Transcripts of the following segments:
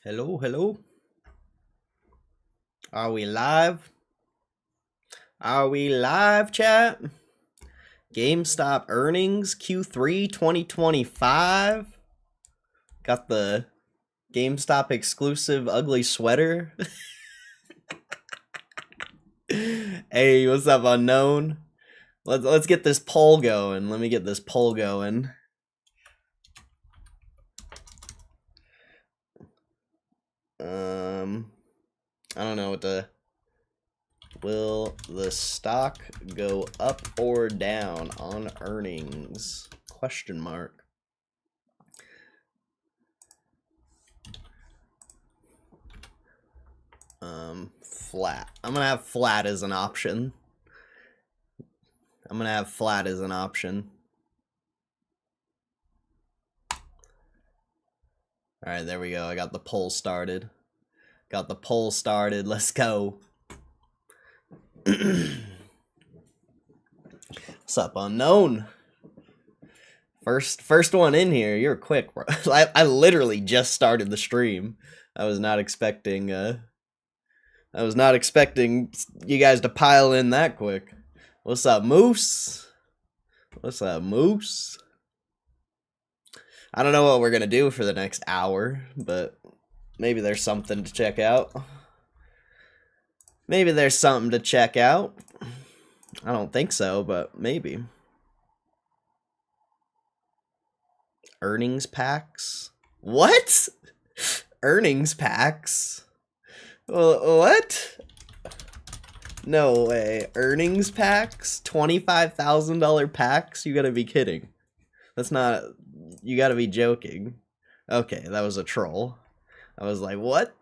Hello, hello. Are we live? Are we live, chat? GameStop earnings Q3 2025. Got the GameStop exclusive ugly sweater. Hey, what's up, unknown? Let's get this poll going. Let me get this poll going. I don't know what to. Will the stock go up or down on earnings? Question mark. Flat. I'm gonna have flat as an option. All right, there we go. I got the poll started. Let's go. What's up, unknown? First one in here. You're quick, bro. I literally just started the stream. I was not expecting you guys to pile in that quick. What's up, Moose? I don't know what we're gonna do for the next hour, but maybe there's something to check out. I don't think so, but maybe. Earnings packs? What? Earnings packs? What? No way. Earnings packs? $25,000 packs? You gotta be kidding. That's not... You gotta be joking. Okay, that was a troll. I was like, what?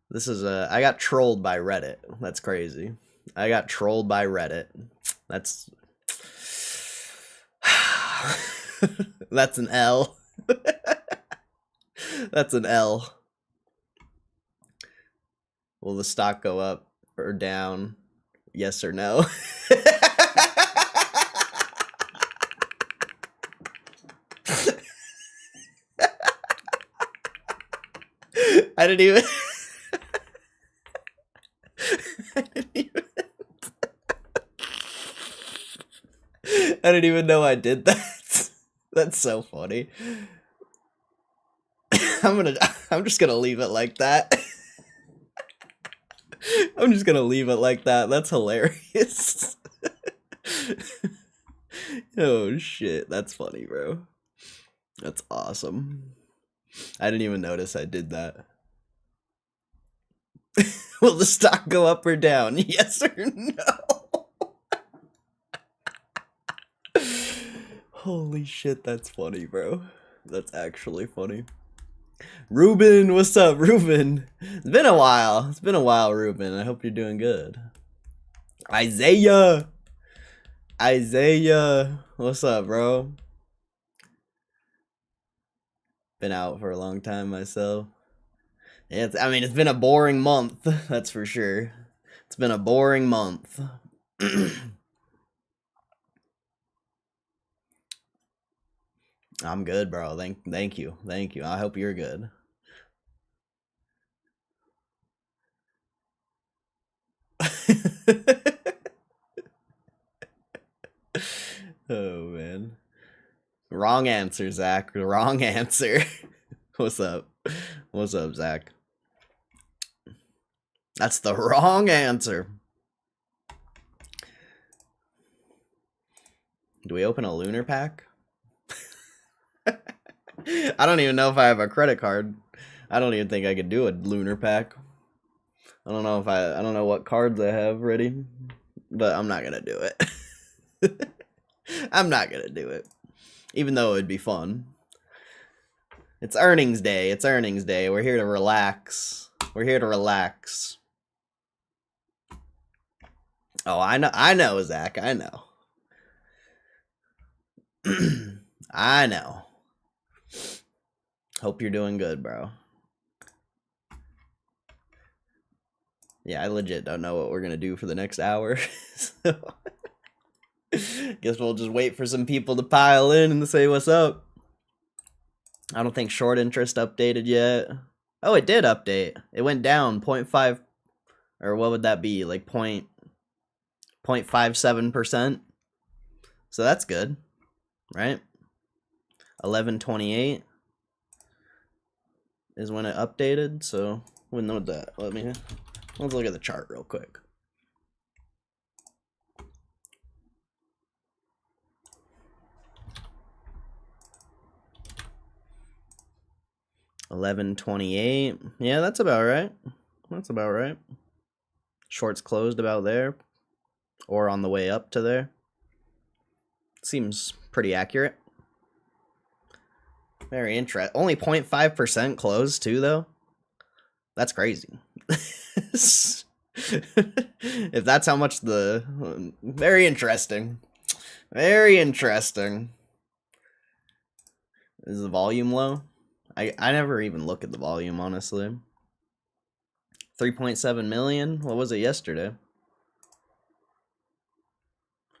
This is a... I got trolled by Reddit. That's crazy. I got trolled by Reddit. That's... That's an L. That's an L. Will the stock go up or down? Yes or no? I didn't even... I didn't even know I did that. That's so funny. I'm just gonna leave it like that. That's hilarious. Oh shit, that's funny, bro. That's awesome. I didn't even notice I did that. Will the stock go up or down? Yes or no? Holy shit, that's funny, bro. That's actually funny. Ruben, what's up, Ruben? It's been a while, Ruben. I hope you're doing good. Isaiah, what's up, bro? Been out for a long time myself. Yeah, it's been a boring month, that's for sure. It's been a boring month. I'm good, bro. Thank you. I hope you're good. Oh man. Wrong answer, Zach. Wrong answer. What's up, Zach? That's the wrong answer. Do we open a lunar pack? I don't even know if I have a credit card. I don't even think I could do a lunar pack. I don't know what cards I have ready, but I'm not gonna do it. I'm not gonna do it, even though it would be fun. It's earnings day. We're here to relax. Oh, I know, Zach. I know. I know. Hope you're doing good, bro. Yeah, I legit don't know what we're gonna do for the next hour. So guess we'll just wait for some people to pile in and say what's up. I don't think short interest updated yet. Oh, it did update. It went down 0.5, or what would that be? Like 0.57%. So that's good, right? 1128 is when it updated. So we know that. Let's look at the chart real quick. $11.28. Yeah, that's about right. That's about right. Shorts closed about there, or on the way up to there. Seems pretty accurate. Very interesting. Only 0.5% closed too, though. That's crazy. If that's how much the... Very interesting. Very interesting. Is the volume low? I never even look at the volume, honestly. 3.7 million? What was it yesterday?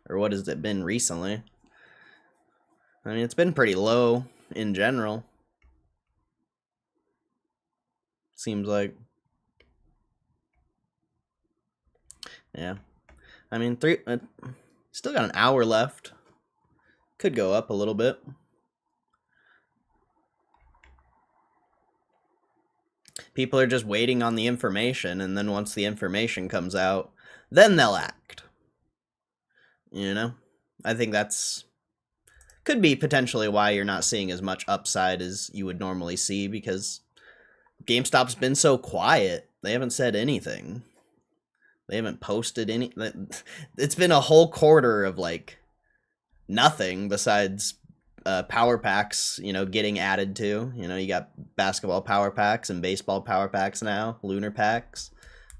Or what has it been recently? I mean, it's been pretty low in general. Seems like. Yeah. I mean, still got an hour left. Could go up a little bit. People are just waiting on the information, and then once the information comes out, then they'll act. You know? I think that's... could be potentially why you're not seeing as much upside as you would normally see, because GameStop's been so quiet. They haven't said anything. They haven't posted any... It's been a whole quarter of, like, nothing besides power packs, you know, getting added to. You know, you got basketball power packs and baseball power packs now, lunar packs.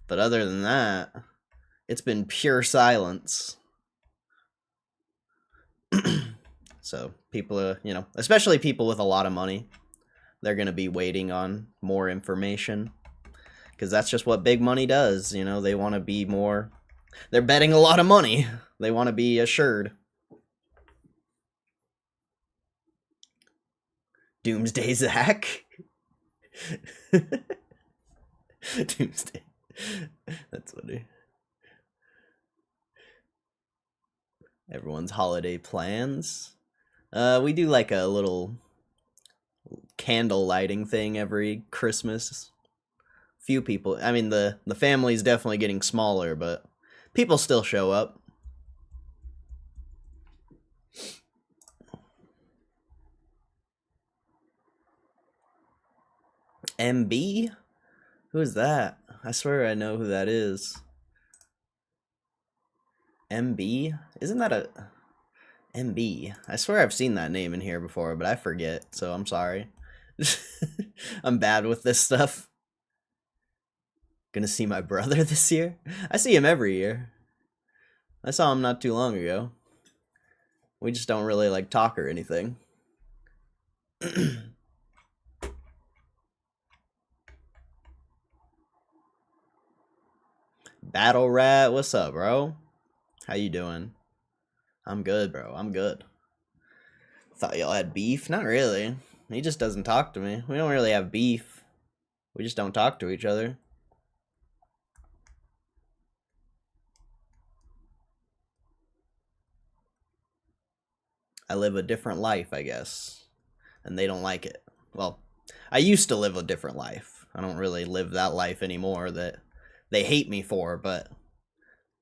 But other than that, it's been pure silence. So people, you know, especially people with a lot of money, they're going to be waiting on more information, because that's just what big money does. You know, they want to be more, they're betting a lot of money. They want to be assured. Doomsday Zach. Doomsday. That's funny. Everyone's holiday plans. We do like a little candle lighting thing every Christmas. Few people. I mean, the family's definitely getting smaller, but people still show up. MB? Who is that? I swear I know who that is. MB? Isn't that a... MB? I swear I've seen that name in here before, but I forget, so I'm sorry. I'm bad with this stuff. Gonna see my brother this year? I see him every year. I saw him not too long ago. We just don't really, like, talk or anything. Battle Rat, what's up, bro? How you doing? I'm good, bro. I'm good. Thought y'all had beef? Not really. He just doesn't talk to me. We don't really have beef. We just don't talk to each other. I live a different life, I guess. And they don't like it. Well, I used to live a different life. I don't really live that life anymore that they hate me for, but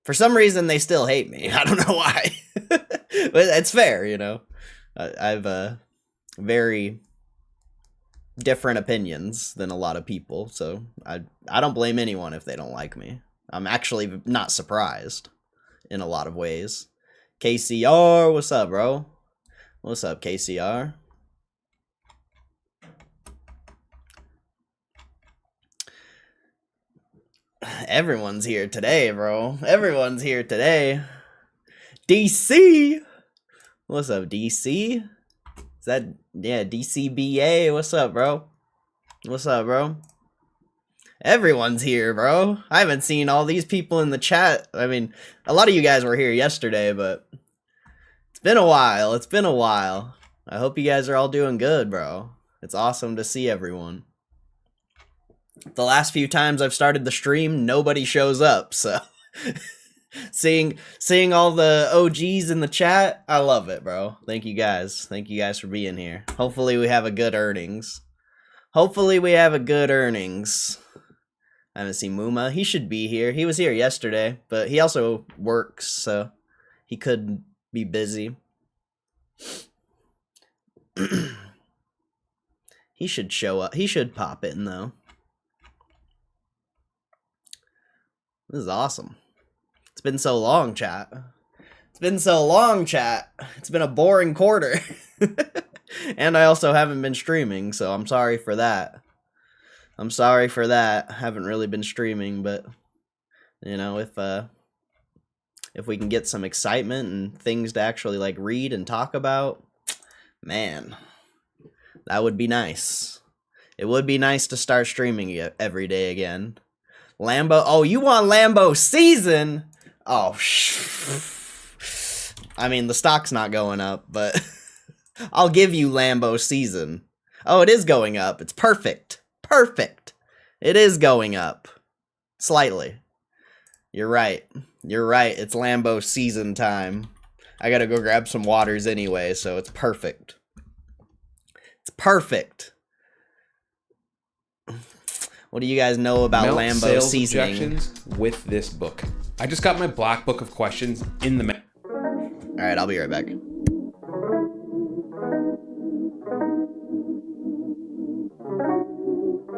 for some reason they still hate me. I don't know why. But it's fair, you know. I've very different opinions than a lot of people, so I don't blame anyone if they don't like me. I'm actually not surprised in a lot of ways. KCR, what's up, bro? What's up, KCR? Everyone's here today, bro. Everyone's here today. DC! What's up, DC? Is that, yeah, DCBA? What's up, bro? What's up, bro? Everyone's here, bro. I haven't seen all these people in the chat. I mean, a lot of you guys were here yesterday, but it's been a while. It's been a while. I hope you guys are all doing good, bro. It's awesome to see everyone. The last few times I've started the stream, nobody shows up, so seeing all the OGs in the chat, I love it, bro. Thank you guys. Thank you guys for being here. Hopefully we have a good earnings. Hopefully we have a good earnings. I haven't seen Muma. He should be here. He was here yesterday, but he also works, so he could be busy. He should show up. He should pop in, though. This is awesome. It's been so long, chat. It's been so long, chat. It's been a boring quarter. And I also haven't been streaming, so I'm sorry for that. I'm sorry for that. I haven't really been streaming, but you know, if we can get some excitement and things to actually like read and talk about, man, that would be nice. It would be nice to start streaming every day again. Lambo, oh, you want Lambo season? Oh, I mean, the stock's not going up, but I'll give you Lambo season. Oh, it is going up. It's perfect. Perfect. It is going up. Slightly. You're right. You're right. It's Lambo season time. I gotta go grab some waters anyway, so it's perfect. It's perfect. What do you guys know about Lambo seasoning? Objections with this book. I just got my black book of questions in the mail. Alright, I'll be right back.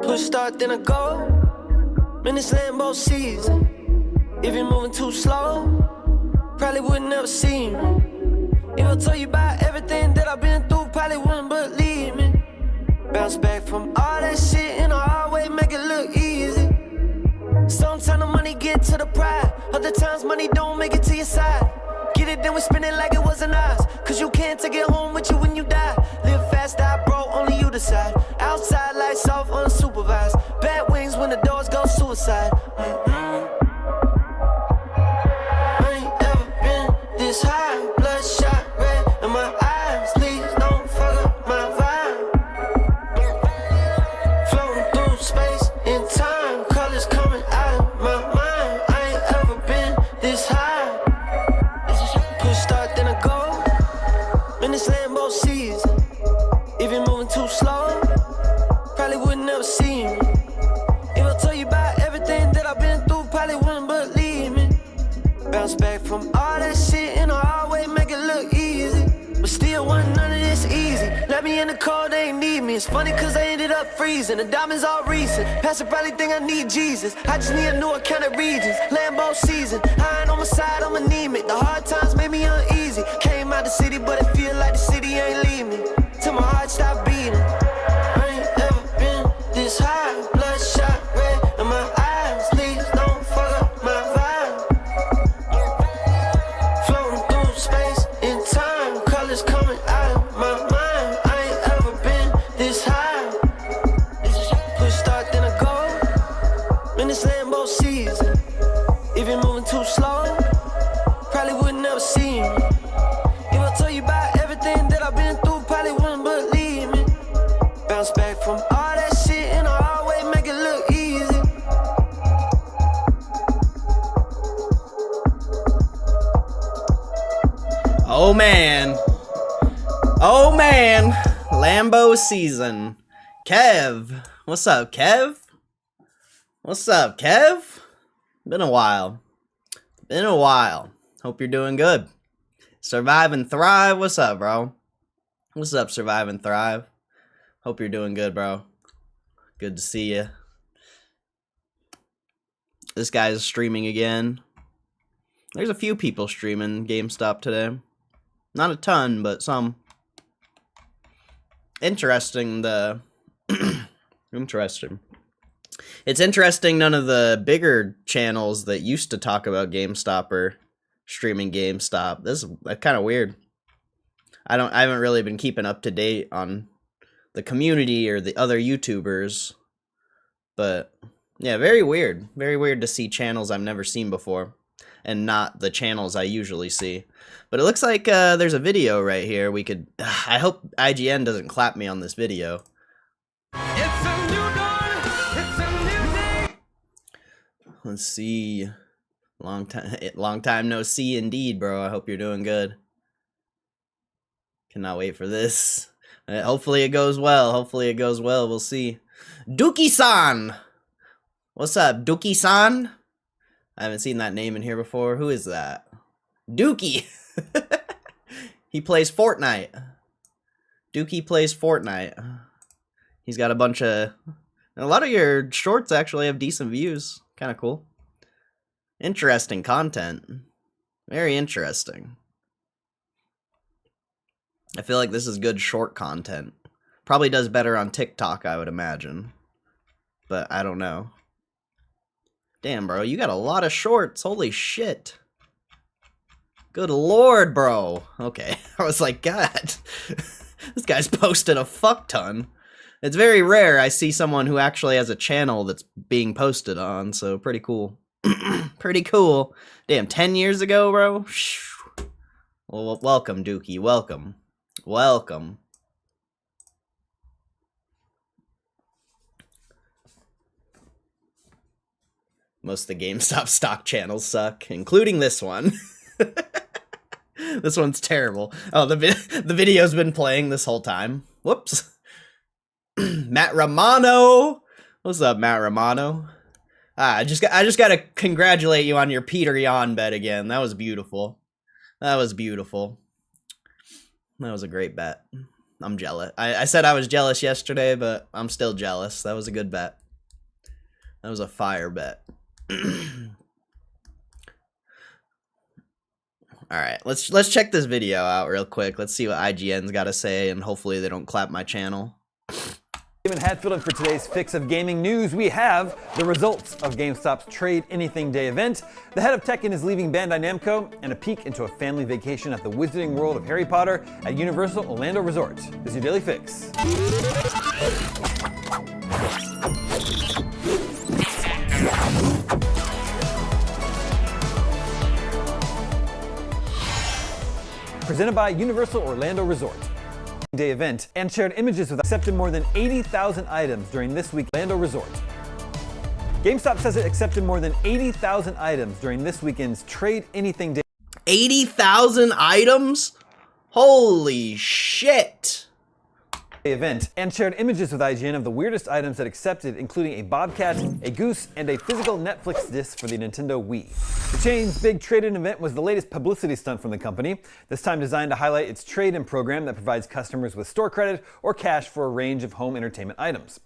Push start, then I go. Man, it's Lambo season. If you're moving too slow, probably wouldn't never see me. If I told you about everything that I've been through, probably wouldn't believe me. Bounce back from all that shit in a hard way, make it look easy. Sometimes the money get to the pride, other times money don't make it to your side. Get it, then we spend it like it wasn't ours, cause you can't take it home with you when you die. Live fast, die broke, only you decide. Outside lights off, unsupervised. Bad wings when the doors go suicide. I ain't ever been this high. Bloodshot red in my eyes. Please don't fuck up my vibe. Floating through space and time. Colors coming out of my mind. I ain't ever been this high. Push start, then I go. Man, it's Lambo season. If you're moving too slow, probably wouldn't never see me. If I tell you about everything that I've been through, probably wouldn't believe me. Bounce back from all that shit in a hard way, make it look easy. But still wasn't none of this easy. Let me in the cold, they ain't need me. It's funny cause I ended up freezing. The diamonds all recent. Pastor probably think I need Jesus. I just need a new account of regions. Lambo season. I ain't on my side, I'm anemic. The hard times made me uneasy. Came out the city, but it feel like the city ain't leave me. Till my heart stopped beating. I ain't ever been this high. Bloodshot red in my eyes. Please don't fuck up my vibe. Floating through space and time. Colors coming out of my mind. I ain't ever been this high. Push start, then I go. Man, it's Lambo season. If you're moving too slow, probably wouldn't never see me. If I tell you about everything that I've been through, probably wouldn't believe me. Bounce back from all that shit in a hard way, make it look easy. Oh man. Oh man. Lambo season. Kev. What's up, Kev? What's up, Kev? Been a while. Been a while. Hope you're doing good. Survive and Thrive. What's up, bro? What's up, Survive and Thrive? Hope you're doing good, bro. Good to see you. This guy's streaming again. There's a few people streaming GameStop today. Not a ton, but some. Interesting, Interesting. It's interesting none of the bigger channels that used to talk about GameStop are streaming GameStop. This is kind of weird. I haven't really been keeping up to date on the community or the other YouTubers, but yeah, very weird. Very weird to see channels I've never seen before and not the channels I usually see. But it looks like there's a video right here. We could, I hope IGN doesn't clap me on this video, Let's see. Long time no see indeed, bro. I hope you're doing good. Cannot wait for this. Hopefully it goes well. Hopefully it goes well. We'll see. Dookie-san! What's up, Dookie-san? I haven't seen that name in here before. Who is that? Dookie! He plays Fortnite. Dookie plays Fortnite. He's got a bunch of... A lot of your shorts actually have decent views. Kind of cool. Interesting content. Very interesting. I feel like this is good short content. Probably does better on TikTok, I would imagine. But I don't know. Damn, bro, you got a lot of shorts. Holy shit. Good lord, bro. Okay, I was like, God. This guy's posted a fuck ton. It's very rare I see someone who actually has a channel that's being posted on, so pretty cool. Pretty cool. Damn, 10 years ago, bro? Well, welcome, Dookie. Welcome. Welcome. Most of the GameStop stock channels suck, including this one. This one's terrible. Oh, the video's been playing this whole time. Whoops. Matt Romano. What's up, Matt Romano? I just gotta congratulate you on your Peter Yan bet again. That was beautiful. That was beautiful. That was a great bet. I'm jealous. I said I was jealous yesterday, but I'm still jealous. That was a good bet. That was a fire bet. Alright, let's check this video out real quick. Let's see what IGN's got to say, and hopefully they don't clap my channel. David Hatfield, and for today's fix of gaming news, we have the results of GameStop's Trade Anything Day event, the head of Tekken is leaving Bandai Namco, and a peek into a family vacation at the Wizarding World of Harry Potter at Universal Orlando Resort. This is your Daily Fix. Presented by Universal Orlando Resort. Day event and shared images with accepted more than 80,000 items during this week's Orlando Resort. GameStop says it accepted more than 80,000 items during this weekend's Trade Anything Day. 80,000 items? Holy shit! Event and shared images with IGN of the weirdest items that accepted, including a bobcat, a goose, and a physical Netflix disc for the Nintendo Wii. The chain's big trade-in event was the latest publicity stunt from the company, this time designed to highlight its trade-in program that provides customers with store credit or cash for a range of home entertainment items.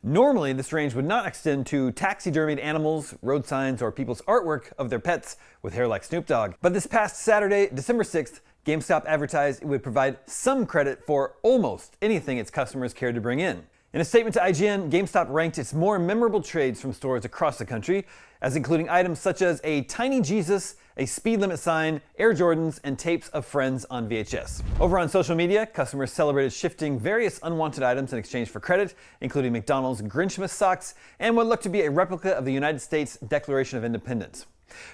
Normally, this range would not extend to taxidermied animals, road signs, or people's artwork of their pets with hair like Snoop Dogg. But this past Saturday, December 6th, GameStop advertised it would provide some credit for almost anything its customers cared to bring in. In a statement to IGN, GameStop ranked its more memorable trades from stores across the country, as including items such as a tiny Jesus, a speed limit sign, Air Jordans, and tapes of Friends on VHS. Over on social media, customers celebrated shifting various unwanted items in exchange for credit, including McDonald's Grinchmas socks and what looked to be a replica of the United States Declaration of Independence.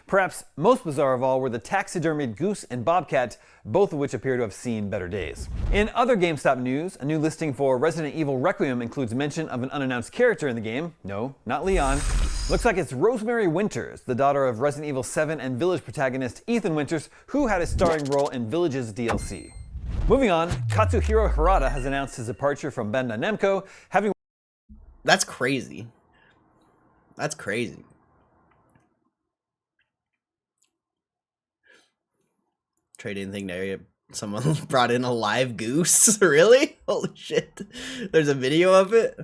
Perhaps most bizarre of all were the taxidermied goose and bobcat, both of which appear to have seen better days. In other GameStop news, a new listing for Resident Evil Requiem includes mention of an unannounced character in the game. No, not Leon. Looks like it's Rosemary Winters, the daughter of Resident Evil 7 and Village protagonist Ethan Winters, who had a starring role in Village's DLC. Moving on, Katsuhiro Harada has announced his departure from Bandai Namco, having... That's crazy. That's crazy. Trading thing there. Someone brought in a live goose. Really? Holy shit. There's a video of it.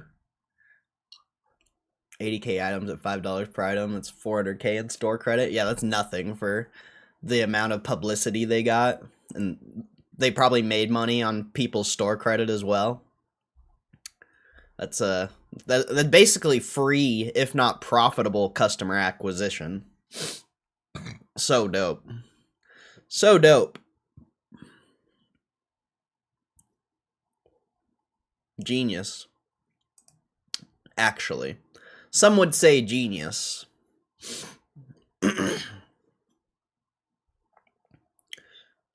80k items at $5 per item. That's 400k in store credit. Yeah, that's nothing for the amount of publicity they got. And they probably made money on people's store credit as well. That's basically free, if not profitable, customer acquisition. So dope. So dope. Genius. Actually. Some would say genius.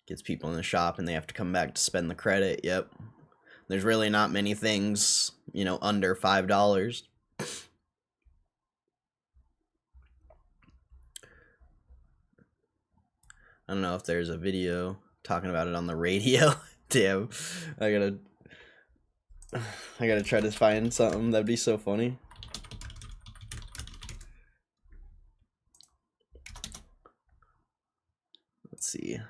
Gets people in the shop and they have to come back to spend the credit. Yep. There's really not many things, you know, under $5. I don't know if there's a video talking about it on the radio. Damn, I gotta try to find something. That'd be so funny. Let's see.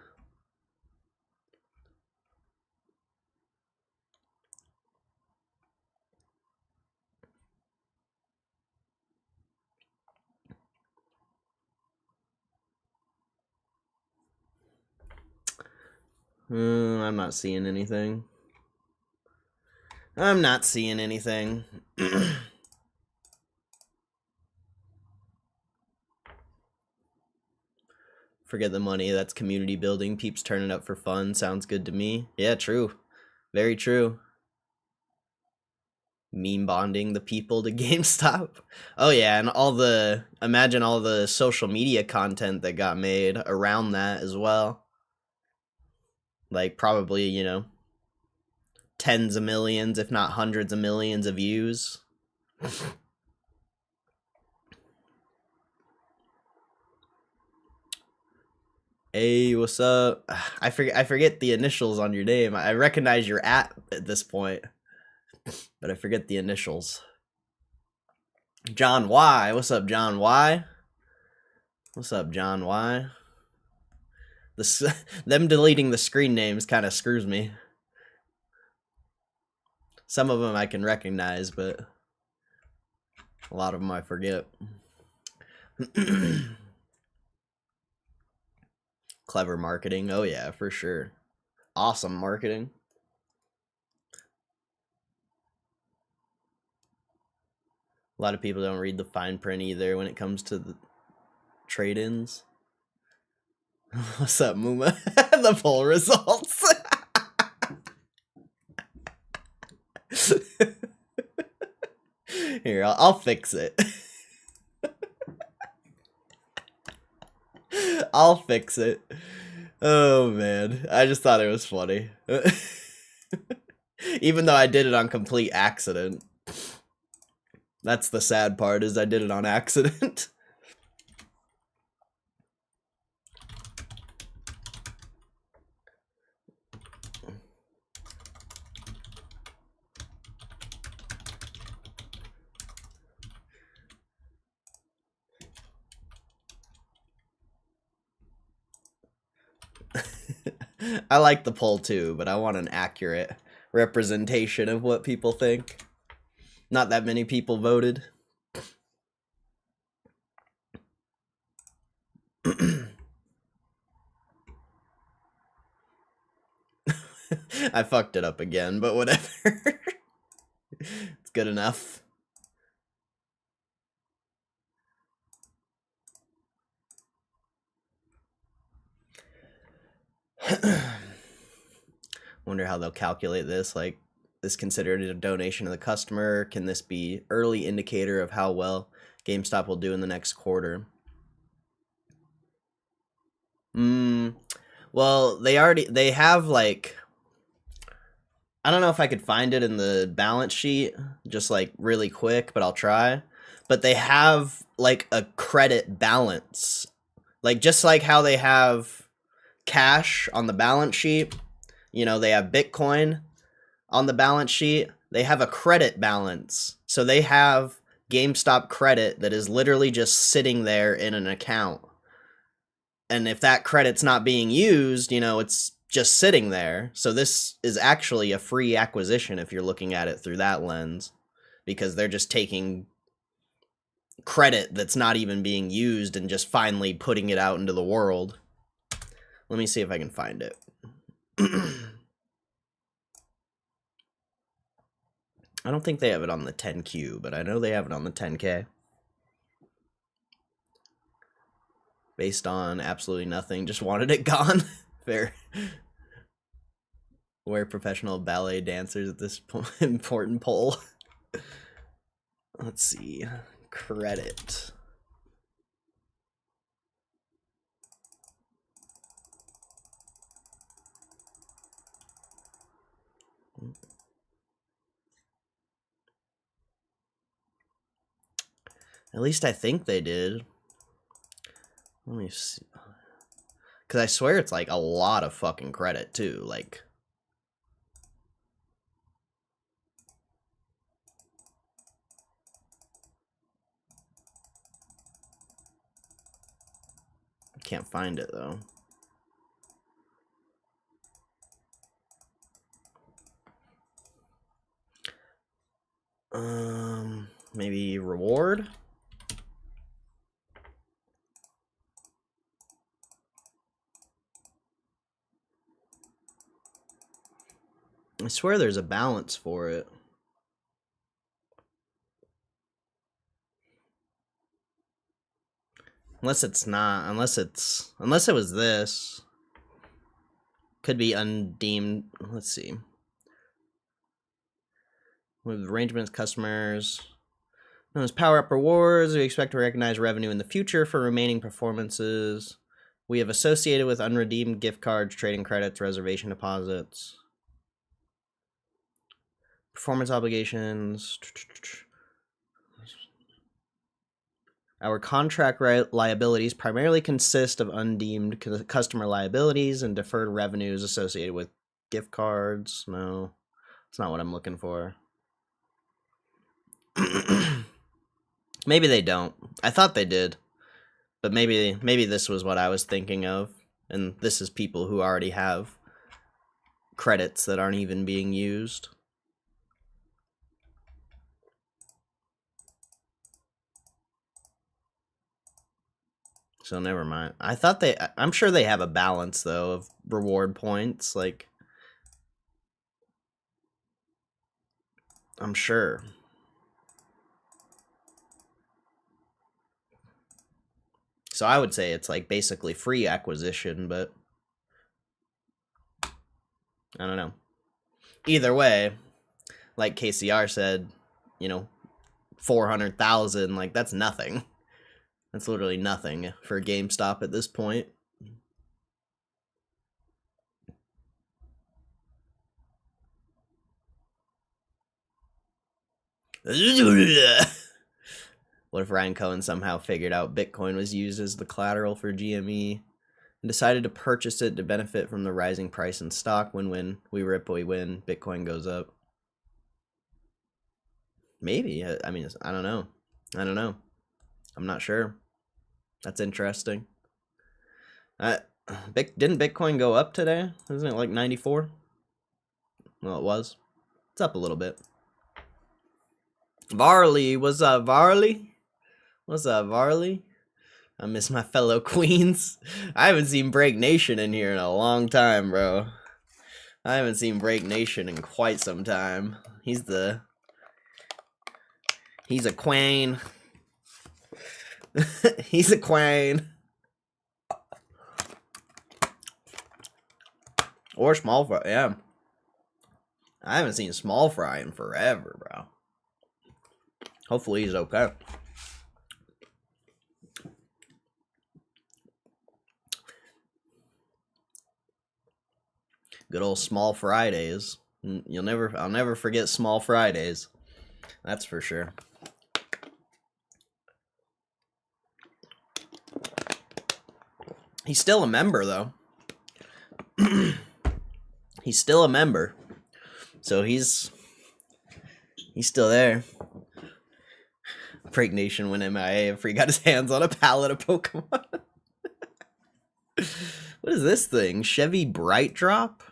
I'm not seeing anything. I'm not seeing anything. Forget the money. That's community building. Peeps turning up for fun. Sounds good to me. Yeah, true. Very true. Meme bonding the people to GameStop. Oh yeah, and imagine all the social media content that got made around that as well. Like probably, you know, tens of millions, if not hundreds of millions of views. Hey, what's up? I forget the initials on your name. I recognize your at this point, but I forget the initials. John Y. What's up, John Y? What's up, John Y? Them deleting the screen names kind of screws me. Some of them I can recognize, but a lot of them I forget. Clever marketing. Oh yeah, for sure. Awesome marketing. A lot of people don't read the fine print either when it comes to the trade-ins. What's up, Muma? The poll results. Here, I'll fix it. I'll fix it. Oh man, I just thought it was funny. Even though I did it on complete accident. That's the sad part, is I did it on accident. I like the poll too, but I want an accurate representation of what people think. Not that many people voted. I fucked it up again, but whatever. It's good enough. Wonder how they'll calculate this. Like, is considered a donation to the customer? Can this be early indicator of how well GameStop will do in the next quarter? Well, they have like, I don't know if I could find it in the balance sheet just like really quick, but I'll try. But they have like a credit balance. Like just like how they have cash on the balance sheet, you know, they have Bitcoin on the balance sheet, they have a credit balance. So they have GameStop credit that is literally just sitting there in an account. And if that credit's not being used, you know, it's just sitting there. So this is actually a free acquisition if you're looking at it through that lens, because they're just taking credit that's not even being used and just finally putting it out into the world. Let me see if I can find it. I don't think they have it on the 10Q, but I know they have it on the 10K. Based on absolutely nothing, just wanted it gone. Fair. We're professional ballet dancers at this important poll. Let's see. Credit. At least I think they did. Let me see. Because I swear it's like a lot of fucking credit too. Like, I can't find it though. Maybe reward? I swear there's a balance for it. Unless it's not, unless it was this. Could be undeemed, let's see. With arrangements, customers. Known as power-up rewards, we expect to recognize revenue in the future for remaining performances. We have associated with unredeemed gift cards, trading credits, reservation deposits. Performance obligations. Our contract liabilities primarily consist of undeemed customer liabilities and deferred revenues associated with gift cards. No, that's not what I'm looking for. Maybe they don't. I thought they did. But maybe this was what I was thinking of. And this is people who already have credits that aren't even being used. So never mind. I'm sure they have a balance though of reward points, like I'm sure. So I would say it's like basically free acquisition, but I don't know. Either way, like KCR said, 400,000, like that's nothing. That's literally nothing for GameStop at this point. What if Ryan Cohen somehow figured out Bitcoin was used as the collateral for GME and decided to purchase it to benefit from the rising price in stock? Win-win. We rip, we win. Bitcoin goes up. Maybe. I mean, I don't know. I'm not sure. That's interesting. Didn't Bitcoin go up today? Isn't it like 94? Well, it was. It's up a little bit. Varley, what's up, Varley? What's up, Varley? I miss my fellow queens. I haven't seen Break Nation in here in a long time, bro. I haven't seen Break Nation in quite some time. He's a queen. He's a queen. Or Small Fry, yeah. I haven't seen Small Fry in forever, bro. Hopefully he's okay. Good old Small Fridays. I'll never forget Small Fridays. That's for sure. He's still a member though. He's still a member. So he's still there. Break Nation went MIA after he got his hands on a pallet of Pokemon. What is this thing? Chevy Bright Drop?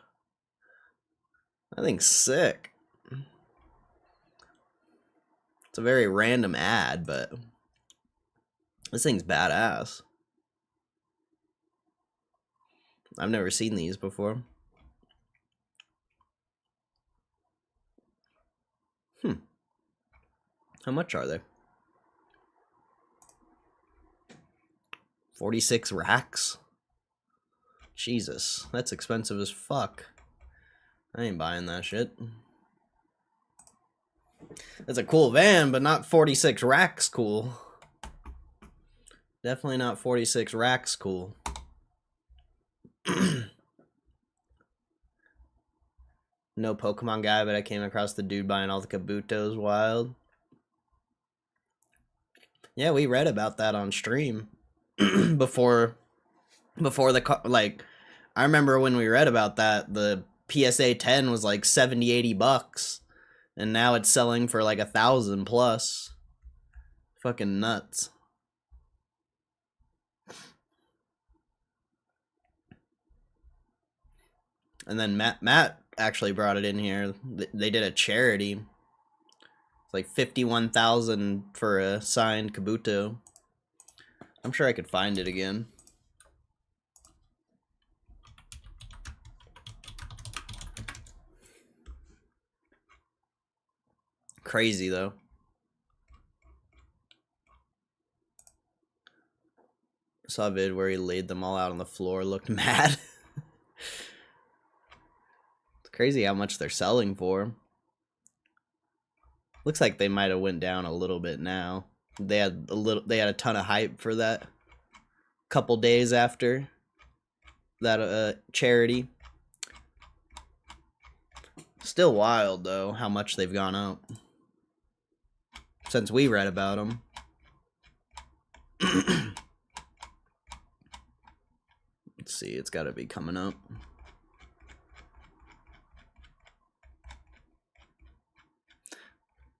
That thing's sick. It's a very random ad, but this thing's badass. I've never seen these before. How much are they? 46 racks? Jesus, that's expensive as fuck. I ain't buying that shit. That's a cool van, but not 46 racks cool. Definitely not 46 racks cool. No Pokemon guy, but I came across the dude buying all the Kabutos wild. Yeah, we read about that on stream before before like, I remember when we read about that, the PSA 10 was like 70, $80, and now it's selling for like 1,000 plus. Fucking nuts. And then Matt actually brought it in here. They did a charity. It's like 51,000 for a signed Kabuto. I'm sure I could find it again. Crazy though. Saw a vid where he laid them all out on the floor, looked mad. It's crazy how much they're selling for. Looks like they might have went down a little bit now. They had a ton of hype for that couple days after that charity. Still wild though how much they've gone up since we read about them. Let's see, it's got to be coming up.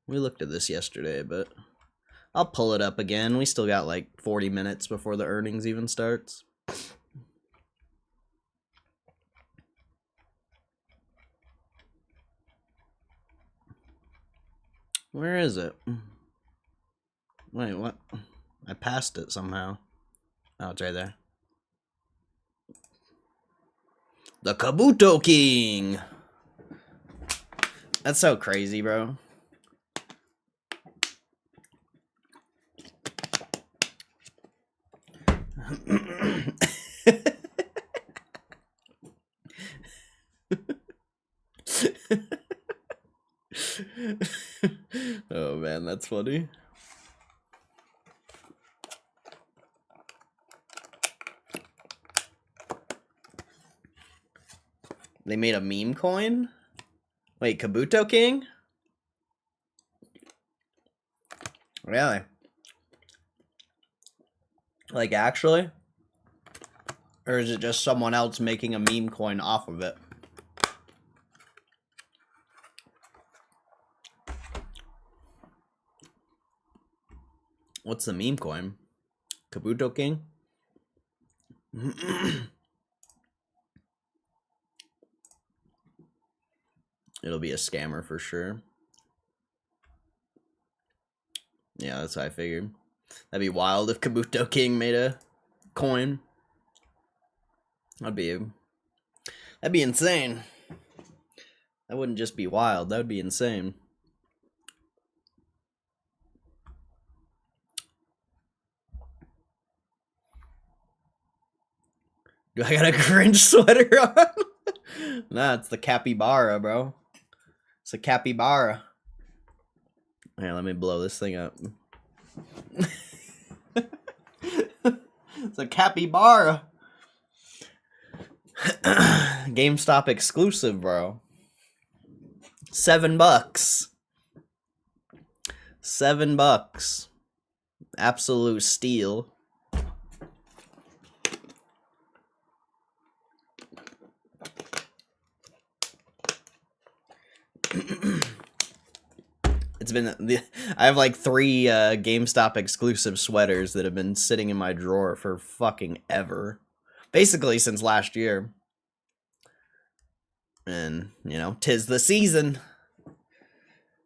We looked at this yesterday, but I'll pull it up again. We still got like 40 minutes before the earnings even starts. Where is it? Wait, what? I passed it somehow. Oh, it's right there. The Kabuto King! That's so crazy, bro. Oh man, that's funny. They made a meme coin? Wait, Kabuto King? Really? Like, actually? Or is it just someone else making a meme coin off of it? What's the meme coin? Kabuto King? It'll be a scammer for sure. Yeah, that's what I figured. That'd be wild if Kabuto King made a coin. That'd be insane. That wouldn't just be wild, that would be insane. Do I got a cringe sweater on? Nah, it's the capybara, bro. It's a capybara. Here, let me blow this thing up. It's a capybara. GameStop exclusive, bro. $7. $7. Absolute steal. It's been I have like 3 GameStop exclusive sweaters that have been sitting in my drawer for fucking ever. Basically since last year. And, you know, 'tis the season.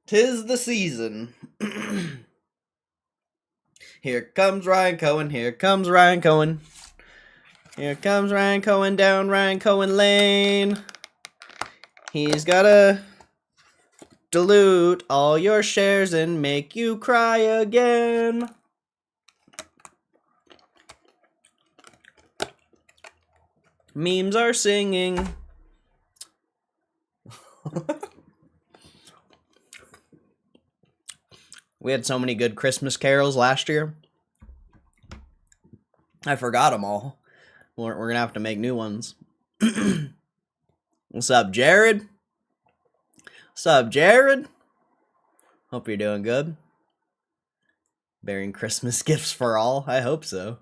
'Tis the season. Here comes Ryan Cohen, here comes Ryan Cohen. Here comes Ryan Cohen down Ryan Cohen Lane. He's gotta dilute all your shares and make you cry again. Memes are singing. We had so many good Christmas carols last year. I forgot them all. We're gonna have to make new ones. What's up, Jared? What's up, Jared? Hope you're doing good. Bearing Christmas gifts for all? I hope so.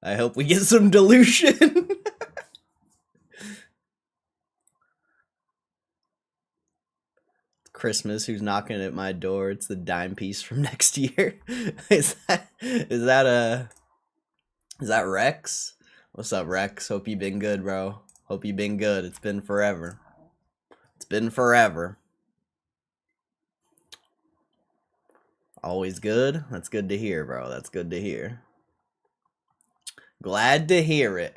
I hope we get some dilution. Christmas, who's knocking at my door? It's the dime piece from next year. Is that Rex? What's up, Rex? Hope you been good, bro. Hope you been good. It's been forever. It's been forever. Always good? That's good to hear, bro. That's good to hear. Glad to hear it.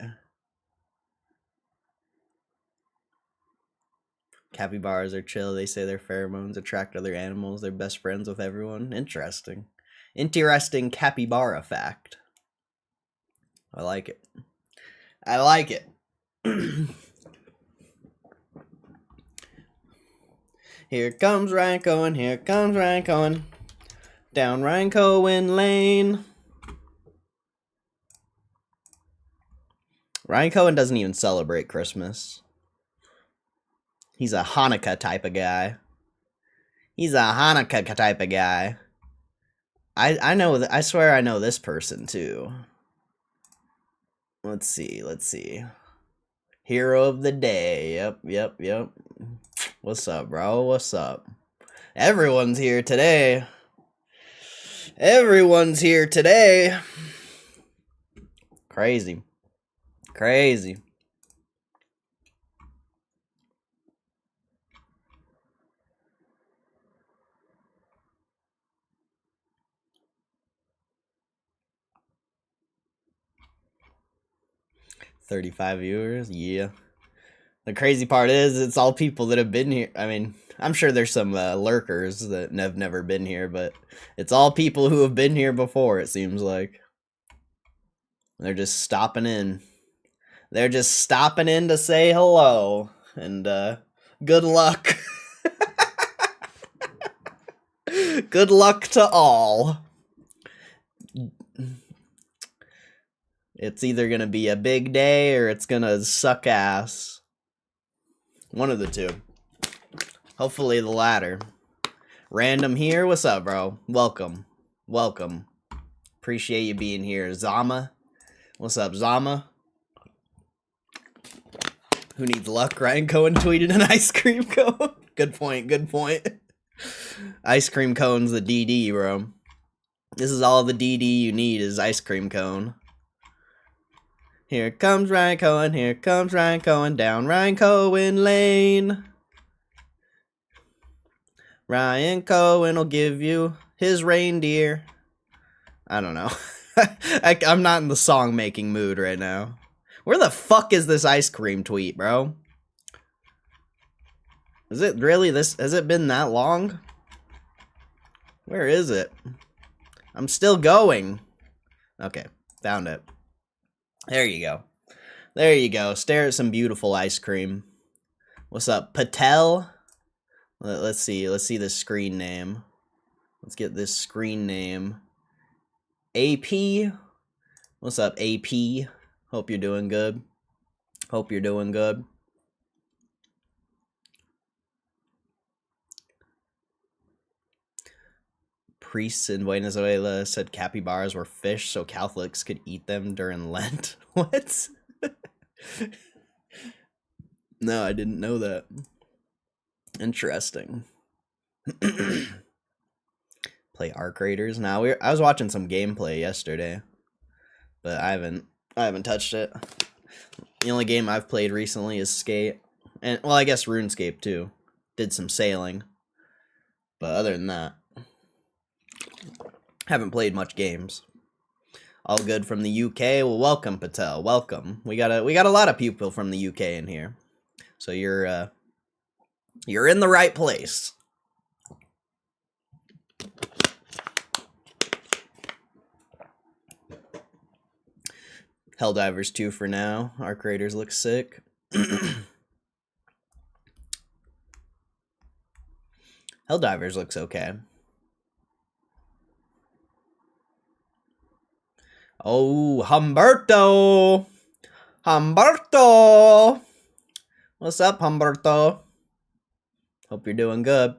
Capybaras are chill. They say their pheromones attract other animals. They're best friends with everyone. Interesting. Interesting capybara fact. I like it. I like it. Here comes Ryan Cohen. Here comes Ryan Cohen. Down Ryan Cohen Lane. Ryan Cohen doesn't even celebrate Christmas. He's a Hanukkah type of guy. He's a Hanukkah type of guy. I know that. I swear I know this person too. Let's see. Hero of the day. Yep. What's up, bro? What's up? Everyone's here today. Everyone's here today. Crazy. 35 viewers, yeah. The crazy part is, it's all people that have been here. I mean, I'm sure there's some lurkers that have never been here, but it's all people who have been here before, it seems like. They're just stopping in. They're just stopping in to say hello. And good luck. Good luck to all. It's either gonna be a big day or it's gonna suck ass. One of the two. Hopefully the latter. Random here, what's up, bro? Welcome. Appreciate you being here. Zama. What's up, Zama? Who needs luck? Ryan Cohen tweeted an ice cream cone. Good point. Ice cream cone's the DD, bro. This is all the DD you need is ice cream cone. Here comes Ryan Cohen. Here comes Ryan Cohen. Down Ryan Cohen Lane. Ryan Cohen will give you his reindeer. I don't know. I'm not in the song making mood right now. Where the fuck is this ice cream tweet, bro? Is it really this? Has it been that long? Where is it? I'm still going. Okay, found it. There you go. There you go. Stare at some beautiful ice cream. What's up, Patel? Let's see. Let's see the screen name. Let's get this screen name. AP. What's up, AP? Hope you're doing good. Hope you're doing good. Priests in Venezuela said capybaras were fish so Catholics could eat them during Lent. What? No, I didn't know that. Interesting. Play Arc Raiders now. I was watching some gameplay yesterday, but I haven't touched it. The only game I've played recently is Skate, and well, I guess RuneScape too. Did some sailing, but other than that, haven't played much games. All good from the UK. Well, welcome, Patel. Welcome. We got a lot of people from the UK in here, so you're in the right place. Helldivers 2 for now. Arc Raiders look sick. Helldivers looks okay. Oh, Humberto! Humberto! What's up, Humberto? Hope you're doing good.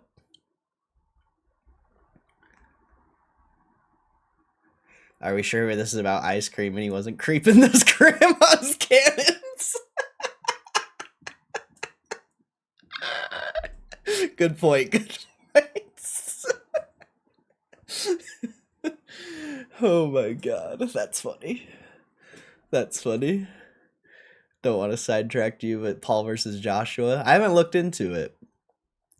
Are we sure this is about ice cream and he wasn't creeping those grandma's cannons? Good point. Good points. Oh my god, that's funny. That's funny. Don't want to sidetrack you, but Paul versus Joshua. I haven't looked into it.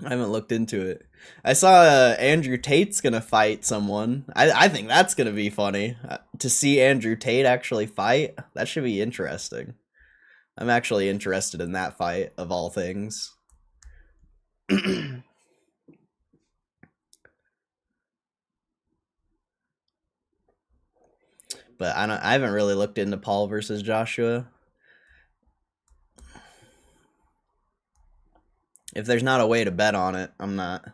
I saw Andrew Tate's gonna fight someone. I think that's gonna be funny. To see Andrew Tate actually fight, that should be interesting. I'm actually interested in that fight, of all things. But I haven't really looked into Paul versus Joshua. If there's not a way to bet on it, I'm not.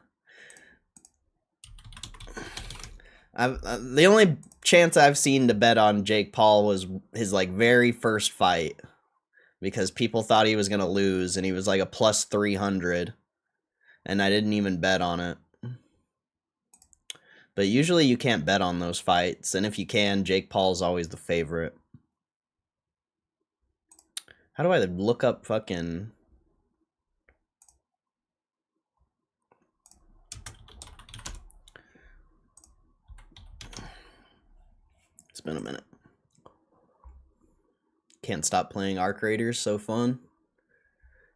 The only chance I've seen to bet on Jake Paul was his like very first fight, because people thought he was gonna lose, and he was like a plus 300, and I didn't even bet on it. But usually you can't bet on those fights, and if you can, Jake Paul's always the favorite. How do I look up fucking... It's been a minute. Can't stop playing Arc Raiders, so fun.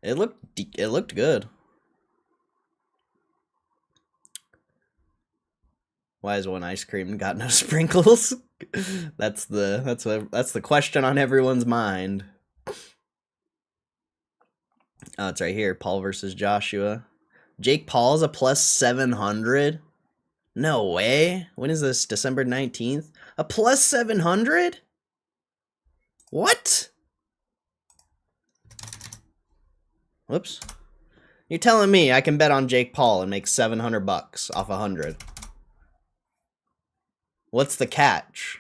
It looked good. Why is one ice cream got no sprinkles? That's the question on everyone's mind. Oh, it's right here. Paul versus Joshua. Jake Paul's a plus 700? No way. When is this? December 19th? A plus 700? What? Whoops. You're telling me I can bet on Jake Paul and make 700 bucks off 100. What's the catch?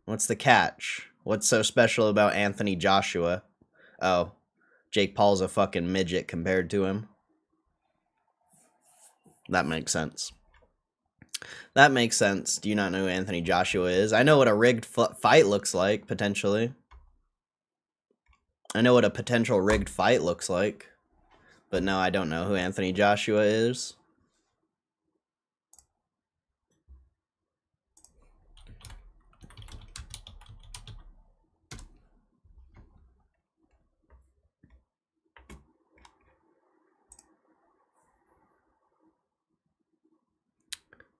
What's the catch? What's so special about Anthony Joshua? Oh, Jake Paul's a fucking midget compared to him. That makes sense. That makes sense. Do you not know who Anthony Joshua is? I know what a rigged fight looks like, potentially. I know what a potential rigged fight looks like. But no, I don't know who Anthony Joshua is.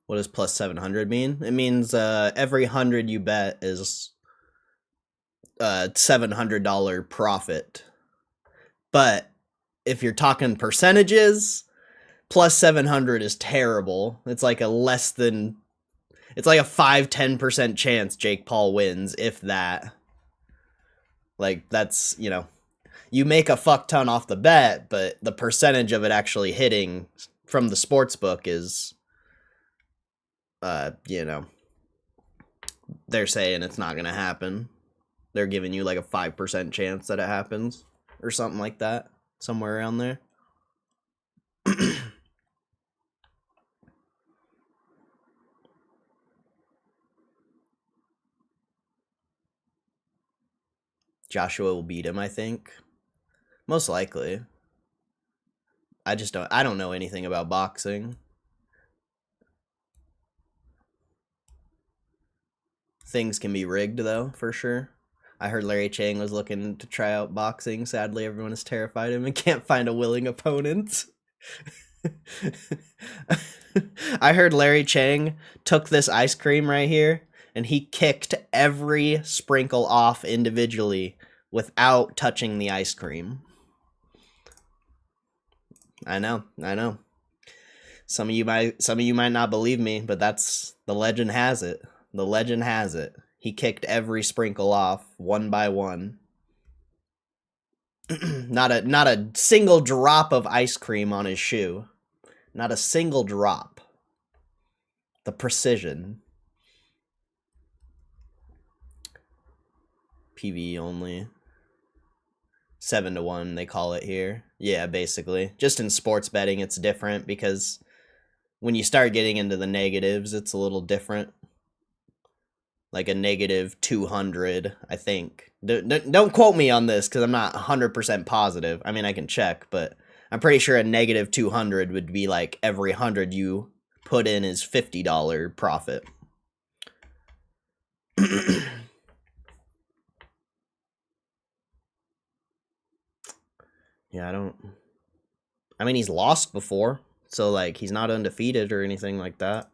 What does plus 700 mean? It means every 100 you bet is $700 profit. But if you're talking percentages, plus 700 is terrible. It's like a less than... It's like a 5-10% chance Jake Paul wins, if that. Like, that's, you know... You make a fuck ton off the bet, but the percentage of it actually hitting from the sports book is... you know, they're saying it's not gonna happen. They're giving you like a 5% chance that it happens, or something like that, somewhere around there. Joshua will beat him, I think. Most likely. I don't know anything about boxing. Things can be rigged, though, for sure. I heard Larry Chang was looking to try out boxing. Sadly, everyone is terrified of him and can't find a willing opponent. I heard Larry Chang took this ice cream right here, and he kicked every sprinkle off individually without touching the ice cream. I know. Some of you might not believe me, but that's... the legend has it. The legend has it. He kicked every sprinkle off, one by one. Not a single drop of ice cream on his shoe. Not a single drop. The precision. PV only. 7-1, they call it here. Yeah, basically. Just in sports betting, it's different, because when you start getting into the negatives, it's a little different. like a negative 200, I think. Don't quote me on this because I'm not 100% positive. I mean, I can check, but I'm pretty sure a negative 200 would be like every 100 you put in is $50 profit. Yeah, I mean, he's lost before, so like he's not undefeated or anything like that.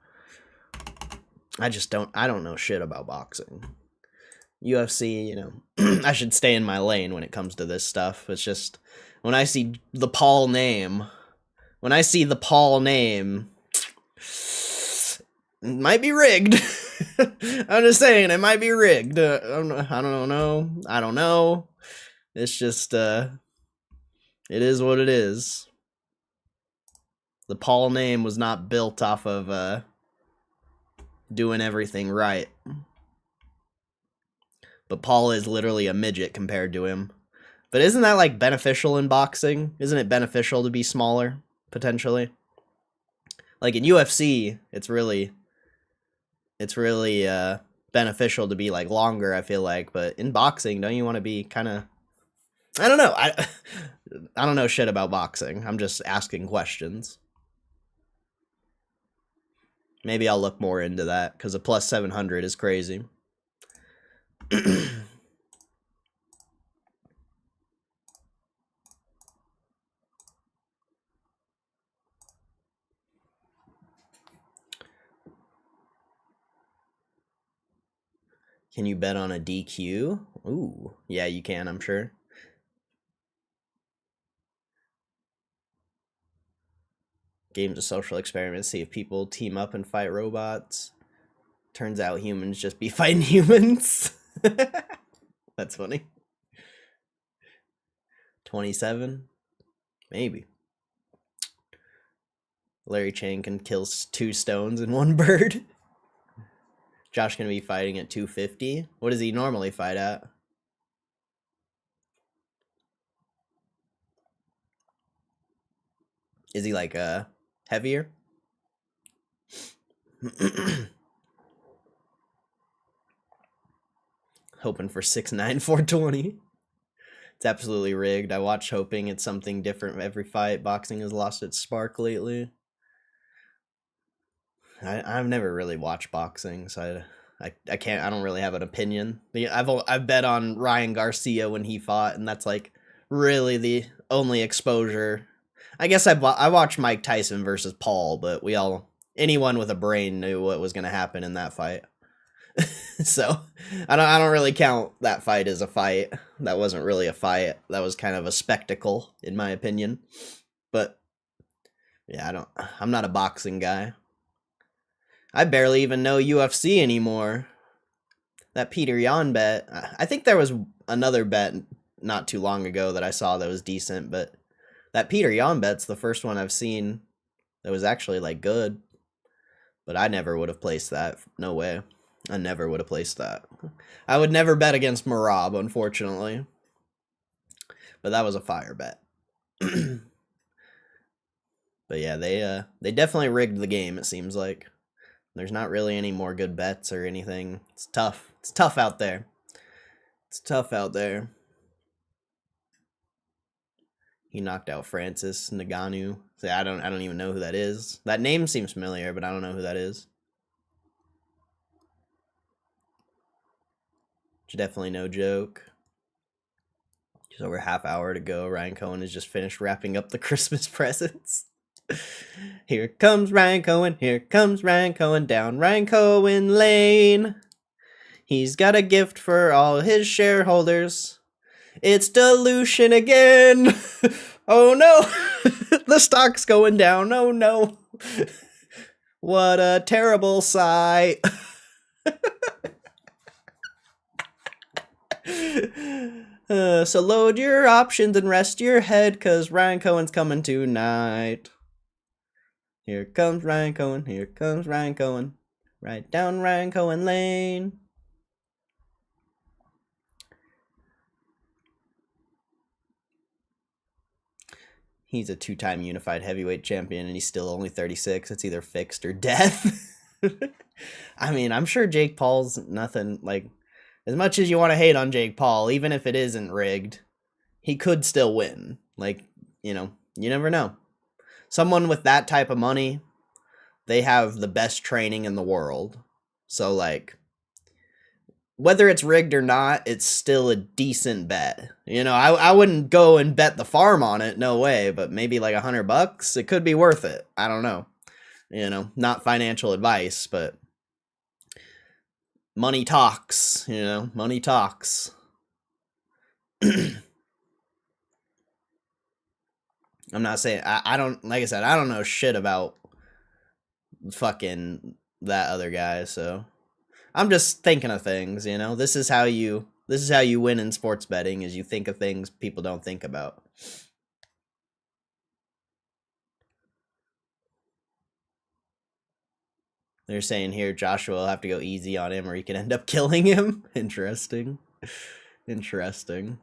I don't know shit about boxing. UFC, you know, I should stay in my lane when it comes to this stuff. It's just when I see the Paul name, it might be rigged. I'm just saying it might be rigged. I don't know. It's just it is what it is. The Paul name was not built off of doing everything right. But Paul is literally a midget compared to him. But isn't that like beneficial in boxing? Isn't it beneficial to be smaller, potentially? Like in UFC, it's really beneficial to be like longer, I feel like, but in boxing, don't you want to be kind of, I don't know. I don't know shit about boxing. I'm just asking questions. Maybe I'll look more into that because a plus 700 is crazy. Can you bet on a DQ? Ooh, yeah, you can, I'm sure. Game's a social experiment. See if people team up and fight robots. Turns out humans just be fighting humans. That's funny. 27? Maybe. Larry Chang can kill 2 stones in 1 bird. Josh gonna be fighting at 250. What does he normally fight at? Is he like heavier? Hoping for 6'9", 420. It's absolutely rigged. I watch hoping it's something different every fight. Boxing has lost its spark lately. I've never really watched boxing, so I can't. I don't really have an opinion. I've bet on Ryan Garcia when he fought, and that's like really the only exposure. I guess I watched Mike Tyson versus Paul, but anyone with a brain knew what was going to happen in that fight. So I don't really count that fight as a fight. That wasn't really a fight. That was kind of a spectacle, in my opinion. But yeah, I'm not a boxing guy. I barely even know UFC anymore. That Peter Yan bet. I think there was another bet not too long ago that I saw that was decent, but that Peter Yan bet's the first one I've seen that was actually like good. But I never would have placed that. No way. I never would have placed that. I would never bet against Marab, unfortunately. But that was a fire bet. But yeah, they definitely rigged the game, it seems like. There's not really any more good bets or anything. It's tough. It's tough out there. It's tough out there. He knocked out Francis Ngannou. See, I don't even know who that is. That name seems familiar, but I don't know who that is. It's definitely no joke. Just over a half hour to go. Ryan Cohen has just finished wrapping up the Christmas presents. Here comes Ryan Cohen. Here comes Ryan Cohen down Ryan Cohen Lane. He's got a gift for all his shareholders. It's dilution again. Oh no. The stock's going down. Oh no. What a terrible sight. So load your options and rest your head, 'cause Ryan Cohen's coming tonight. Here comes Ryan Cohen. Here comes Ryan Cohen. Right down Ryan Cohen Lane. He's a 2-time unified heavyweight champion, and he's still only 36. It's either fixed or death. I mean, I'm sure Jake Paul's nothing like, as much as you want to hate on Jake Paul, even if it isn't rigged, he could still win. Like, you know, you never know. Someone with that type of money, they have the best training in the world. So, like, whether it's rigged or not, it's still a decent bet. You know, I wouldn't go and bet the farm on it, no way, but maybe like $100, it could be worth it. I don't know. You know, not financial advice, but money talks, you know, money talks. I'm not saying, I don't, like I said, I don't know shit about fucking that other guy, so I'm just thinking of things, you know. This is how you win in sports betting, is you think of things people don't think about. They're saying here Joshua will have to go easy on him or he can end up killing him. Interesting. Interesting.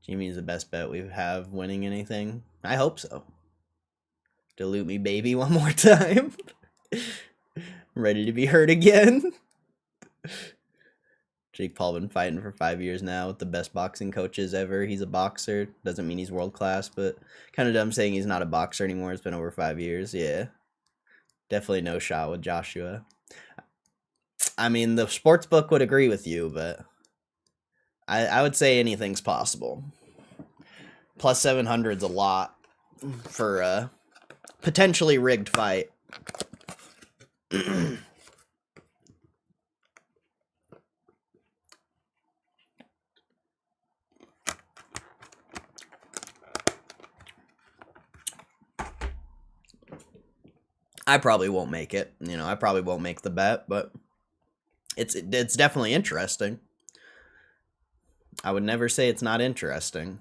Gme is the best bet we have winning anything. I hope so. Dilute me, baby, one more time. Ready to be hurt again. Jake Paul been fighting for 5 years now with the best boxing coaches ever. He's a boxer. Doesn't mean he's world class, but kind of dumb saying he's not a boxer anymore. It's been over 5 years. Yeah. Definitely no shot with Joshua. I mean, the sports book would agree with you, but I would say anything's possible. Plus 700's a lot for a potentially rigged fight. I probably won't make it. You know, I probably won't make the bet, but it's definitely interesting. I would never say it's not interesting.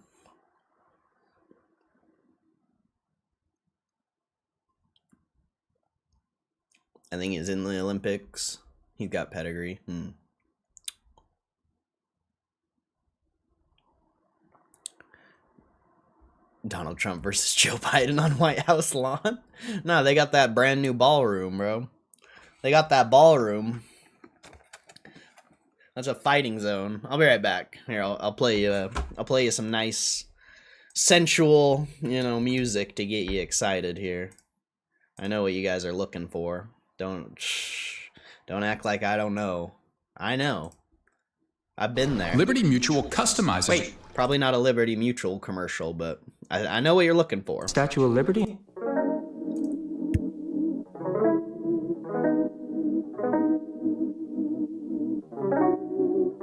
I think he's in the Olympics. He's got pedigree. Donald Trump versus Joe Biden on White House lawn. No, they got that brand new ballroom, bro. They got that ballroom. That's a fighting zone. I'll be right back. Here, I'll play you some nice, sensual, you know, music to get you excited here. I know what you guys are looking for. Don't act like I don't know. I know. I've been there. Liberty Mutual customizes. Wait, probably not a Liberty Mutual commercial, but I know what you're looking for. Statue of Liberty?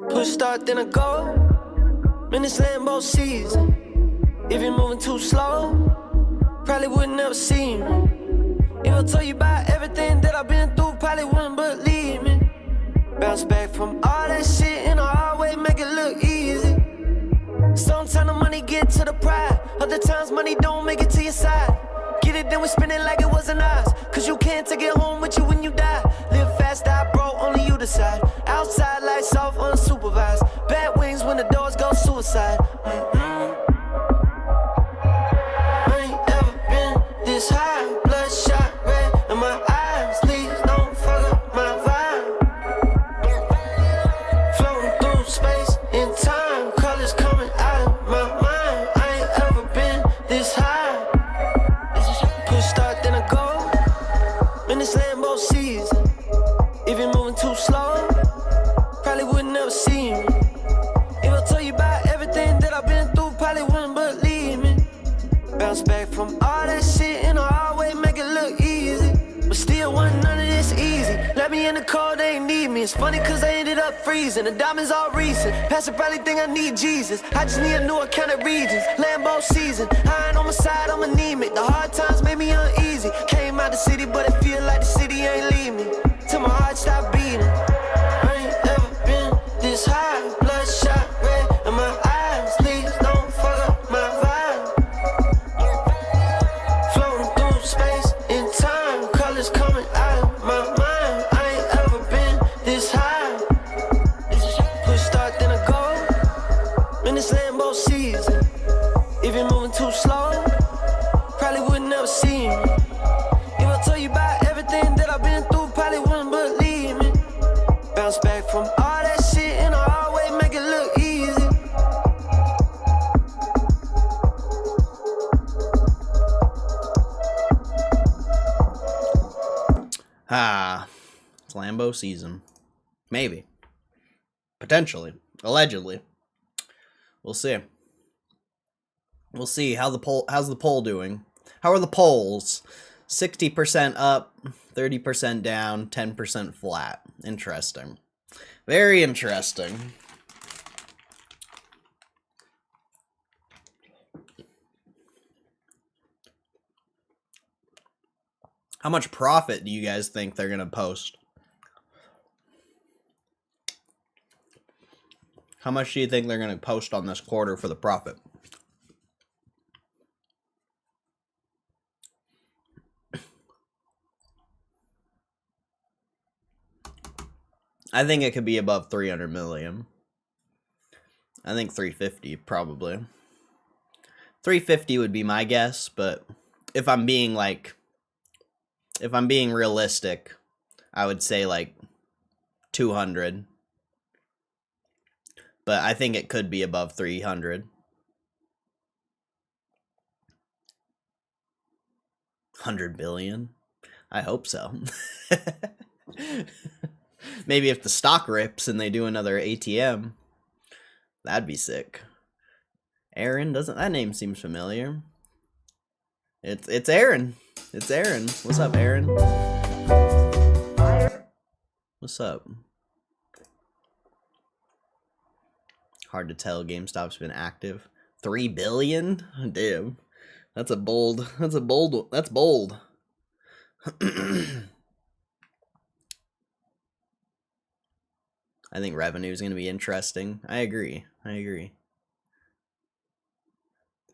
Push start, then I go. Man, this Lambo season. If you're moving too slow, probably wouldn't ever see me. If I told you about everything that I've been through, probably wouldn't believe me. Bounce back from all that shit in a hard way, make it look easy. Sometimes the money get to the pride, other times money don't make it to your side. Get it, then we spend it like it wasn't ours, cause you can't take it home with you when you die. Live fast, die broke, only you decide. Outside lights off, unsupervised. Bad wings when the doors go suicide. I ain't ever been this high. Bloodshot red in my eyes. Please don't fuck up my vibe. Floating through space and time. Colors coming out of my mind. I ain't ever been this high. Push start, then I go. In this Lambo season. If you're moving too slow, probably wouldn't ever see me. If I told you about everything that I've been through, probably wouldn't believe me. Bounce back from all that shit in a hard way, make it look easy. But still wasn't none of this easy. Let me in the cold, they ain't need me. It's funny cause I ended up freezing. The diamonds all recent. Pastor probably think I need Jesus. I just need a new account of regions. Lambo season. I ain't on my side, I'm anemic. The hard times made me uneasy. Came out the city, but it feel like the city ain't leave me. Till my heart stopped beating. I ain't ever been this high. Bloodshot red in my eyes. Please don't fuck up my vibe. Floating through space and time. Colors coming out of my mind. I ain't ever been this high. Push start, then I go. In this Lambo season. If you're moving too slow, from all that shit, and I always make it look easy. It's Lambo season. Maybe. Potentially. Allegedly. We'll see. We'll see how's the poll doing. How are the polls? 60% up, 30% down, 10% flat. Interesting. Very interesting. How much profit do you guys think they're going to post? How much do you think they're going to post on this quarter for the profit? I think it could be above 300 million. I think 350 probably. 350 would be my guess, but if I'm being realistic, I would say like 200. But I think it could be above 300. 100 billion? I hope so. Maybe if the stock rips and they do another ATM, that'd be sick. Aaron, doesn't that name seems familiar? It's Aaron. It's Aaron. What's up, Aaron? What's up? Hard to tell. GameStop's been active. 3 billion? Damn. That's bold. I think revenue is going to be interesting. I agree.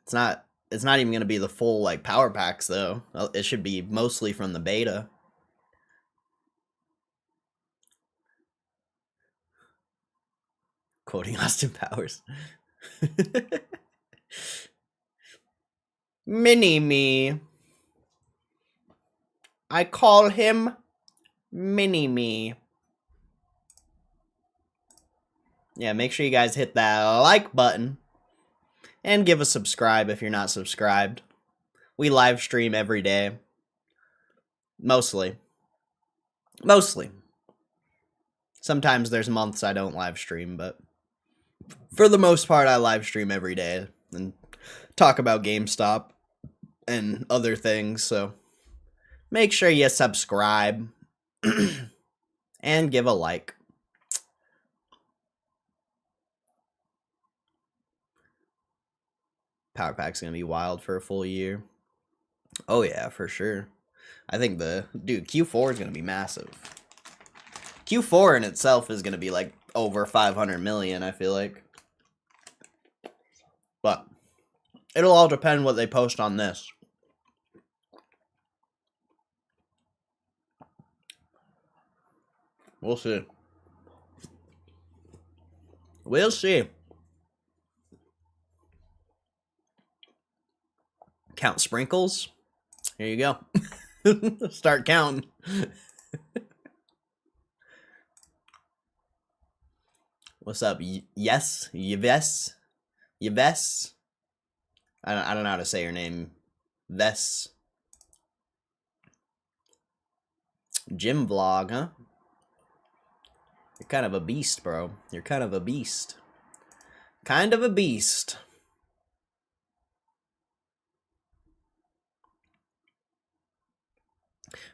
It's not even going to be the full like power packs though. It should be mostly from the beta. Quoting Austin Powers. Mini-Me. I call him Mini-Me. Yeah, make sure you guys hit that like button. And give a subscribe if you're not subscribed. We live stream every day. Mostly. Sometimes there's months I don't live stream, but for the most part I live stream every day and talk about GameStop and other things, so make sure you subscribe and give a like. Power Pack's gonna be wild for a full year. Oh yeah, for sure. I think Q4 is gonna be massive. Q4 in itself is gonna be like over 500 million, I feel like. But it'll all depend what they post on this. We'll see. We'll see. Count sprinkles. Here you go. Start counting. What's up? Yes? Yves? Yves? I don't know how to say your name. Ves. Gym vlog, huh? You're kind of a beast, bro. You're kind of a beast. Kind of a beast.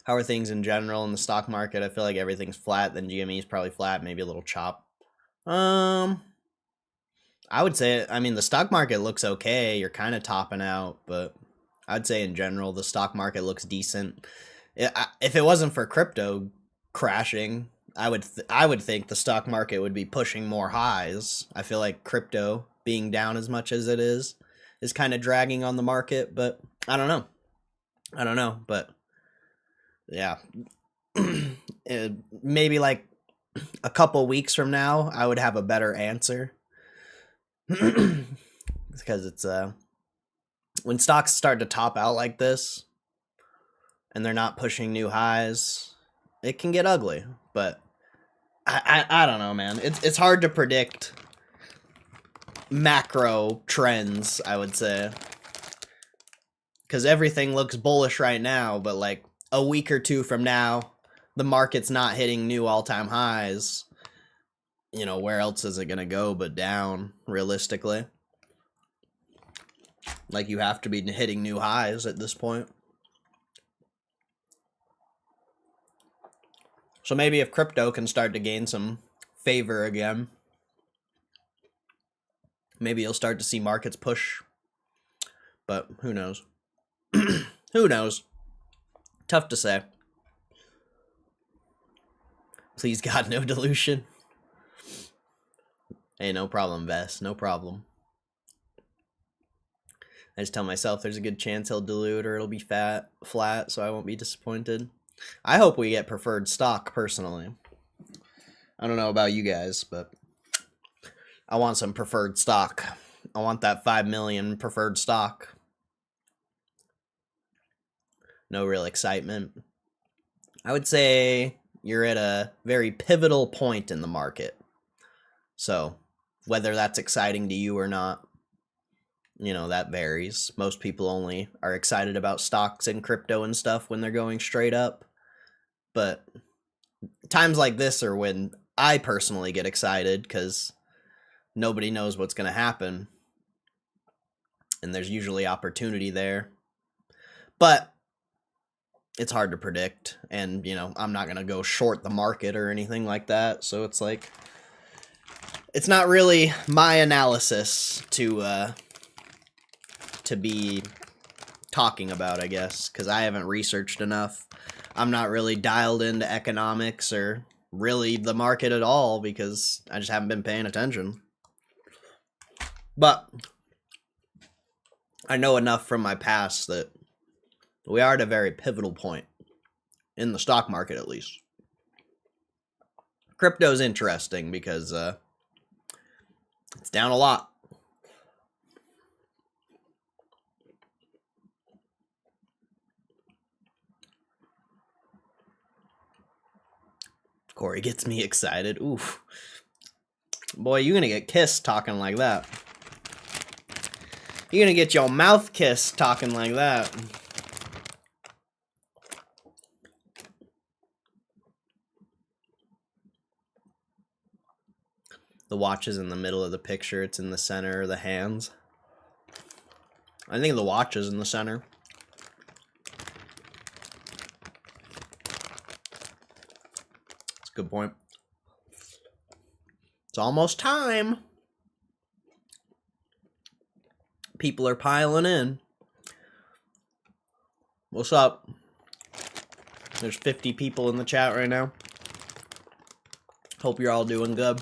How are things in general in the stock market? I feel like everything's flat. Then GME is probably flat, maybe a little chop. I would say, I mean, the stock market looks okay. You're kind of topping out, but I'd say in general, the stock market looks decent. If it wasn't for crypto crashing, I would think the stock market would be pushing more highs. I feel like crypto being down as much as it is kind of dragging on the market, but I don't know, but yeah. Maybe like a couple weeks from now, I would have a better answer. Because it's when stocks start to top out like this and they're not pushing new highs, it can get ugly. But I don't know, man. It's hard to predict macro trends, I would say. Because everything looks bullish right now, but like a week or two from now, the market's not hitting new all-time highs. You know, where else is it going to go but down, realistically? Like, you have to be hitting new highs at this point. So maybe if crypto can start to gain some favor again, maybe you'll start to see markets push. But who knows? Who knows? Tough to say. Please God, no dilution. Hey, no problem, Vess. No problem. I just tell myself there's a good chance he'll dilute or it'll be flat, so I won't be disappointed. I hope we get preferred stock, personally. I don't know about you guys, but I want some preferred stock. I want that 5 million preferred stock. No real excitement. I would say you're at a very pivotal point in the market. So, whether that's exciting to you or not, you know, that varies. Most people only are excited about stocks and crypto and stuff when they're going straight up. But times like this are when I personally get excited because nobody knows what's going to happen. And there's usually opportunity there. But it's hard to predict. And, you know, I'm not going to go short the market or anything like that. So it's like, it's not really my analysis to be talking about, I guess, because I haven't researched enough. I'm not really dialed into economics or really the market at all because I just haven't been paying attention. But I know enough from my past that we are at a very pivotal point in the stock market, at least. Crypto's interesting because it's down a lot. Corey gets me excited. Oof. Boy, you're gonna get kissed talking like that. You're gonna get your mouth kissed talking like that. The watch is in the middle of the picture. It's in the center of the hands. I think the watch is in the center. That's a good point. It's almost time. People are piling in. What's up? There's 50 people in the chat right now. Hope you're all doing good.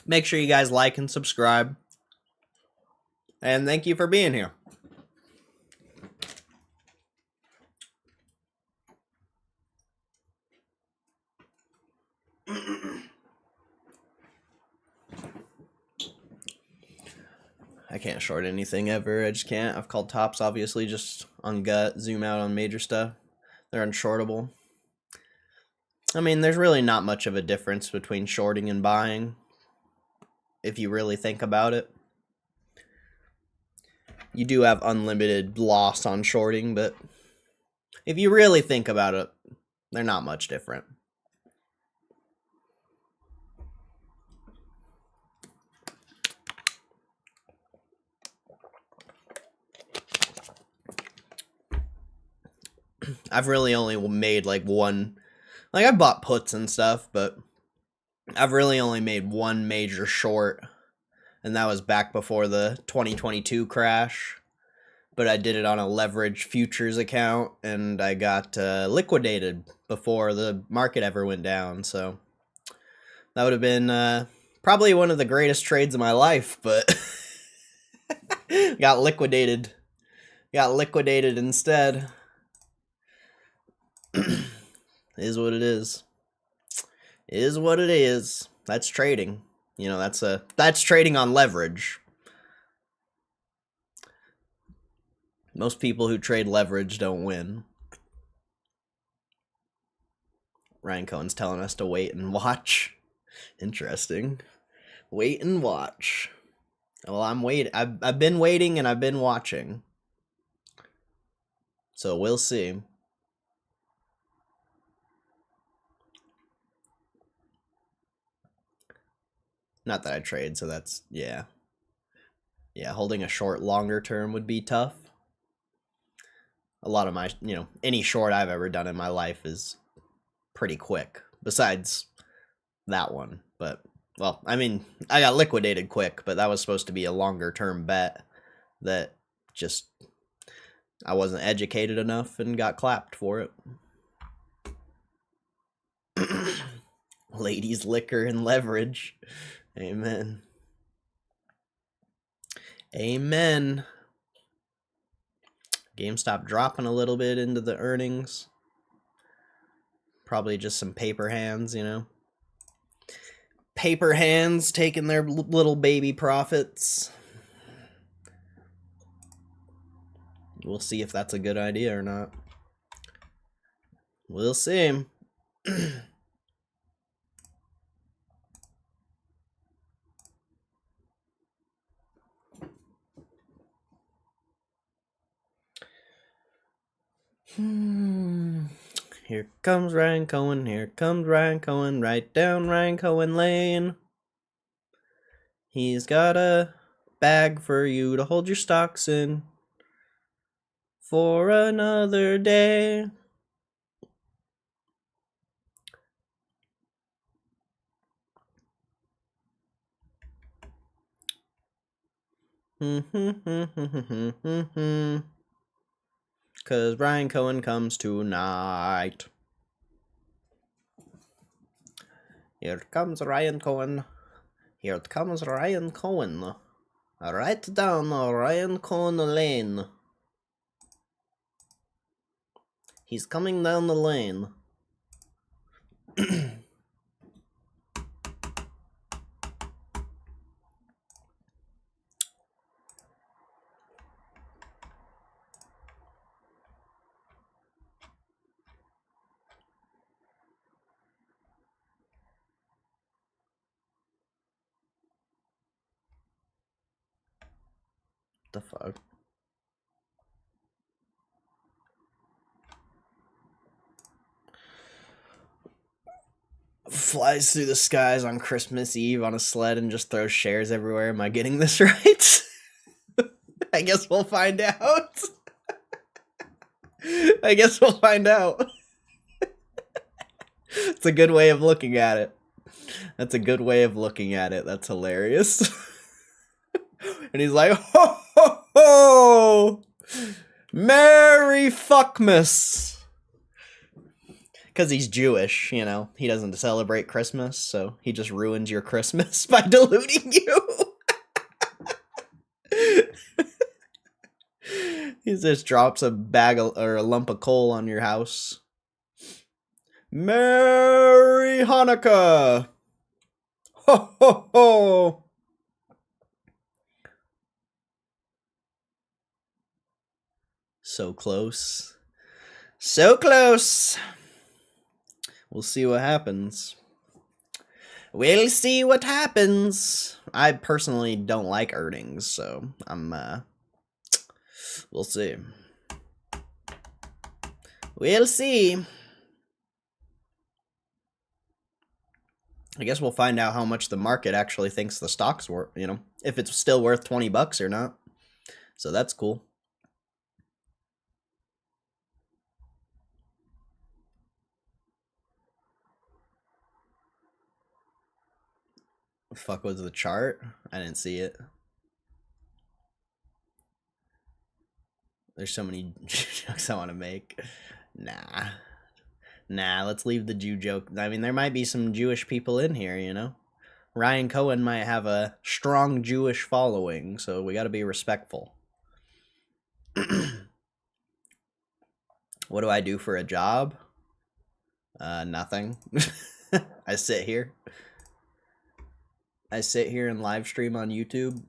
Make sure you guys like and subscribe. And thank you for being here. I can't short anything ever. I just can't. I've called tops, obviously, just on gut, zoom out on major stuff. They're unshortable. I mean, there's really not much of a difference between shorting and buying, if you really think about it. You do have unlimited loss on shorting, but if you really think about it, they're not much different. I've really only made like one, like I bought puts and stuff, but I've really only made one major short, and that was back before the 2022 crash. But I did it on a leveraged futures account, and I got liquidated before the market ever went down. So that would have been probably one of the greatest trades of my life, but got liquidated. Got liquidated instead. Is what it is. Is what it is. That's trading. You know, that's trading on leverage. Most people who trade leverage don't win. Ryan Cohen's telling us to wait and watch. Interesting. Wait and watch. Well, I'm waiting. I've been waiting and I've been watching. So we'll see. Not that I trade, so that's, yeah. Yeah, holding a short longer term would be tough. A lot of my, any short I've ever done in my life is pretty quick. Besides that one. But, well, I mean, I got liquidated quick, but that was supposed to be a longer term bet that just, I wasn't educated enough and got clapped for it. Ladies, liquor, and leverage. Amen. Amen. GameStop dropping a little bit into the earnings. Probably just some paper hands, Paper hands taking their little baby profits. We'll see if that's a good idea or not. We'll see. Here comes Ryan Cohen, here comes Ryan Cohen, right down Ryan Cohen Lane. He's got a bag for you to hold your stocks in for another day. Cause Ryan Cohen comes tonight. Here comes Ryan Cohen. Here comes Ryan Cohen. Right down Ryan Cohen Lane. He's coming down the lane. The fuck? Flies through the skies on Christmas Eve on a sled and just throws shares everywhere. Am I getting this right? I guess we'll find out. I guess we'll find out. It's a good way of looking at it. That's a good way of looking at it. That's hilarious. And he's like, ho ho ho! Merry Fuckmas! Because he's Jewish, he doesn't celebrate Christmas, so he just ruins your Christmas by diluting you. He just drops a bag or a lump of coal on your house. Merry Hanukkah! Ho ho ho! So close. So close! We'll see what happens. We'll see what happens. I personally don't like earnings, so we'll see. We'll see. I guess we'll find out how much the market actually thinks the stock's worth, if it's still worth 20 bucks or not. So that's cool. Fuck was the chart? I didn't see it. There's so many jokes I want to make. Nah, let's leave the Jew joke. I mean, there might be some Jewish people in here, Ryan Cohen might have a strong Jewish following, so we gotta be respectful. What do I do for a job? Nothing. I sit here and live stream on YouTube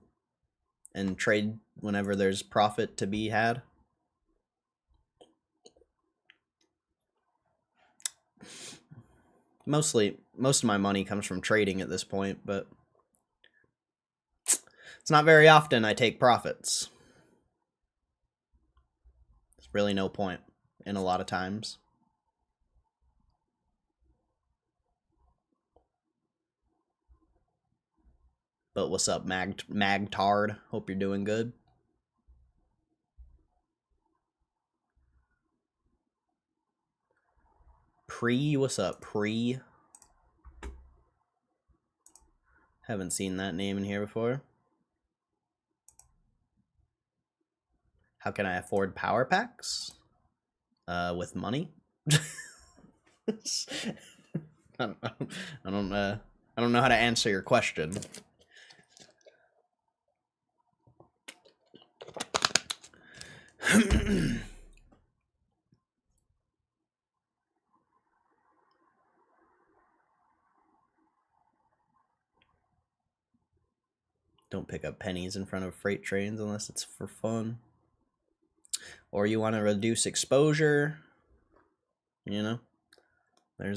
and trade whenever there's profit to be had. most of my money comes from trading at this point, but it's not very often I take profits. There's really no point in a lot of times. But what's up, Magtard? Hope you're doing good. What's up, Haven't seen that name in here before. How can I afford power packs? With money? I don't know how to answer your question. Don't pick up pennies in front of freight trains unless it's for fun. Or you want to reduce exposure. You know, there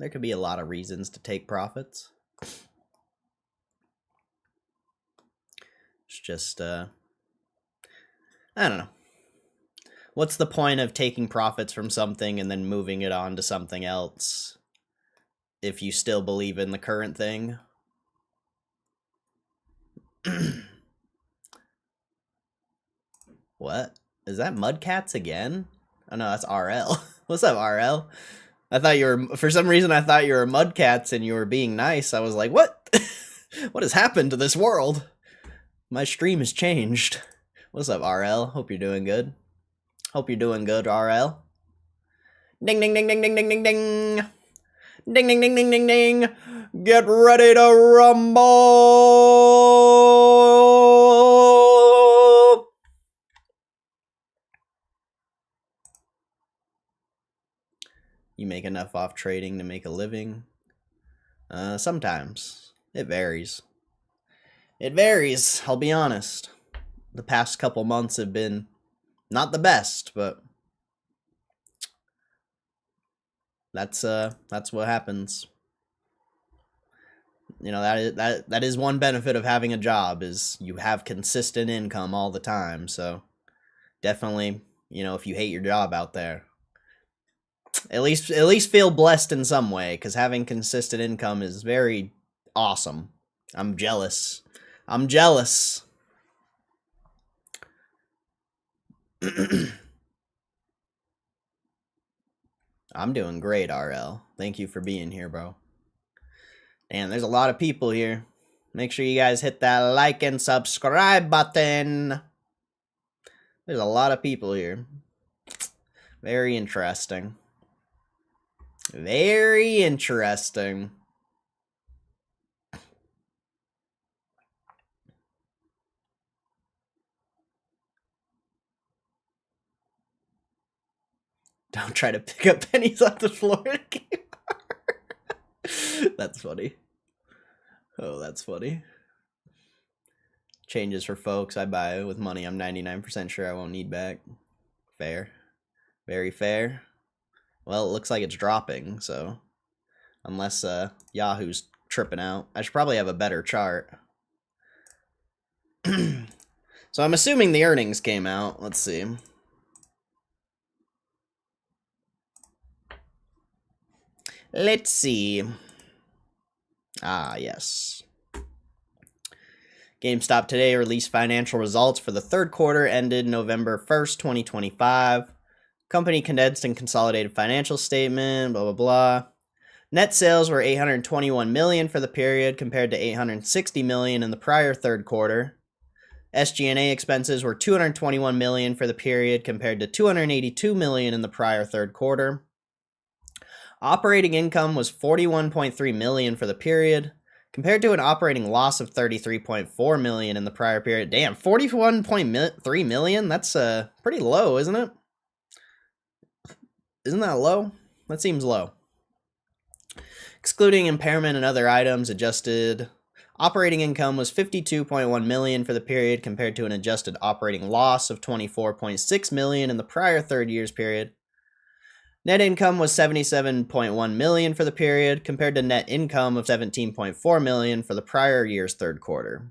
could be a lot of reasons to take profits. It's just, I don't know. What's the point of taking profits from something and then moving it on to something else if you still believe in the current thing? What? Is that Mudcats again? Oh no, that's RL. What's up, RL? I thought you were, for some reason I thought you were Mudcats and you were being nice. I was like, what? What has happened to this world? My stream has changed. What's up, RL? Hope you're doing good. Hope you're doing good, RL. Ding ding ding ding ding ding ding ding. Ding ding ding ding ding ding. Get ready to rumble. You make enough off trading to make a living? Sometimes. It varies. It varies, I'll be honest. The past couple months have been not the best, but that's what happens. You know, that is one benefit of having a job, is you have consistent income all the time. So definitely, you know, if you hate your job out there, at least feel blessed in some way, because having consistent income is very awesome. I'm jealous. I'm jealous. I'm doing great, RL. Thank you for being here, bro. And there's a lot of people here. Make sure you guys hit that like and subscribe button. There's a lot of people here. Very interesting. Very interesting. Don't try to pick up pennies off the floor. That's funny. Oh, that's funny. Changes for folks I buy with money I'm 99% sure I won't need back. Fair. Very fair. Well, it looks like it's dropping, so unless Yahoo's tripping out. I should probably have a better chart. So I'm assuming the earnings came out. Let's see. Let's see. Ah, yes. GameStop today released financial results for the third quarter ended November 1st, 2025. Company condensed and consolidated financial statement, blah, blah, blah. Net sales were $821 million for the period compared to $860 million in the prior third quarter. SG&A expenses were $221 million for the period compared to $282 million in the prior third quarter. Operating income was $41.3 million for the period, compared to an operating loss of $33.4 million in the prior period. Damn, $41.3 million? That's pretty low, isn't it? Isn't that low? That seems low. Excluding impairment and other items, adjusted operating income was $52.1 million for the period, compared to an adjusted operating loss of $24.6 million in the prior third year's period. Net income was $77.1 million for the period, compared to net income of $17.4 million for the prior year's third quarter.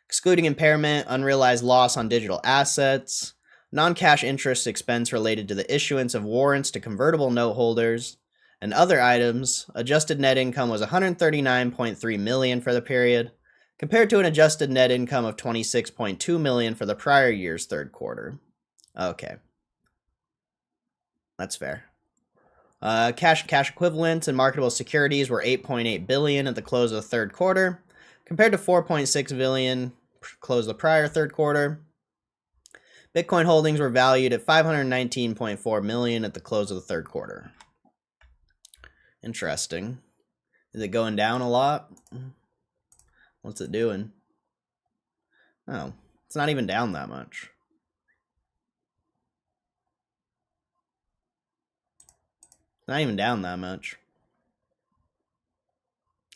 Excluding impairment, unrealized loss on digital assets, non-cash interest expense related to the issuance of warrants to convertible note holders, and other items, adjusted net income was $139.3 million for the period, compared to an adjusted net income of $26.2 million for the prior year's third quarter. Okay. That's fair. Cash and cash equivalents and marketable securities were $8.8 billion at the close of the third quarter, compared to $4.6 billion close the prior third quarter. Bitcoin holdings were valued at $519.4 million at the close of the third quarter. Interesting. Is it going down a lot? What's it doing? Oh, it's not even down that much. Not even down that much.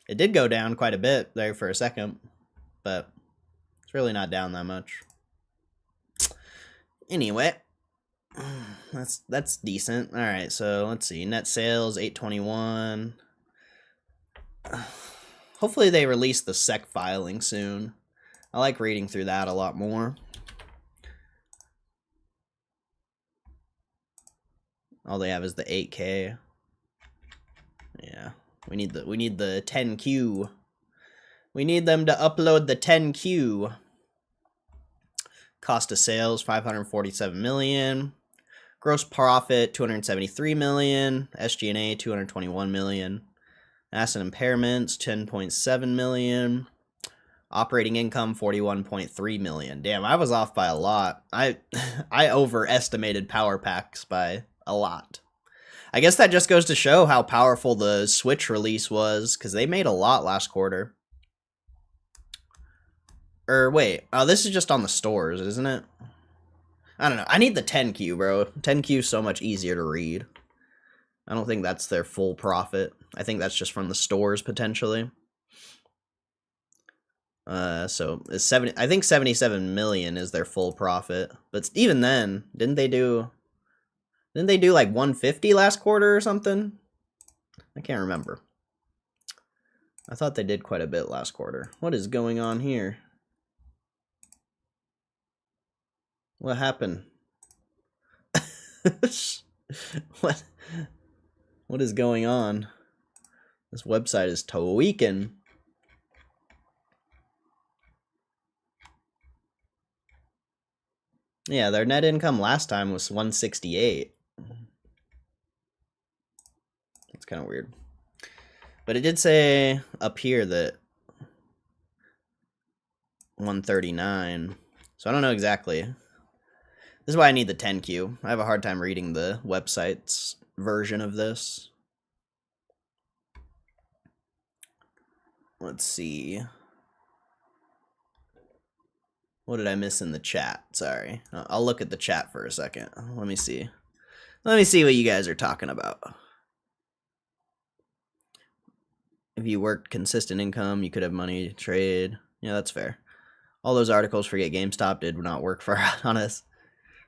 It did go down quite a bit there for a second, but it's really not down that much. Anyway, that's decent. All right, so let's see. Net sales 821. Hopefully they release the SEC filing soon. I like reading through that a lot more. All they have is the 8K. Yeah, we need the 10Q. We need them to upload the 10Q. Cost of sales $547 million. Gross profit $273 million. SG&A $221 million. Asset impairments $10.7 million. Operating income $41.3 million. Damn, I was off by a lot. I overestimated power packs by a lot. I guess that just goes to show how powerful the Switch release was, because they made a lot last quarter. Or wait, oh, this is just on the stores, isn't it? I don't know. I need the 10Q, bro. 10Q is so much easier to read. I don't think that's their full profit. I think that's just from the stores, potentially. So it's 70. I think 77 million is their full profit. But even then, didn't they do like 150 last quarter or something? I can't remember. I thought they did quite a bit last quarter. What is going on here? What happened? What is going on? This website is tweaking. Yeah, their net income last time was 168. That's kind of weird. But it did say up here that 139. So I don't know exactly. This is why I need the 10Q. I have a hard time reading the website's version of this. Let's see. What did I miss in the chat? Sorry. I'll look at the chat for a second. Let me see. Let me see what you guys are talking about. If you worked consistent income, you could have money to trade. Yeah, that's fair. All those articles for Gme Gamestop did not work for on us.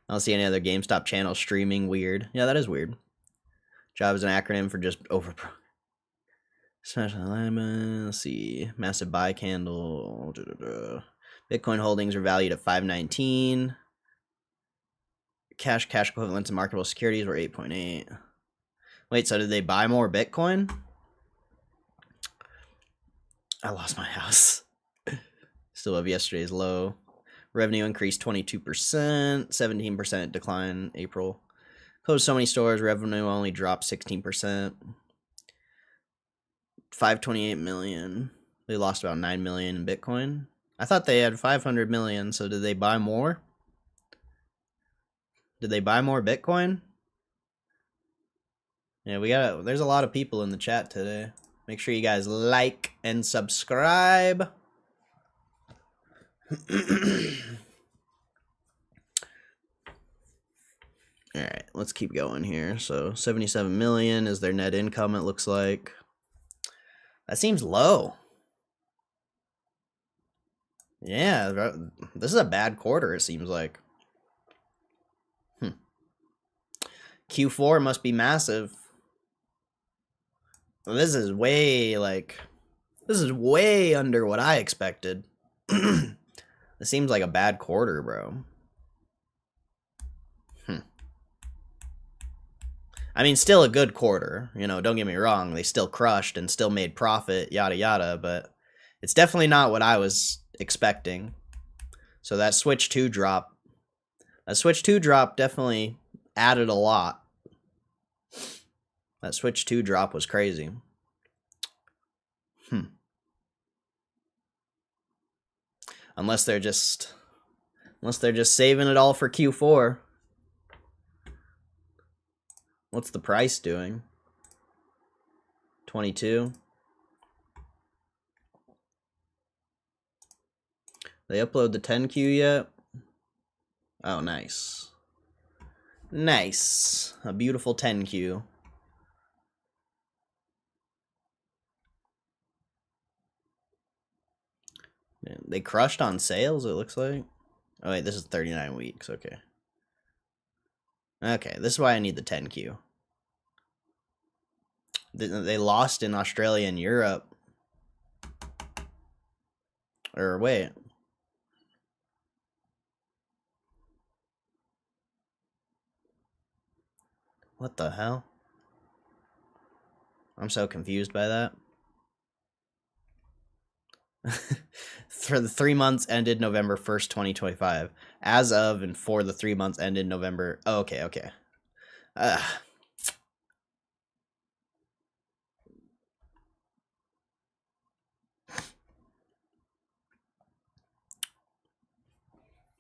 I don't see any other GameStop channel streaming. Weird. Yeah, that is weird. Job is an acronym for just over. Special alignment. Let's see. Massive buy candle. Bitcoin holdings are valued at 519. Cash equivalents, and marketable securities were 8.8. Wait, so did they buy more Bitcoin? I lost my house. Still have yesterday's low. Revenue increased 22%, 17% decline in April. Closed so many stores, revenue only dropped 16%. 528 million. They lost about 9 million in Bitcoin. I thought they had 500 million, so did they buy more? Did they buy more Bitcoin? Yeah, there's a lot of people in the chat today. Make sure you guys like and subscribe. All right, let's keep going here. So 77 million is their net income, it looks like. That seems low. Yeah, this is a bad quarter, it seems like. Q4 must be massive. Well, this is way under what I expected. This seems like a bad quarter, bro. I mean, still a good quarter. You know, don't get me wrong. They still crushed and still made profit, yada yada, but it's definitely not what I was expecting. So that Switch 2 drop, definitely added a lot. That Switch 2 drop was crazy. Unless they're just saving it all for Q4. What's the price doing? 22. They upload the 10Q yet? Oh, nice. Nice. A beautiful 10Q. They crushed on sales, it looks like. Oh, wait, this is 39 weeks. Okay. Okay, this is why I need the 10Q. They lost in Australia and Europe. Or wait. What the hell? I'm so confused by that. For the 3 months ended November 1st, 2025. As of and for the 3 months ended November. Oh, okay, okay.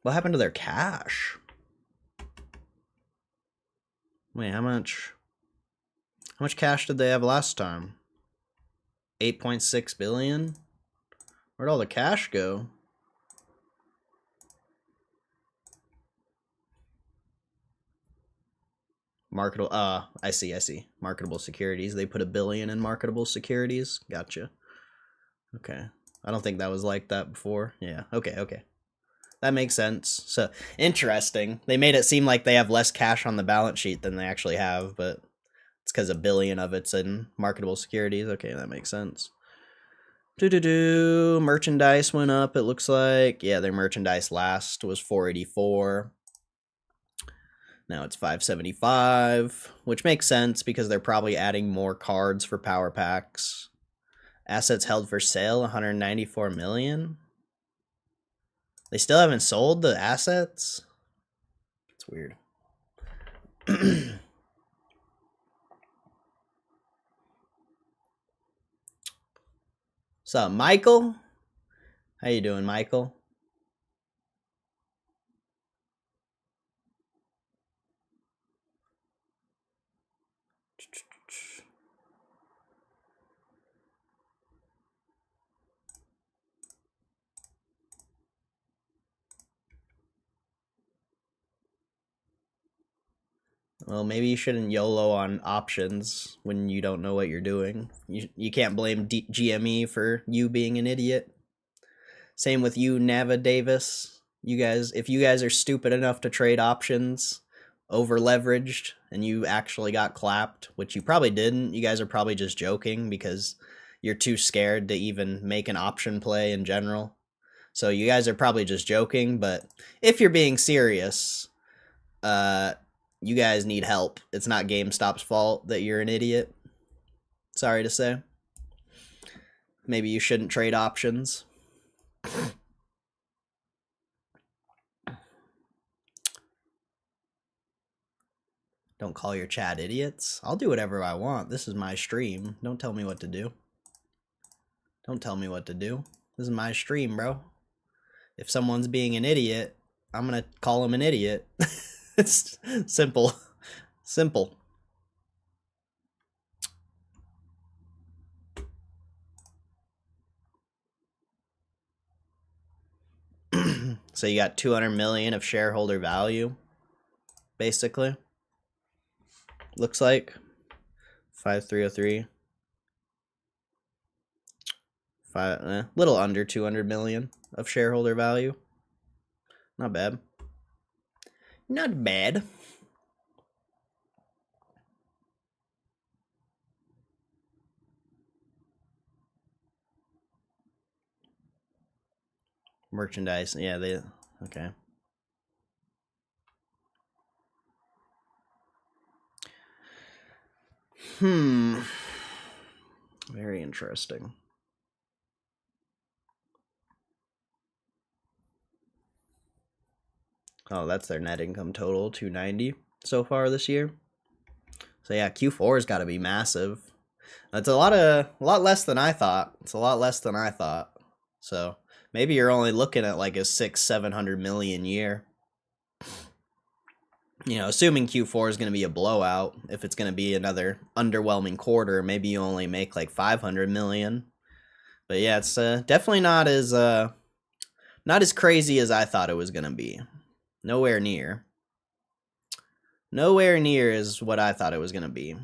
What happened to their cash? Wait, how much cash did they have last time? 8.6 billion? Where'd all the cash go? Marketable, I see. Marketable securities. They put $1 billion in marketable securities. Gotcha. Okay. I don't think that was like that before. Yeah, okay. That makes sense. So, interesting. They made it seem like they have less cash on the balance sheet than they actually have, but it's because $1 billion of it's in marketable securities. Okay, that makes sense. Merchandise went up, it looks like. Yeah, their merchandise last was 484. Now it's 575, which makes sense because they're probably adding more cards for power packs. Assets held for sale, 194 million. They still haven't sold the assets? It's weird. What's up, Michael? How you doing, Michael? Well, maybe you shouldn't YOLO on options when you don't know what you're doing. You can't blame GME for you being an idiot. Same with you, Nava Davis. You guys, if you guys are stupid enough to trade options, over leveraged, and you actually got clapped, which you probably didn't, you guys are probably just joking because you're too scared to even make an option play in general. So you guys are probably just joking, but if you're being serious, you guys need help. It's not GameStop's fault that you're an idiot. Sorry to say. Maybe you shouldn't trade options. Don't call your chat idiots. I'll do whatever I want. This is my stream. Don't tell me what to do. Don't tell me what to do. This is my stream, bro. If someone's being an idiot, I'm gonna call him an idiot. It's simple. Simple. So you got 200 million of shareholder value, basically. Looks like 5303. Little under 200 million of shareholder value. Not bad. Not bad. Merchandise. Yeah, they okay. Very interesting. Oh, that's their net income total, 290 so far this year. So yeah, Q4's got to be massive. That's a lot less than I thought. It's a lot less than I thought. So maybe you're only looking at like a 600-700 million year. You know, assuming Q4 is going to be a blowout. If it's going to be another underwhelming quarter, maybe you only make like 500 million. But yeah, it's definitely not as crazy as I thought it was going to be. Nowhere near. Nowhere near is what I thought it was going to be.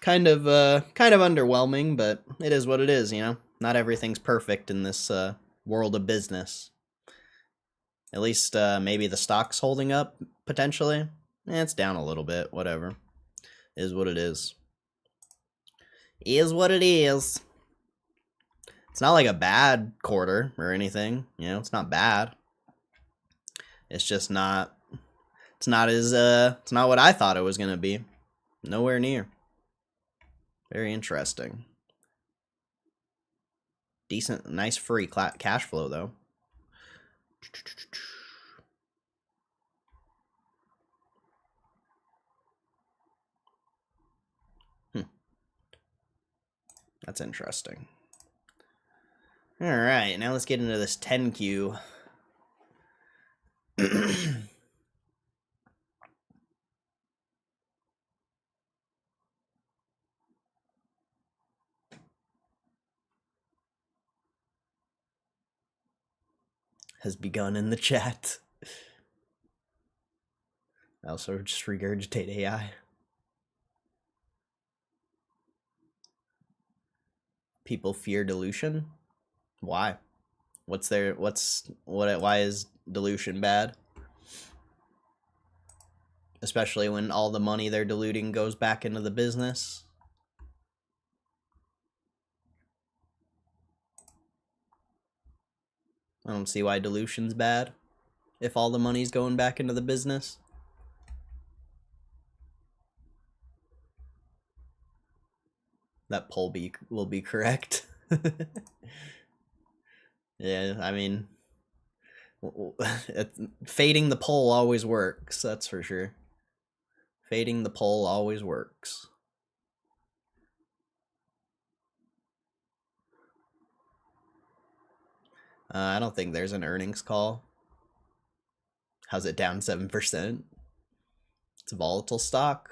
Kind of underwhelming, but it is what it is, you know. Not everything's perfect in this world of business. At least maybe the stock's holding up potentially. It's down a little bit, whatever. Is what it is. Is what it is. It's not like a bad quarter or anything, you know, it's not bad. It's just not it's not what I thought it was going to be. Nowhere near. Very interesting. Decent, nice free cash flow though. That's interesting. All right, now let's get into this 10Q. Has begun in the chat. I also just regurgitate AI. People fear dilution? Why? Why is dilution bad? Especially when all the money they're diluting goes back into the business. I don't see why dilution's bad if all the money's going back into the business. That poll will be correct. Yeah, I mean, fading the poll always works, that's for sure. Fading the poll always works. I don't think there's an earnings call. How's it down 7%? It's a volatile stock.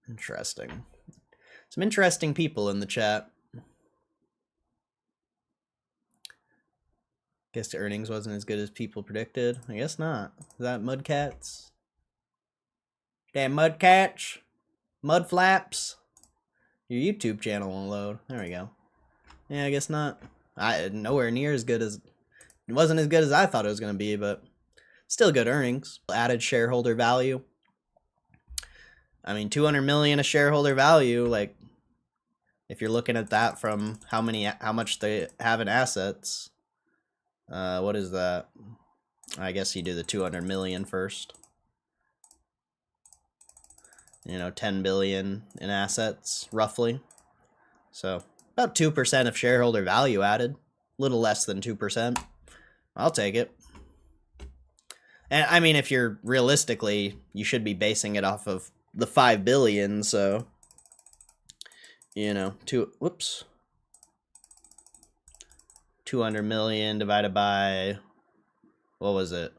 Interesting. Some interesting people in the chat. Guess the earnings wasn't as good as people predicted. I guess not. Is that Mudcats? Damn Mudcats. Mud flaps. Your YouTube channel won't load. There we go. Yeah, I guess not. Nowhere near as good as... It wasn't as good as I thought it was going to be, but still good earnings. Added shareholder value. I mean, 200 million of shareholder value, like, if you're looking at that from how much they have in assets, what is that? I guess you do the 200 million first. You know, 10 billion in assets, roughly. So, about 2% of shareholder value added. A little less than 2%. I'll take it. And, I mean, if you're realistically, you should be basing it off of the 5 billion, so, you know, 200 million divided by, what was it?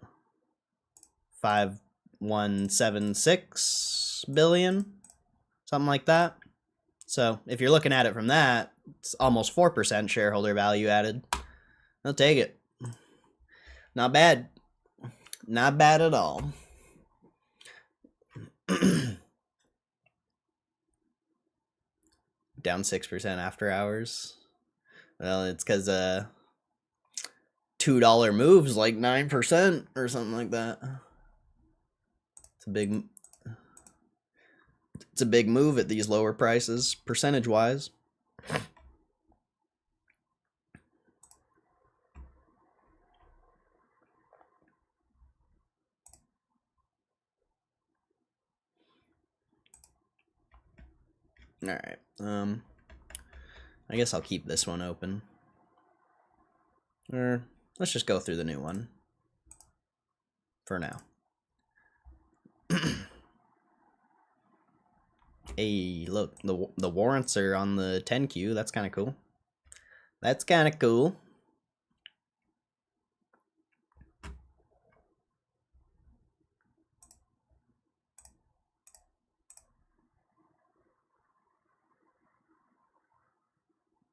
5176 billion, something like that. So if you're looking at it from that, it's almost 4% shareholder value added. I'll take it. Not bad. Not bad at all. Down 6% after hours. Well, it's because $2 moves like 9% or something like that. It's a big move at these lower prices, percentage wise. All right. I guess I'll keep this one open. Or let's just go through the new one for now. Hey, look, the warrants are on the 10Q. That's kind of cool. That's kind of cool.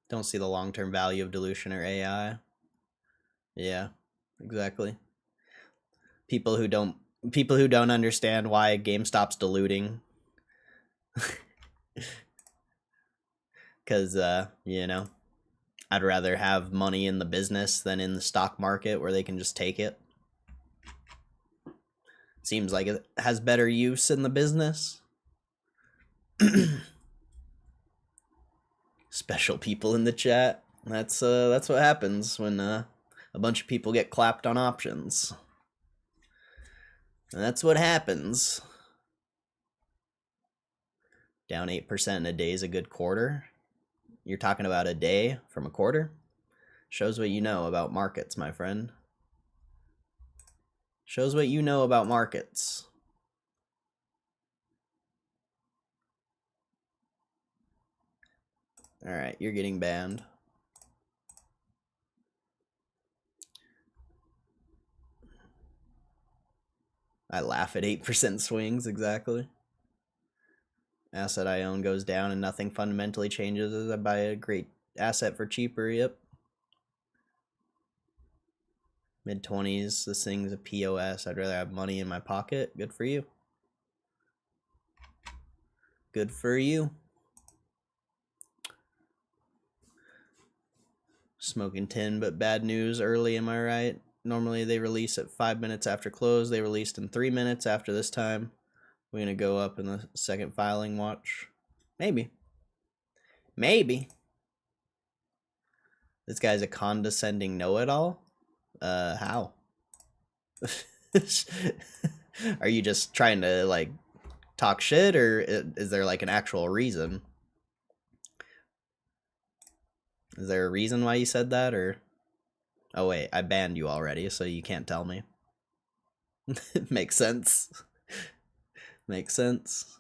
Don't see the long-term value of dilution or AI. Yeah, exactly. People who don't understand why GameStop's diluting. Cuz you know, I'd rather have money in the business than in the stock market where they can just take it. Seems like it has better use in the business. Special people in the chat. That's what happens when a bunch of people get clapped on options. And that's what happens. Down 8% in a day is a good quarter. You're talking about a day from a quarter? Shows what you know about markets, my friend. Shows what you know about markets. Alright, you're getting banned. I laugh at 8% swings, exactly. Asset I own goes down and nothing fundamentally changes as I buy a great asset for cheaper, yep. Mid-20s, this thing's a POS. I'd rather have money in my pocket. Good for you. Good for you. Smoking tin, but bad news early, am I right? Normally they release at 5 minutes after close. They released in 3 minutes after this time. We're going to go up in the second filing watch. Maybe. Maybe. This guy's a condescending know-it-all? How? Are you just trying to, like, talk shit, or is there, like, an actual reason? Is there a reason why you said that, or... Oh, wait, I banned you already, so you can't tell me. Makes sense. Makes sense.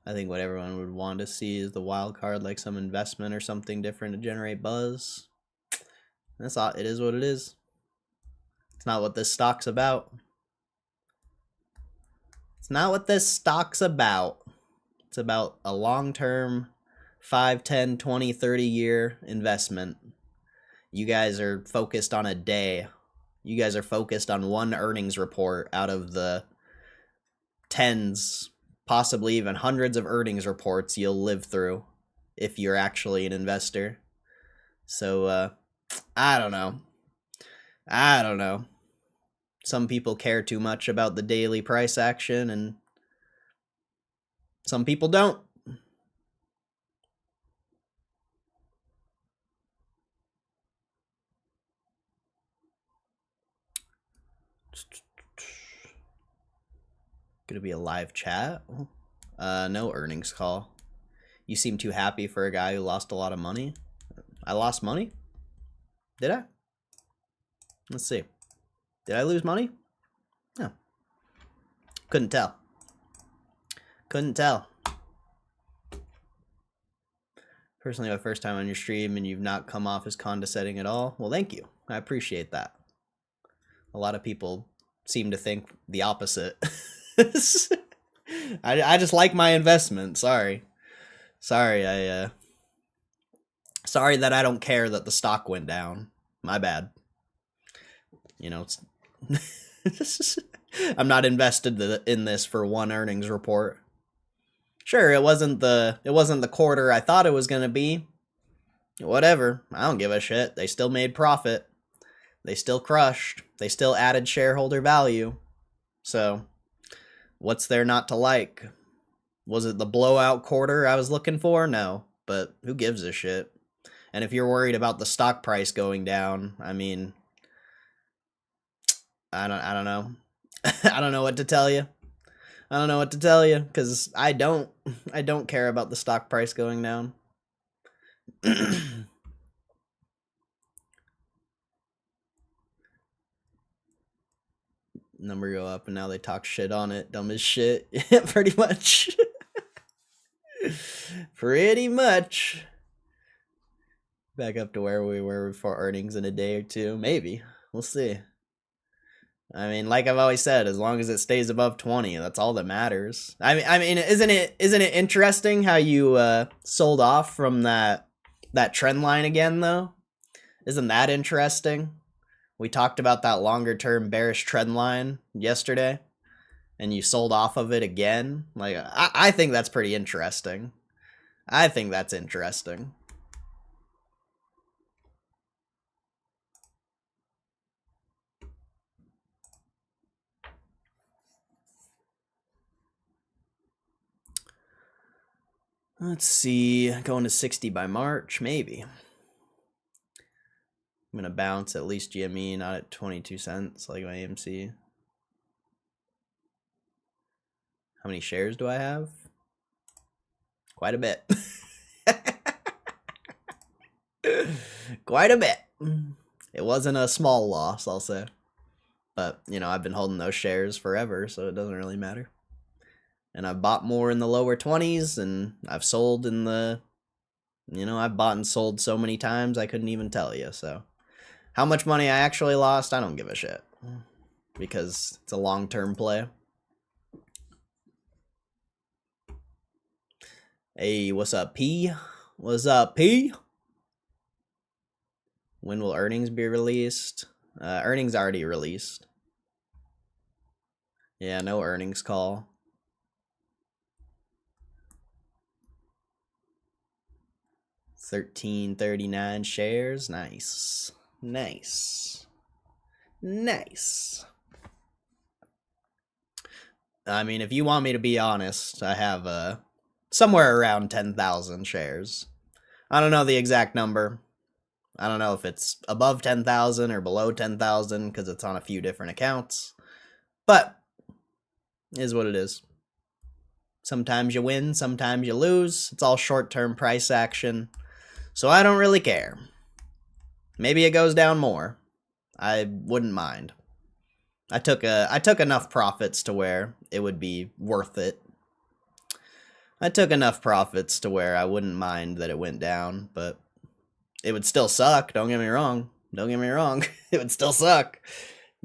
I think what everyone would want to see is the wild card, like some investment or something different to generate buzz. That's all. It is what it is. It's not what this stock's about. It's not what this stock's about. It's about a long-term 5, 10, 20, 30-year investment. You guys are focused on a day. You guys are focused on one earnings report out of the tens, possibly even hundreds of earnings reports you'll live through if you're actually an investor. So, I don't know. I don't know. Some people care too much about the daily price action, and some people don't. Gonna be a live chat? No earnings call. You seem too happy for a guy who lost a lot of money. I lost money? Did I? Let's see. Did I lose money? No. Couldn't tell. Couldn't tell. Personally, my first time on your stream and you've not come off as condescending at all. Well, thank you. I appreciate that. A lot of people seem to think the opposite. I just like my investment. Sorry. Sorry, sorry that I don't care that the stock went down. My bad. You know, it's I'm not invested in this for one earnings report. Sure, it wasn't the quarter I thought it was going to be. Whatever. I don't give a shit. They still made profit. They still crushed. They still added shareholder value. So, what's there not to like? Was it the blowout quarter I was looking for? No, but who gives a shit? And if you're worried about the stock price going down, I mean, I don't know. I don't know what to tell you. I don't know what to tell you because I don't care about the stock price going down. Number go up and now they talk shit on it. Dumb as shit. Yeah, pretty much. Pretty much. Back up to where we were before earnings in a day or two. Maybe. We'll see. I mean, like I've always said, as long as it stays above 20, that's all that matters. I mean, isn't it interesting how you sold off from that trend line again though? Isn't that interesting? We talked about that longer term bearish trend line yesterday, and you sold off of it again. Like, I think that's pretty interesting. I think that's interesting. Let's see, going to 60 by March, maybe. I'm going to bounce at least GME, not at 22 cents like my AMC. How many shares do I have? Quite a bit. Quite a bit. It wasn't a small loss, I'll say. But, you know, I've been holding those shares forever, so it doesn't really matter. And I've bought more in the lower 20s, and I've sold in the, you know, I've bought and sold so many times I couldn't even tell you, so. How much money I actually lost, I don't give a shit. Because it's a long-term play. Hey, what's up, P? What's up, P? When will earnings be released? Earnings already released. Yeah, no earnings call. 1339 shares. Nice. Nice. Nice. I mean, if you want me to be honest, I have somewhere around 10,000 shares. I don't know the exact number. I don't know if it's above 10,000 or below 10,000 because it's on a few different accounts. But it is what it is. Sometimes you win, sometimes you lose. It's all short-term price action. So I don't really care. Maybe it goes down more. I wouldn't mind. I took enough profits to where it would be worth it. I took enough profits to where I wouldn't mind that it went down, but it would still suck. Don't get me wrong. Don't get me wrong. It would still suck.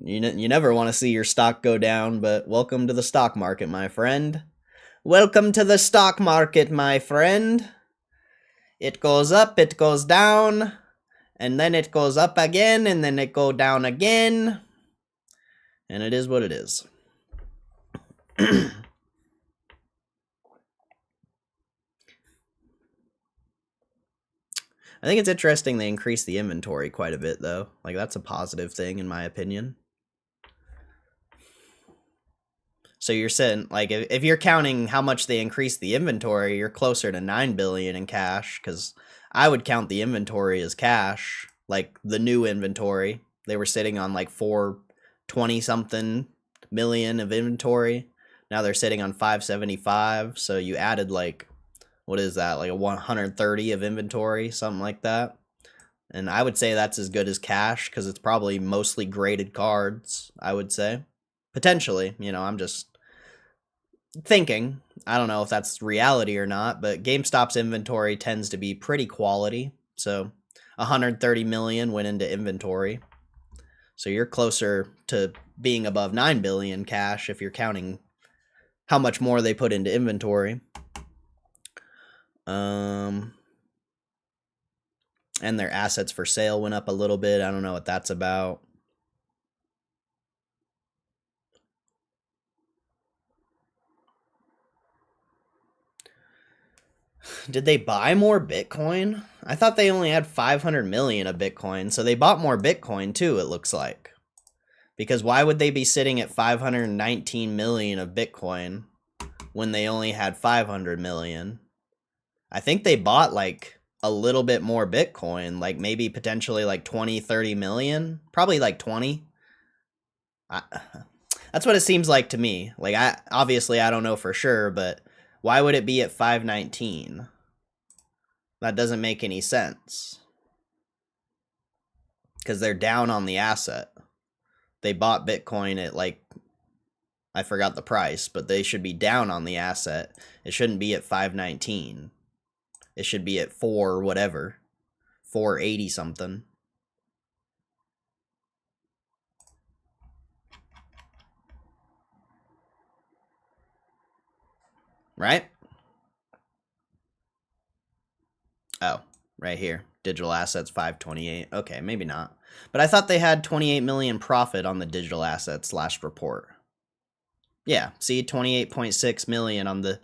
You never want to see your stock go down, but welcome to the stock market, my friend. Welcome to the stock market, my friend. It goes up, it goes down, and then it goes up again, and then it go down again. And it is what it is. I think it's interesting they increased the inventory quite a bit, though. Like, that's a positive thing, in my opinion. So you're saying, like, if you're counting how much they increased the inventory, you're closer to 9 billion in cash, because I would count the inventory as cash, like the new inventory. They were sitting on like 420-something million of inventory. Now they're sitting on 575, so you added like, what is that, like a 130 of inventory, something like that. And I would say that's as good as cash, because it's probably mostly graded cards, I would say. Potentially, you know, I'm just thinking. I don't know if that's reality or not, but GameStop's inventory tends to be pretty quality. So 130 million went into inventory. So you're closer to being above 9 billion cash if you're counting how much more they put into inventory. And their assets for sale went up a little bit. I don't know what that's about. Did they buy more Bitcoin? I thought they only had 500 million of Bitcoin, so they bought more Bitcoin too, it looks like. Because why would they be sitting at 519 million of Bitcoin when they only had 500 million? I think they bought like a little bit more Bitcoin, like maybe potentially like 20, 30 million, probably like 20. That's what it seems like to me. Like I don't know for sure, but why would it be at 519? That doesn't make any sense. Because they're down on the asset. They bought Bitcoin at like, I forgot the price, but they should be down on the asset. It shouldn't be at 519. It should be at 4 whatever. 480 something. Right? Oh, right here. Digital assets 528. Okay, maybe not. But I thought they had 28 million profit on the digital assets last report. Yeah, see 28.6 million on the.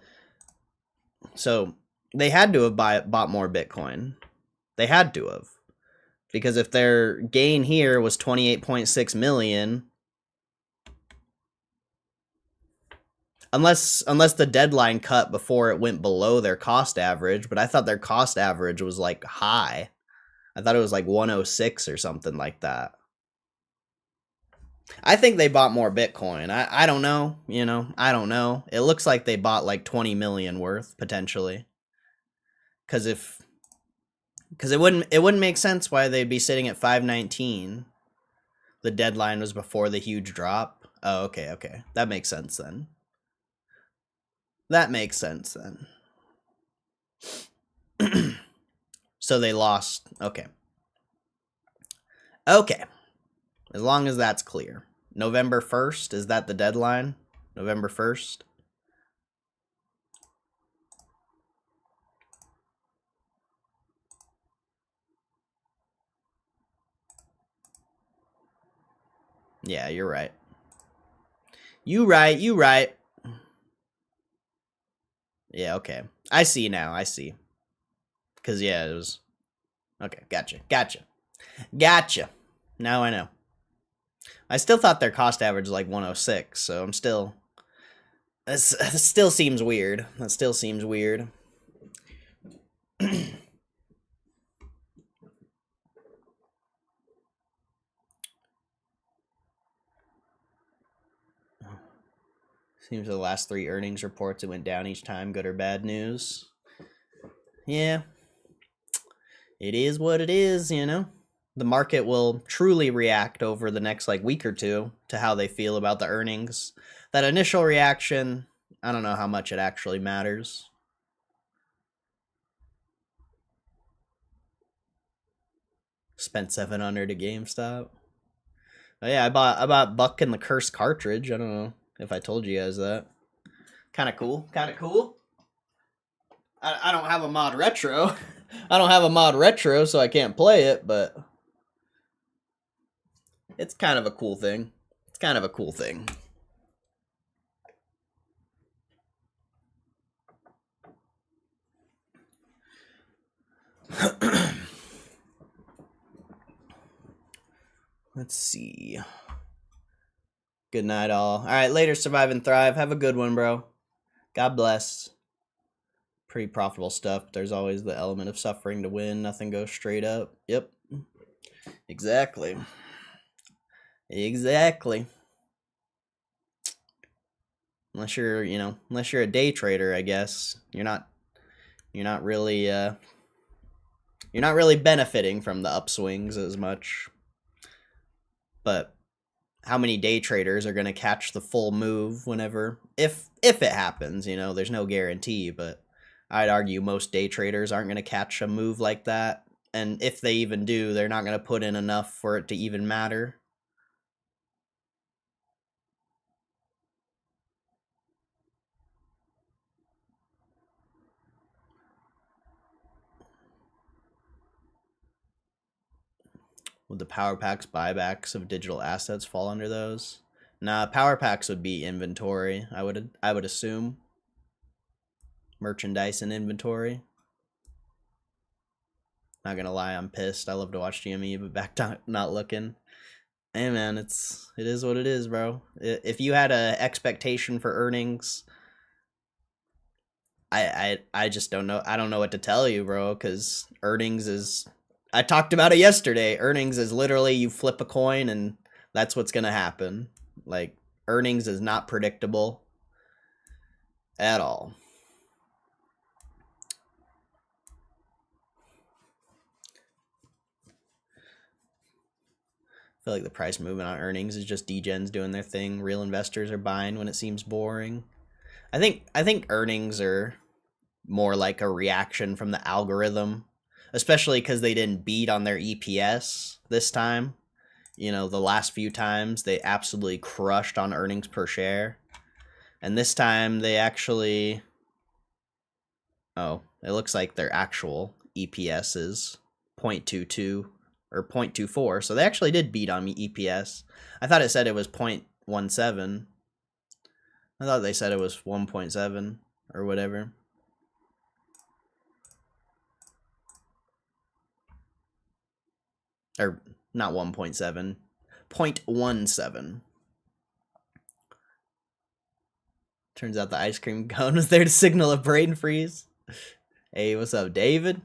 So they had to have bought more Bitcoin. They had to have. Because if their gain here was 28.6 million, unless the deadline cut before it went below their cost average, but I thought their cost average was like high. I thought it was like 106 or something like that. I think they bought more Bitcoin. I don't know, I don't know. It looks like they bought like 20 million worth potentially. Cuz it wouldn't make sense why they'd be sitting at 519. The deadline was before the huge drop. Oh, okay. That makes sense then. So they lost. Okay. As long as that's clear. November 1st, is that the deadline? November 1st? Yeah, you're right. You right. Yeah, okay. I see now, I see. Because, yeah, it was... Okay, gotcha. Now I know. I still thought their cost average was like 106, so I'm still... That still seems weird. Seems the last 3 earnings reports, it went down each time, good or bad news. Yeah. It is what it is, The market will truly react over the next like week or two to how they feel about the earnings. That initial reaction, I don't know how much it actually matters. Spent 700 at GameStop. Oh yeah, I bought Buck and the Curse cartridge. I don't know if I told you guys that. Kind of cool. I don't have a mod retro. So I can't play it, but it's kind of a cool thing. Let's see. Good night, all. All right, later, survive and thrive. Have a good one, bro. God bless. Pretty profitable stuff, but there's always the element of suffering to win. Nothing goes straight up. Yep. Exactly. Unless you're a day trader, I guess. You're not really benefiting from the upswings as much. But how many day traders are going to catch the full move whenever if it happens, there's no guarantee, but I'd argue most day traders aren't going to catch a move like that, and if they even do, they're not going to put in enough for it to even matter. Would the power packs buybacks of digital assets fall under those? Nah, power packs would be inventory. I would assume merchandise and inventory. Not gonna lie, I'm pissed. I love to watch GME, but back to not looking. Hey man, it is what it is, bro. If you had a expectation for earnings, I just don't know. I don't know what to tell you, bro, because earnings is, I talked about it yesterday. Earnings is literally you flip a coin and that's what's gonna happen. Like, earnings is not predictable at all. I feel like the price movement on earnings is just degens doing their thing. Real investors are buying when it seems boring. I think earnings are more like a reaction from the algorithm, especially because they didn't beat on their EPS this time. You know, the last few times they absolutely crushed on earnings per share. And this time they actually... Oh, it looks like their actual EPS is 0.22 or 0.24. So they actually did beat on EPS. I thought it said it was 0.17. I thought they said it was 1.7 or whatever. Or not 1.7, 0.17. Turns out the ice cream cone was there to signal a brain freeze. Hey, what's up, David?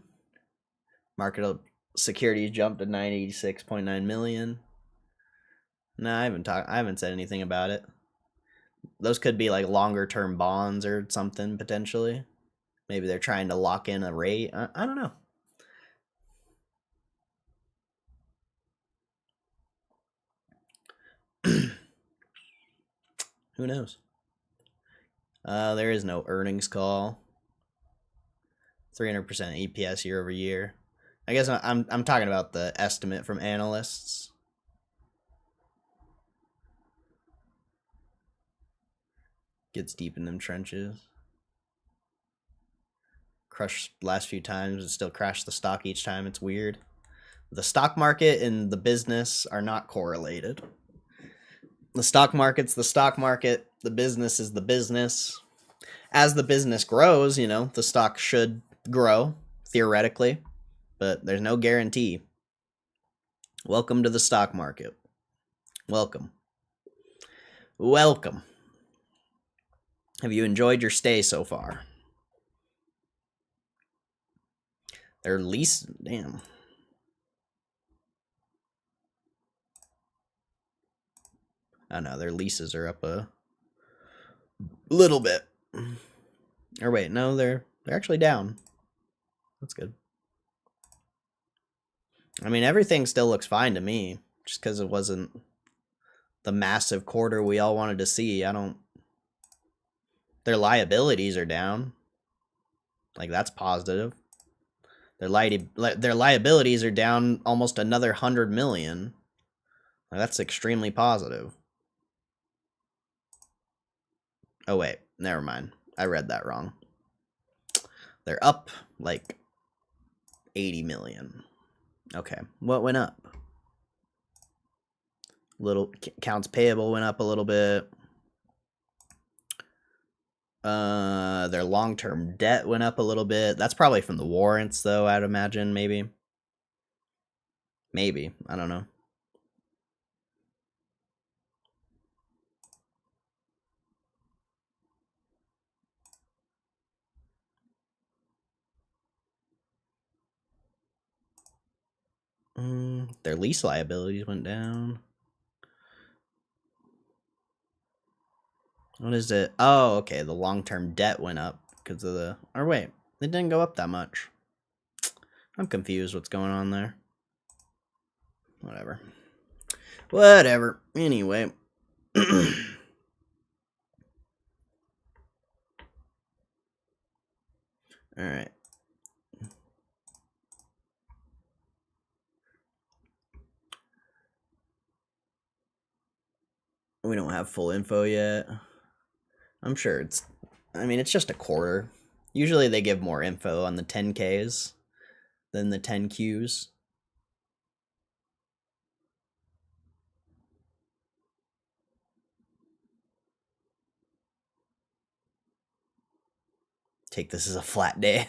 Market securities jumped to 986.9 million. Nah, I haven't said anything about it. Those could be like longer term bonds or something potentially. Maybe they're trying to lock in a rate. I don't know. Who knows? There is no earnings call. 300% EPS year over year. I guess I'm talking about the estimate from analysts. Gets deep in them trenches. Crushed last few times and still crashed the stock each time. It's weird. The stock market and the business are not correlated. The stock market's the stock market. The business is the business. As the business grows, you know, the stock should grow, theoretically, but there's no guarantee. Welcome to the stock market. Welcome. Welcome. Have you enjoyed your stay so far? Their lease, damn. I know, their leases are up a little bit. Or wait, no, they're actually down. That's good. I mean, everything still looks fine to me, just because it wasn't the massive quarter we all wanted to see. Their liabilities are down. Like, that's positive. Their liabilities are down almost another 100 million. Like, that's extremely positive. Oh wait, never mind. I read that wrong. They're up like 80 million. Okay, what went up? Little accounts payable went up a little bit. Their long-term debt went up a little bit. That's probably from the warrants, though, I'd imagine, maybe. Maybe, I don't know. Their lease liabilities went down. What is it? Oh, okay. The long-term debt went up because of the... Or wait, it didn't go up that much. I'm confused what's going on there. Whatever. Whatever. Anyway. Alright. We don't have full info yet. I'm sure it's... I mean, it's just a quarter. Usually they give more info on the 10Ks than the 10Qs. Take this as a flat day.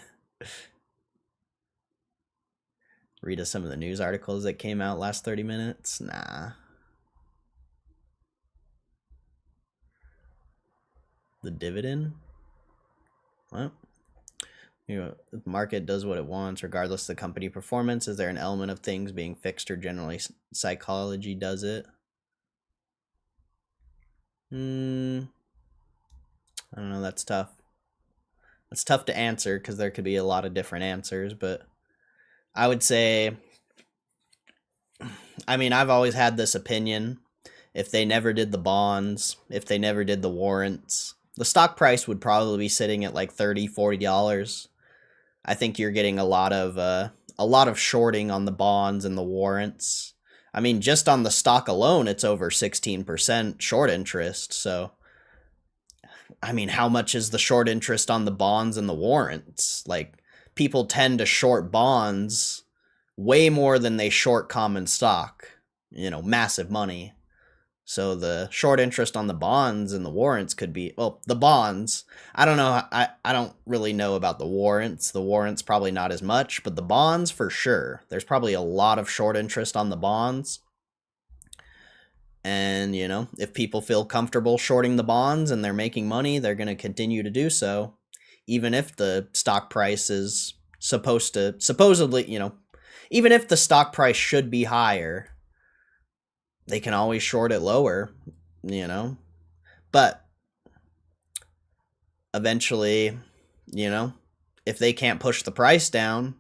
Read us some of the news articles that came out last 30 minutes. Nah. The dividend? What? The market does what it wants regardless of the company performance. Is there an element of things being fixed or generally psychology does it? I don't know, that's tough. It's tough to answer because there could be a lot of different answers, but I would say, I mean, I've always had this opinion. If they never did the bonds, if they never did the warrants, the stock price would probably be sitting at like $30, $40. I think you're getting a lot of shorting on the bonds and the warrants. I mean, just on the stock alone, it's over 16% short interest. So, I mean, how much is the short interest on the bonds and the warrants? Like, people tend to short bonds way more than they short common stock. You know, massive money. So the short interest on the bonds and the warrants could be, well, the bonds, I don't know, I don't really know about the warrants. The warrants probably not as much, but the bonds for sure. There's probably a lot of short interest on the bonds. And, you know, if people feel comfortable shorting the bonds and they're making money, they're going to continue to do so, even if the stock price is supposedly, you know, even if the stock price should be higher, they can always short it lower, you know, but eventually, you know, if they can't push the price down,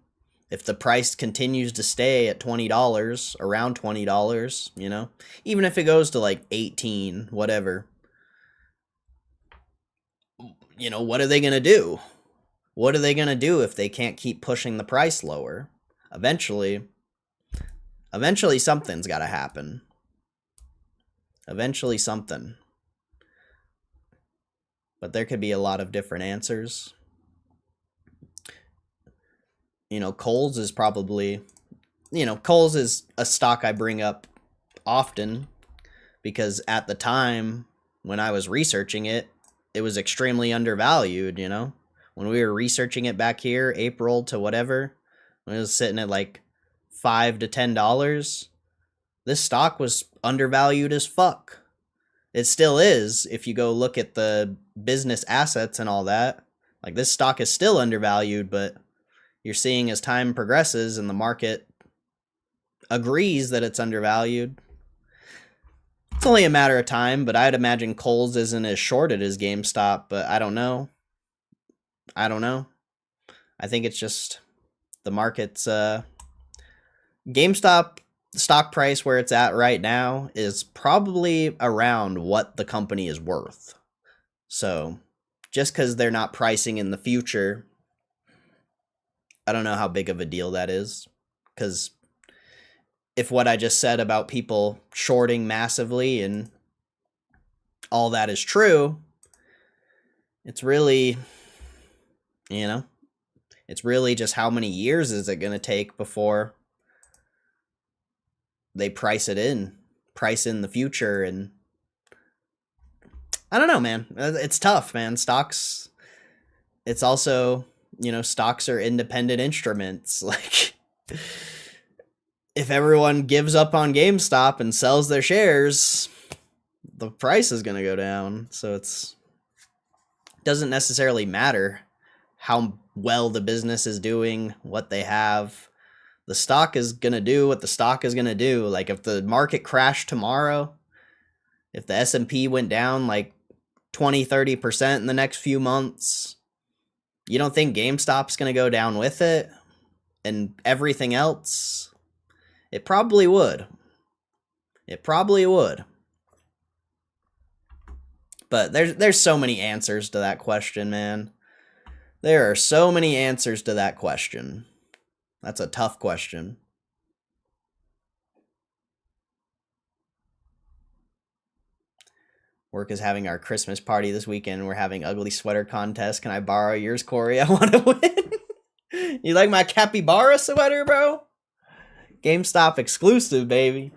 if the price continues to stay at $20, around $20, you know, even if it goes to like 18, whatever, you know, what are they going to do? What are they going to do if they can't keep pushing the price lower? Eventually something's got to happen. Eventually something. But there could be a lot of different answers. You know, Kohl's is probably, you know, Kohl's is a stock I bring up often because at the time when I was researching it, it was extremely undervalued, you know. When we were researching it back here, April to whatever, when it was sitting at like $5 to $10, this stock was undervalued as fuck. It still is if you go look at the business assets and all that. Like, this stock is still undervalued, but you're seeing as time progresses and the market agrees that it's undervalued. It's only a matter of time, but I'd imagine Kohl's isn't as shorted as GameStop, but I don't know. I think it's just the market's GameStop stock price where it's at right now is probably around what the company is worth. So just because they're not pricing in the future, I don't know how big of a deal that is. Because if what I just said about people shorting massively and all that is true, it's really, you know, it's really just how many years is it going to take before they price in the future. And I don't know, man. It's tough, man. Stocks, it's also, you know, stocks are independent instruments. Like, if everyone gives up on GameStop and sells their shares, the price is going to go down. So it doesn't necessarily matter how well the business is doing, what they have. The stock is going to do what the stock is going to do. Like, if the market crashed tomorrow, if the S&P went down like 20-30% in the next few months, you don't think GameStop's going to go down with it? And everything else? It probably would. It probably would. But there's so many answers to that question, man. There are so many answers to that question. That's a tough question. Work is having our Christmas party this weekend. We're having ugly sweater contest. Can I borrow yours, Corey? I want to win. You like my capybara sweater, bro? GameStop exclusive, baby.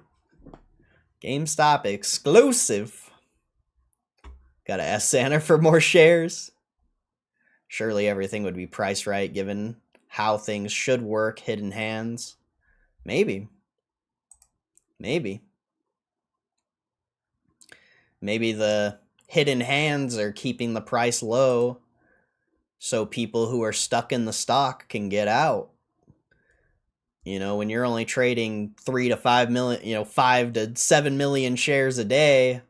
GameStop exclusive. Gotta ask Santa for more shares. Surely everything would be priced right given how things should work, hidden hands. Maybe. Maybe. Maybe the hidden hands are keeping the price low so people who are stuck in the stock can get out. You know, when you're only trading 3 to 5 million, 5 to 7 million shares a day,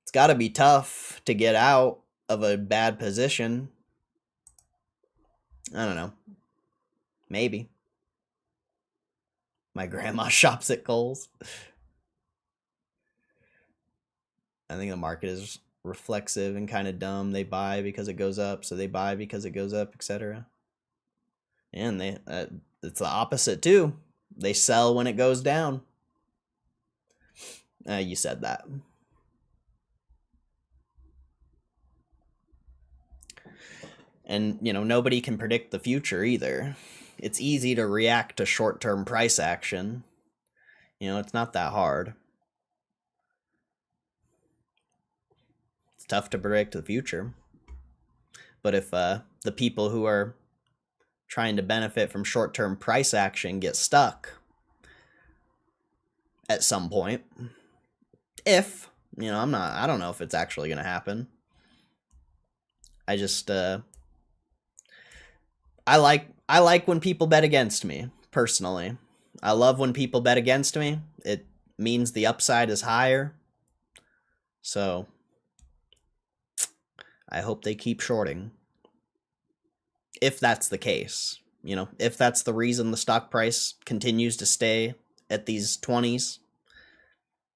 it's got to be tough to get out of a bad position. I don't know. Maybe. My grandma shops at Kohl's. I think the market is reflexive and kind of dumb. They buy because it goes up, so they buy because it goes up, etc. And it's the opposite too. They sell when it goes down. You said that. And, nobody can predict the future either. It's easy to react to short-term price action. It's not that hard. It's tough to predict the future. But if the people who are trying to benefit from short-term price action get stuck at some point, I don't know if it's actually going to happen. I just, I like when people bet against me, personally. I love when people bet against me. It means the upside is higher. So, I hope they keep shorting. If that's the case. If that's the reason the stock price continues to stay at these 20s,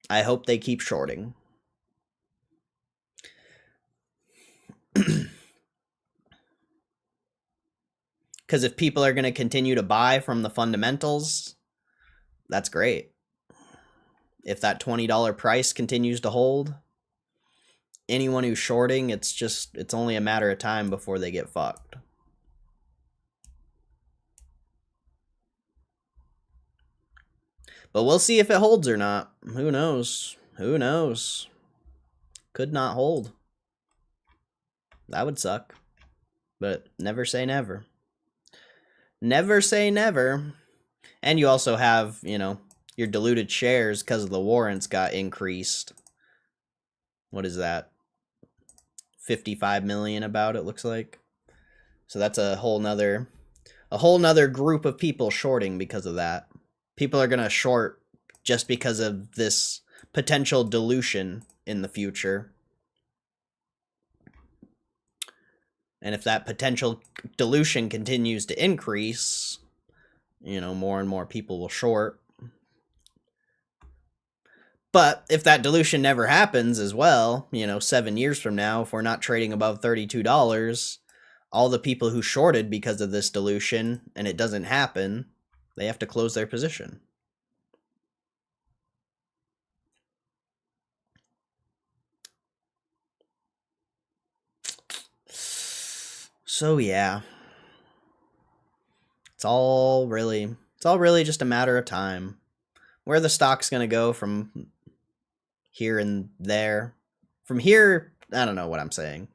I hope they keep shorting. Because if people are going to continue to buy from the fundamentals, that's great. If that $20 price continues to hold, anyone who's shorting, it's only a matter of time before they get fucked. But we'll see if it holds or not. Who knows? Who knows? Could not hold. That would suck. But never say never. Never say never. And you also have, your diluted shares because of the warrants got increased. What is that? 55 million about, it looks like. So that's a whole nother group of people shorting because of that. People are going to short just because of this potential dilution in the future. And if that potential dilution continues to increase, more and more people will short. But if that dilution never happens as well, 7 years from now, if we're not trading above $32, all the people who shorted because of this dilution and it doesn't happen, they have to close their position. So yeah. It's all really just a matter of time. Where the stock's going to go from here and there. From here, I don't know what I'm saying.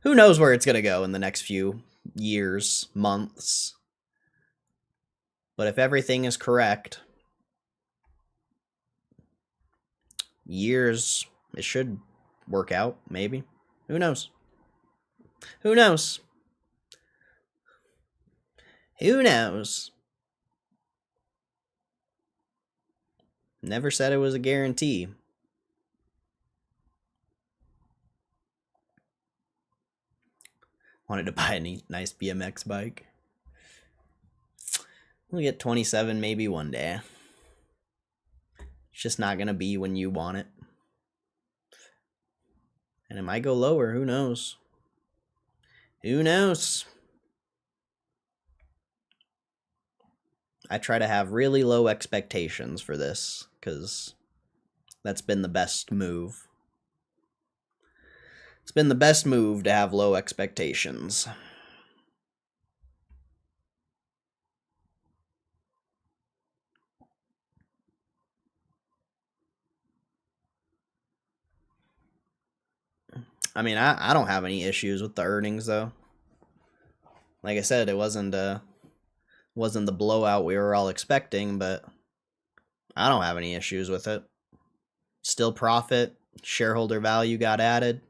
Who knows where it's going to go in the next few years, months. But if everything is correct, years, it should work out, maybe. Who knows? Who knows? Who knows? Never said it was a guarantee. Wanted to buy a nice BMX bike. We'll get 27 maybe one day. It's just not going to be when you want it. And it might go lower. Who knows? Who knows? I try to have really low expectations for this because that's been the best move. It's been the best move to have low expectations. I mean, I don't have any issues with the earnings, though. Like I said, it wasn't the blowout we were all expecting, but I don't have any issues with it. Still profit, shareholder value got added.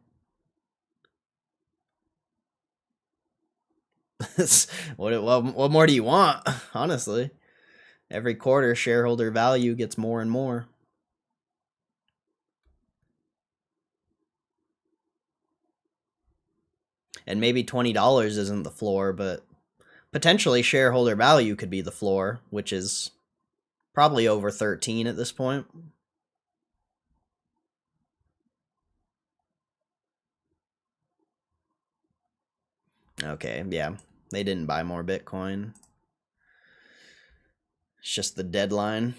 what more do you want, honestly? Every quarter, shareholder value gets more and more. And maybe $20 isn't the floor, but potentially shareholder value could be the floor, which is probably over 13 at this point. Okay, yeah. They didn't buy more Bitcoin. It's just the deadline.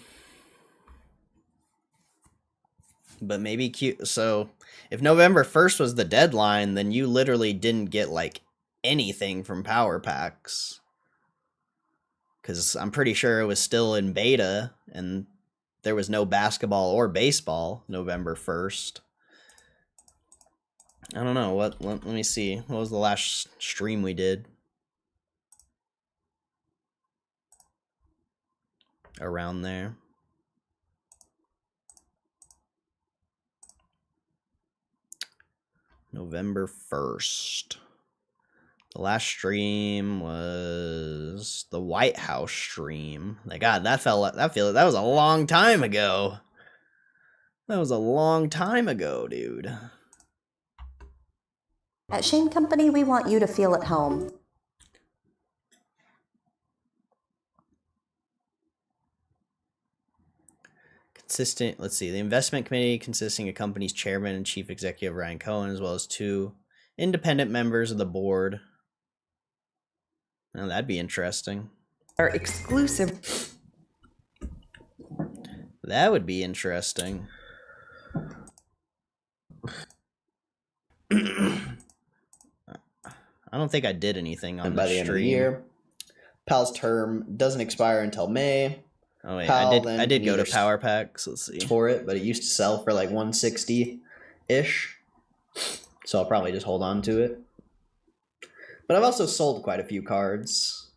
But maybe so if November 1st was the deadline, then you literally didn't get like anything from Power Packs. Cuz I'm pretty sure it was still in beta and there was no basketball or baseball November 1st. I don't know. Let me see. What was the last stream we did? Around there. November 1st. The last stream was the White House stream. God, that was a long time ago. That was a long time ago, dude. At Shane Company, we want you to feel at home. Let's see, the investment committee consisting of company's chairman and chief executive Ryan Cohen, as well as 2 independent members of the board. Now that'd be interesting. Our exclusive. That would be interesting. I don't think I did anything on by the end of the year. Pal's term doesn't expire until May. Oh wait, Pal, I did go to Power Packs. Let's see. For it, but it used to sell for like 160-ish. So I'll probably just hold on to it. But I've also sold quite a few cards.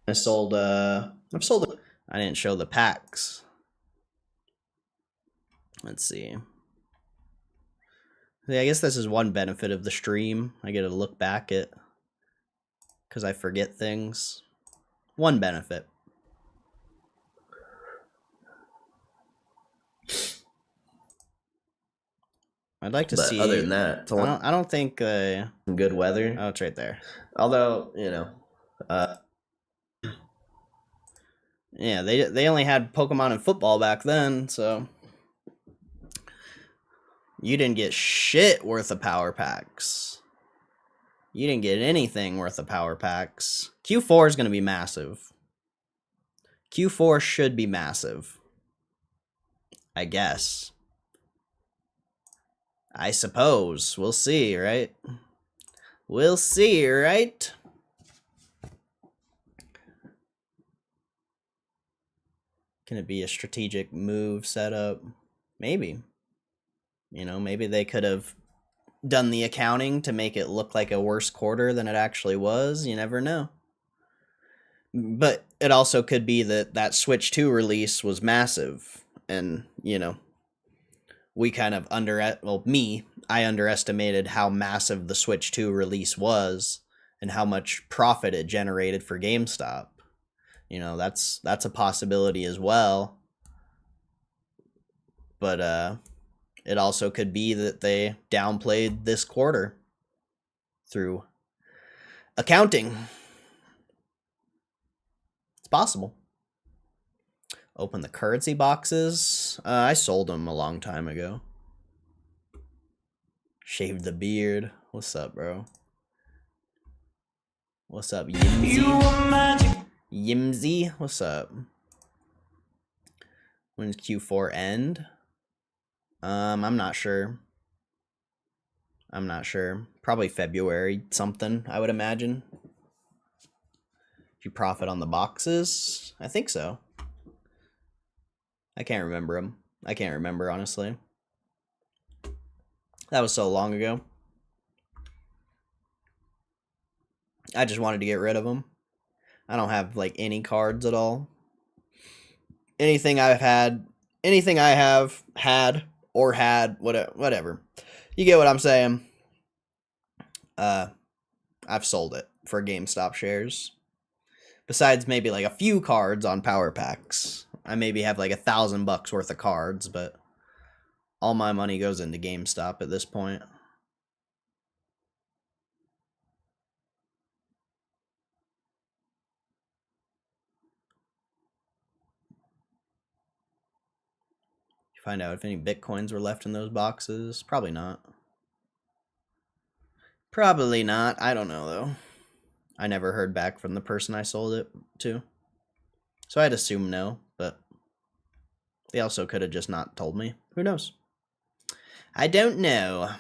I didn't show the packs. Let's see. Yeah, I guess this is one benefit of the stream. I get to look back at because I forget things. One benefit. I'd like to see. Other than that, I don't think some good weather. Oh, it's right there. Although, yeah, they only had Pokemon and football back then, so you didn't get shit worth of Power Packs. You didn't get anything worth of Power Packs. Q4 is going to be massive. Q4 should be massive. I guess. I suppose. We'll see, right? We'll see, right? Can it be a strategic move setup? Maybe. Maybe they could have done the accounting to make it look like a worse quarter than it actually was. You never know. But it also could be that Switch 2 release was massive. And, we kind of I underestimated how massive the Switch 2 release was and how much profit it generated for GameStop. That's a possibility as well. But it also could be that they downplayed this quarter through accounting. It's possible. Open the currency boxes. I sold them a long time ago. Shaved the beard. What's up, bro? What's up, Yimzy? Yimzy, what's up? When's Q4 end? I'm not sure. Probably February something, I would imagine. If you profit on the boxes? I think so. I can't remember them. I can't remember, honestly. That was so long ago. I just wanted to get rid of them. I don't have like any cards at all. Anything I have had or had, whatever. You get what I'm saying? I've sold it for GameStop shares. Besides maybe like a few cards on power packs. I maybe have like $1,000 worth of cards, but all my money goes into GameStop at this point. Find out if any Bitcoins were left in those boxes. Probably not. Probably not. I don't know, though. I never heard back from the person I sold it to. So I'd assume no, but they also could have just not told me. Who knows? I don't know.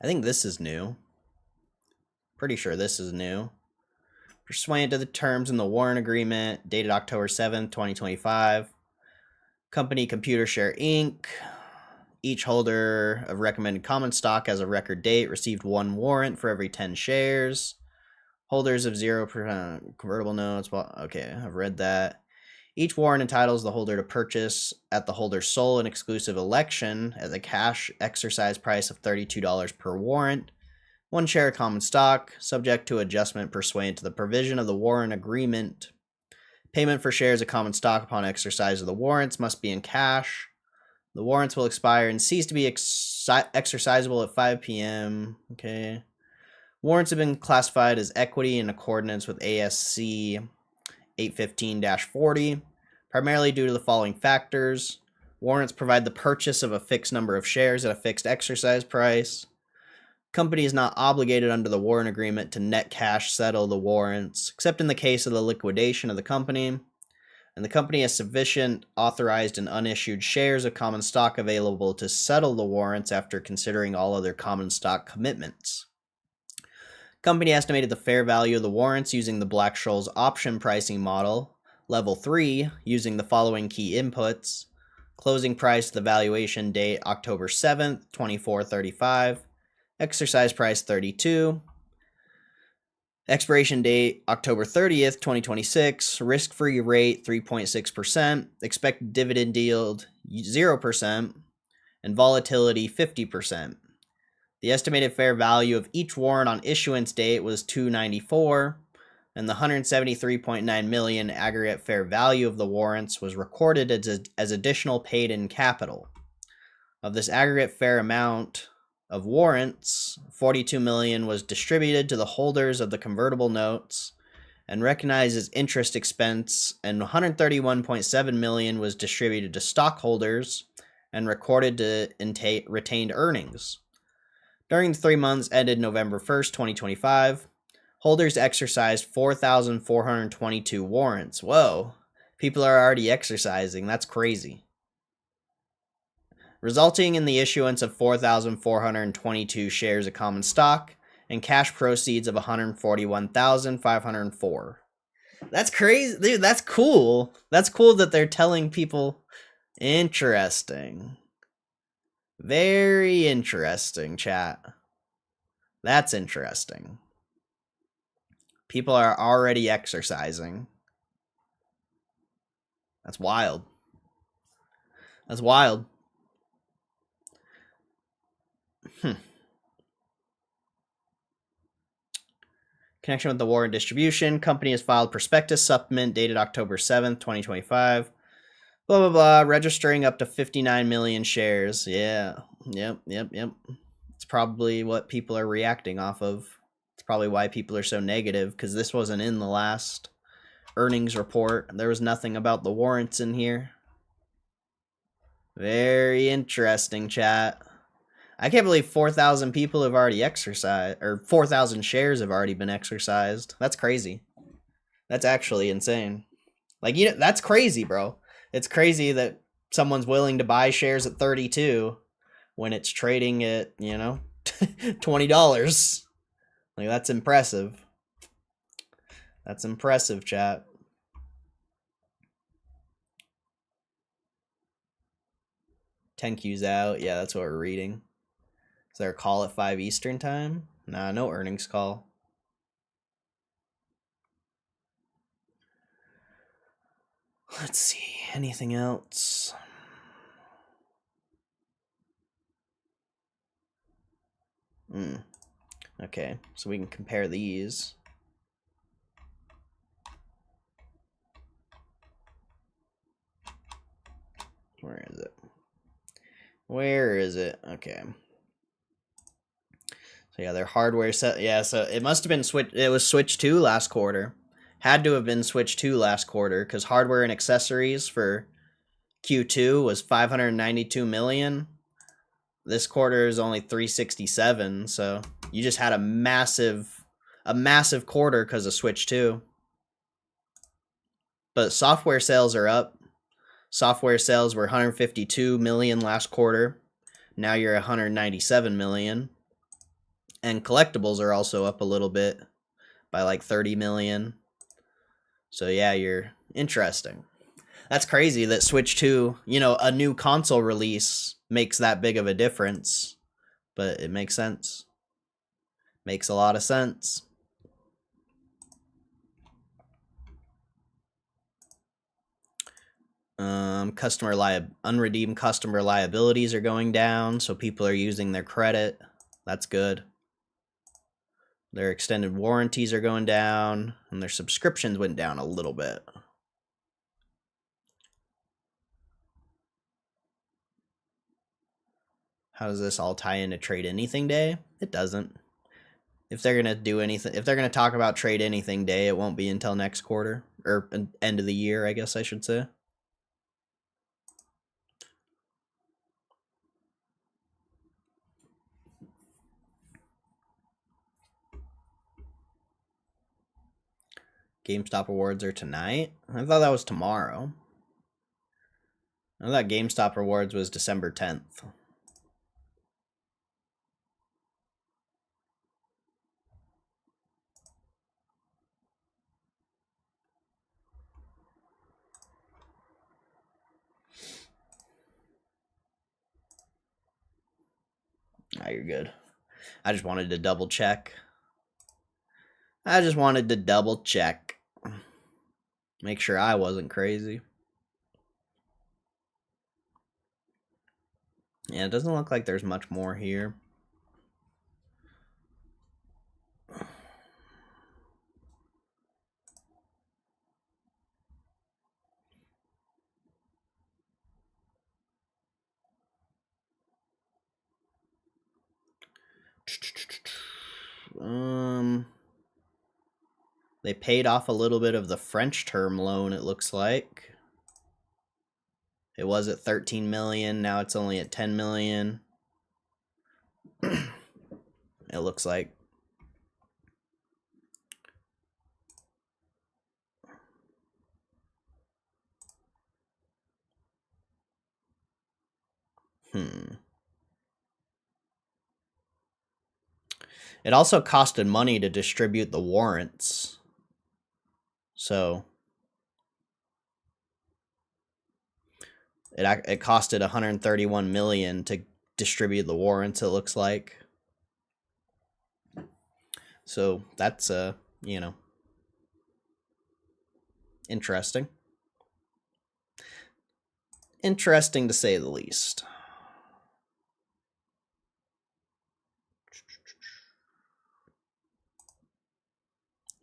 I think this is new. Pretty sure this is new. Pursuant to the terms in the warrant agreement, dated October 7th, 2025. Company Computer Share Inc. Each holder of recommended common stock as a record date received 1 warrant for every 10 shares. Holders of 0% convertible notes. Well, okay, I've read that. Each warrant entitles the holder to purchase at the holder's sole and exclusive election at a cash exercise price of $32 per warrant. 1 share of common stock, subject to adjustment pursuant to the provision of the warrant agreement. Payment for shares of common stock upon exercise of the warrants must be in cash. The warrants will expire and cease to be exercisable at 5 p.m. Okay. Warrants have been classified as equity in accordance with ASC 815-40, primarily due to the following factors. Warrants provide the purchase of a fixed number of shares at a fixed exercise price. Company is not obligated under the warrant agreement to net cash settle the warrants, except in the case of the liquidation of the company. And the company has sufficient authorized and unissued shares of common stock available to settle the warrants after considering all other common stock commitments. Company estimated the fair value of the warrants using the Black-Scholes option pricing model, level 3, using the following key inputs. Closing price to the valuation date October 7th, 2435. Exercise price 32. Expiration date October 30th, 2026. Risk-free rate 3.6%. Expected dividend yield 0%. And volatility 50%. The estimated fair value of each warrant on issuance date was $294, and the $173.9 million aggregate fair value of the warrants was recorded as additional paid-in capital. Of this aggregate fair amount of warrants, $42 million was distributed to the holders of the convertible notes and recognized as interest expense, and $131.7 million was distributed to stockholders and recorded to retained earnings. During the 3 months ended November 1st, 2025, holders exercised 4,422 warrants. Whoa, people are already exercising. That's crazy. Resulting in the issuance of 4,422 shares of common stock and cash proceeds of 141,504. That's crazy. Dude, that's cool. That's cool that they're telling people. Interesting. Very interesting, chat. That's interesting. People are already exercising. That's wild. That's wild. Connection with the warrant distribution. Company has filed prospectus supplement dated October 7th, 2025. Blah, blah, blah. Registering up to 59 million shares. Yeah. Yep. It's probably what people are reacting off of. It's probably why people are so negative, because this wasn't in the last earnings report. There was nothing about the warrants in here. Very interesting, chat. I can't believe 4,000 people have already exercised, or 4,000 shares have already been exercised. That's crazy. That's actually insane. Like, you know, that's crazy, bro. It's crazy that someone's willing to buy shares at 32 when it's trading at, you know, $20. Like, that's impressive. That's impressive, chat. Tenkyu's out. Yeah, that's what we're reading. Is there a call at 5 Eastern time? Nah, no earnings call. Let's see. Anything else? Okay, so we can compare these. Where is it? Where is it? Okay. So yeah, their hardware set. Yeah, so it must have been switch. It was Switch 2 last quarter. Had to have been Switch 2 last quarter because hardware and accessories for Q2 was 592 million. This quarter is only 367, so you just had a massive quarter because of Switch 2. But software sales are up. Software sales were 152 million last quarter. Now you're 197 million. And collectibles are also up a little bit by like 30 million. So yeah, you're interesting. That's crazy that Switch 2, you know, a new console release makes that big of a difference. But it makes sense. Makes a lot of sense. Unredeemed customer liabilities are going down, so people are using their credit. That's good. Their extended warranties are going down, and their subscriptions went down a little bit. How does this all tie into Trade Anything Day? It doesn't. If they're gonna do anything, if they're gonna talk about Trade Anything Day, it won't be until next quarter or end of the year, I guess I should say. GameStop awards are tonight. I thought that was tomorrow. I thought GameStop awards was December 10th. Nah, you're good. I just wanted to double check. Make sure I wasn't crazy. Yeah, it doesn't look like there's much more here. They paid off a little bit of the French term loan, it looks like. It was at 13 million, now it's only at 10 million. It looks like. It also costed money to distribute the warrants. So it costed 131 million to distribute the warrants, it looks like. So that's you know, interesting. Interesting to say the least.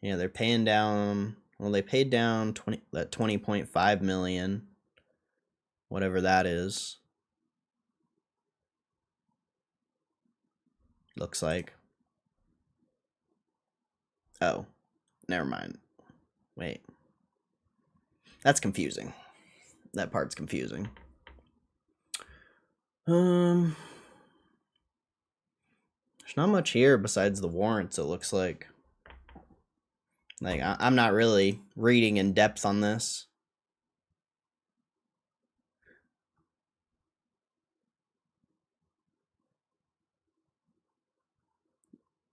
Yeah, they're paying down. Well, they paid down 20.5 million, whatever that is. Looks like. Oh, never mind. Wait. That's confusing. That part's confusing. There's not much here besides the warrants, it looks like. Like, I'm not really reading in depth on this.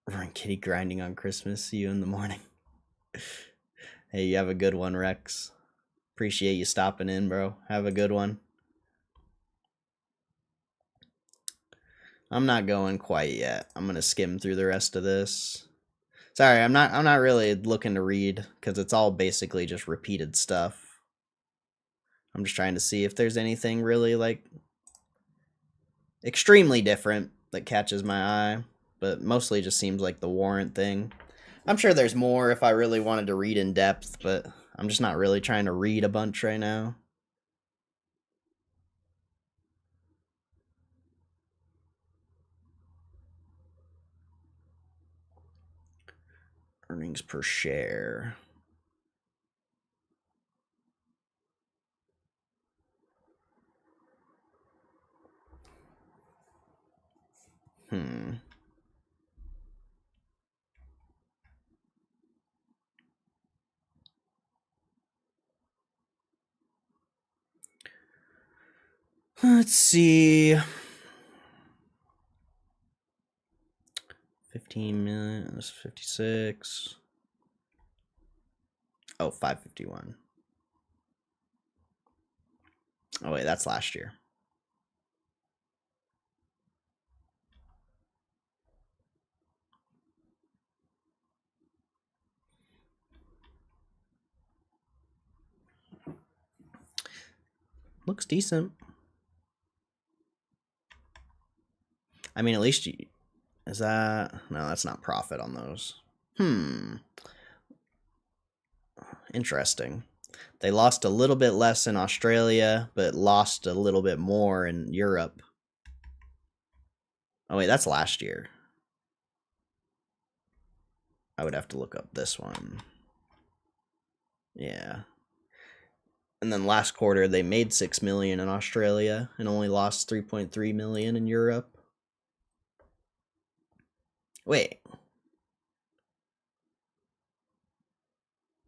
Run Kitty grinding on Christmas. See you in the morning. Hey, you have a good one, Rex. Appreciate you stopping in, bro. Have a good one. I'm not going quite yet. I'm gonna skim through the rest of this. Sorry, I'm not really looking to read because it's all basically just repeated stuff. I'm just trying to see if there's anything really like extremely different that catches my eye, but mostly just seems like the warrant thing. I'm sure there's more if I really wanted to read in depth, but I'm just not really trying to read a bunch right now. Earnings per share. Let's see. 15 million, 56. Oh, 551. Oh, wait, that's last year. Looks decent. I mean, at least you, is that... No, that's not profit on those. Interesting. They lost a little bit less in Australia, but lost a little bit more in Europe. Oh, wait, that's last year. I would have to look up this one. Yeah. And then last quarter, they made 6 million in Australia and only lost 3.3 million in Europe. Wait.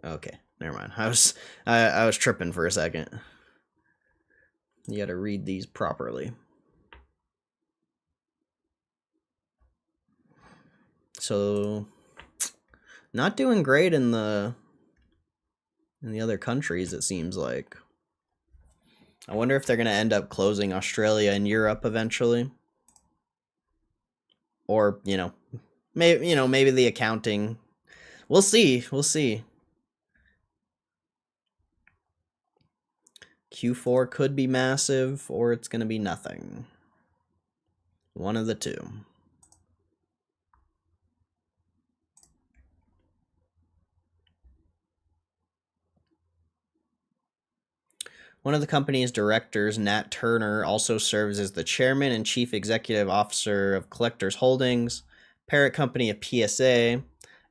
Okay, never mind. I was tripping for a second. You got to read these properly. So, not doing great in the other countries, it seems like. I wonder if they're going to end up closing Australia and Europe eventually. Or, maybe the accounting. We'll see. We'll see. Q4 could be massive, or it's going to be nothing. One of the two. One of the company's directors, Nat Turner, also serves as the chairman and chief executive officer of Collectors Holdings, parent company of PSA.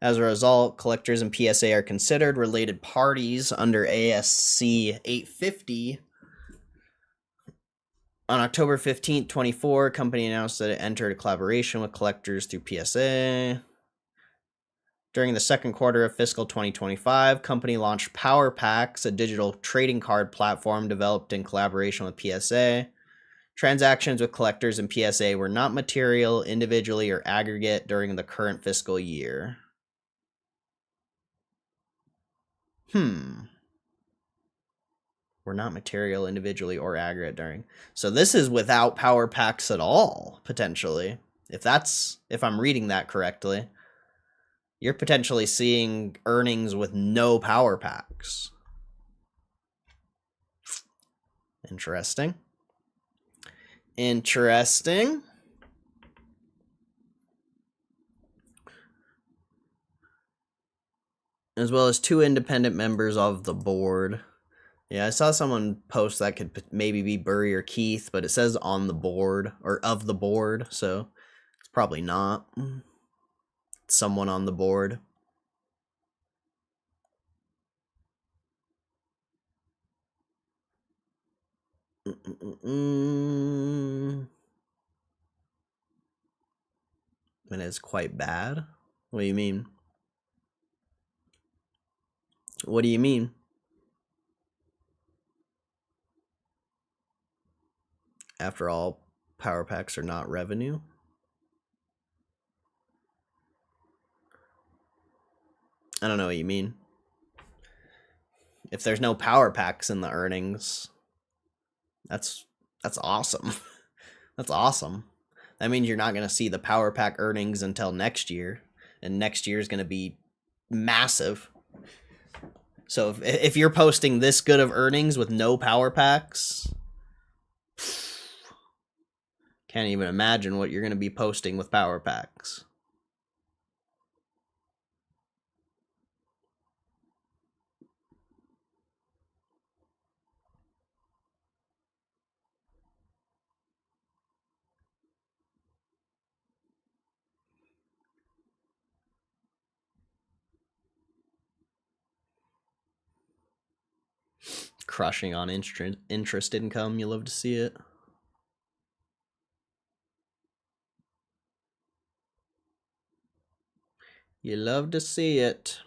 As a result, Collectors and PSA are considered related parties under ASC 850. On October 15th, 2024, company announced that it entered a collaboration with Collectors through PSA. During the second quarter of fiscal 2025, company launched Power Packs, a digital trading card platform developed in collaboration with PSA. Transactions with Collectors and PSA were not material, individually, or aggregate during the current fiscal year. Were not material, individually, or aggregate during. So this is without Power Packs at all, potentially. If I'm reading that correctly. You're potentially seeing earnings with no Power Packs. Interesting. Interesting. As well as 2 independent members of the board. Yeah, I saw someone post that could maybe be Burry or Keith, but it says on the board, or of the board, so it's probably not. It's someone on the board. And it's quite bad? What do you mean? What do you mean? After all, Power Packs are not revenue? I don't know what you mean. If there's no Power Packs in the earnings, that's awesome. That's awesome. That means you're not going to see the Power Pack earnings until next year, and next year is going to be massive. So if you're posting this good of earnings with no Power Packs, can't even imagine what you're going to be posting with Power Packs. Crushing on interest income. You love to see it. You love to see it.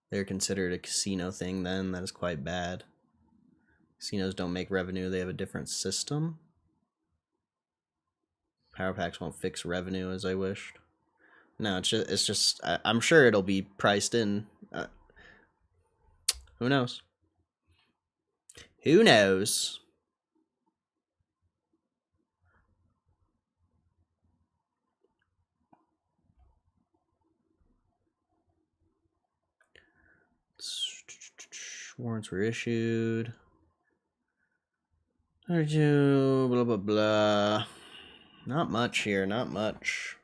They're considered a casino thing then. That is quite bad. Casinos don't make revenue. They have a different system. Power Packs won't fix revenue as I wished. No, it's just I'm sure it'll be priced in. Who knows? Who knows? Warrants were issued. Blah blah blah. Not much here. Not much.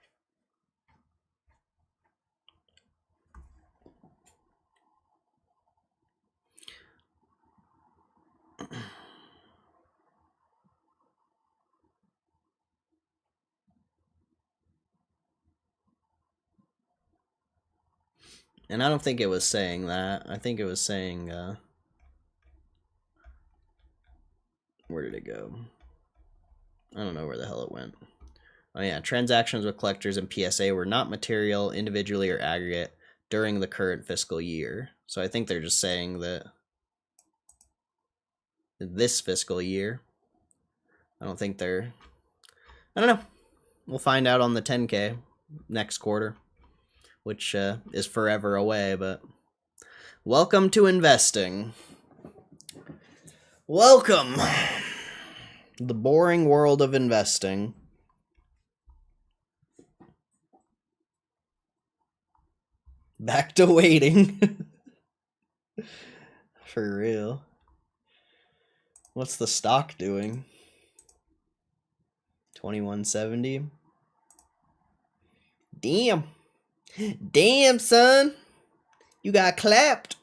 And I don't think it was saying that. I think it was saying, where did it go? I don't know where the hell it went. Oh yeah, transactions with collectors and PSA were not material individually or aggregate during the current fiscal year. So I think they're just saying that this fiscal year. I don't think they're... I don't know. We'll find out on the 10K next quarter, which is forever away, but welcome to investing. Welcome. The boring world of investing. Back to waiting. For real. What's the stock doing? 2170. Damn. Damn, son. You got clapped.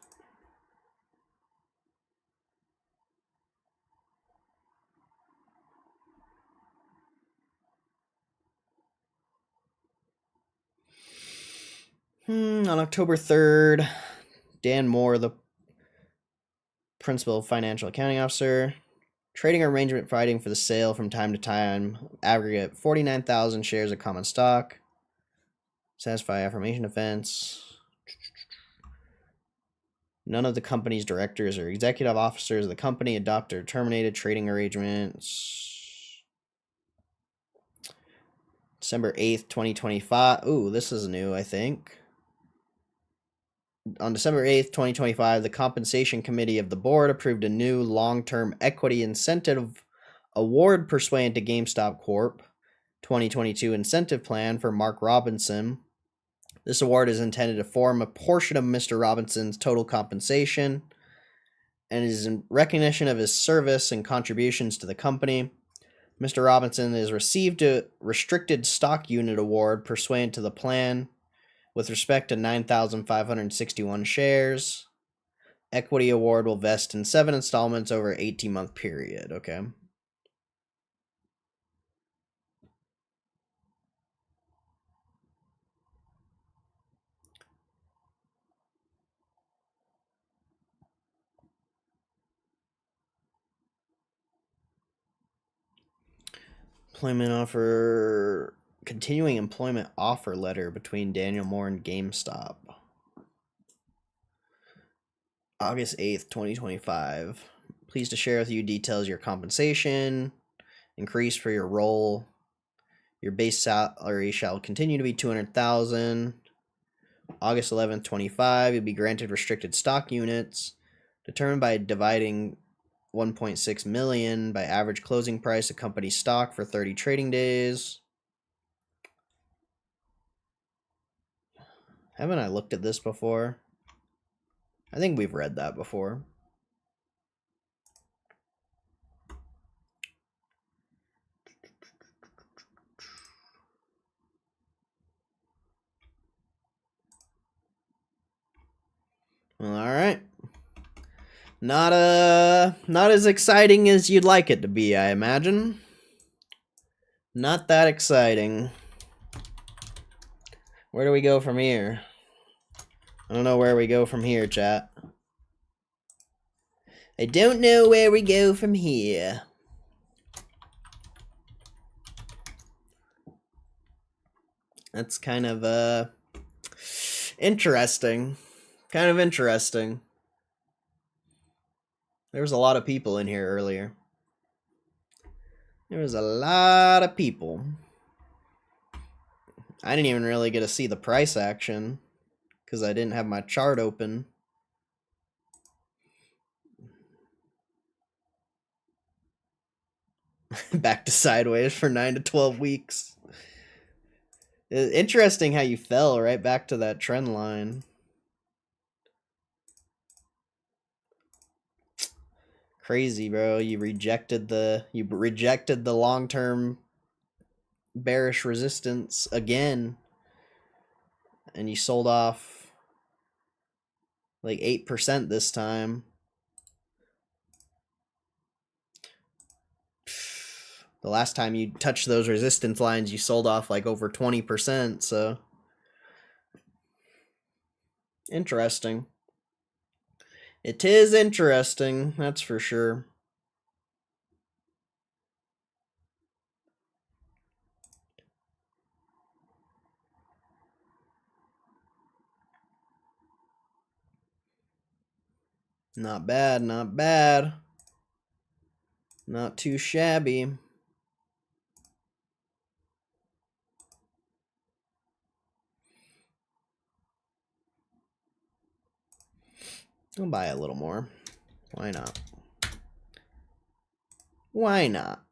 On October 3rd, Dan Moore, the principal financial accounting officer, trading arrangement providing for the sale from time to time, aggregate 49,000 shares of common stock, satisfy affirmation offense. None of the company's directors or executive officers of the company adopted or terminated trading arrangements. December 8th, 2025. Ooh, this is new, I think. On December 8th, 2025, the Compensation Committee of the Board approved a new long-term equity incentive award pursuant to GameStop Corp. 2022 incentive plan for Mark Robinson. This award is intended to form a portion of Mr. Robinson's total compensation and is in recognition of his service and contributions to the company. Mr. Robinson has received a restricted stock unit award pursuant to the plan with respect to 9,561 shares. Equity award will vest in 7 installments over an 18-month period. Okay. Employment offer, continuing employment offer letter between Daniel Moore and GameStop. August 8th, 2025. Pleased to share with you details of your compensation, increase for your role. Your base salary shall continue to be $200,000. August 11th, 25, you'll be granted restricted stock units determined by dividing 1.6 million by average closing price of company stock for 30 trading days. Haven't I looked at this before? I think we've read that before. Well, all right. Not as exciting as you'd like it to be, I imagine. Not that exciting. Where do we go from here? I don't know where we go from here, chat. I don't know where we go from here. That's kind of interesting. Kind of interesting. There was a lot of people in here earlier. There was a lot of people. I didn't even really get to see the price action because I didn't have my chart open. Back to sideways for 9 to 12 weeks. Interesting how you fell right back to that trend line. Crazy, bro. You rejected the long-term bearish resistance again. And you sold off like 8% this time. The last time you touched those resistance lines, you sold off like over 20%, so interesting. It is interesting, that's for sure. Not bad, not bad. Not too shabby. I'll buy a little more. Why not? Why not?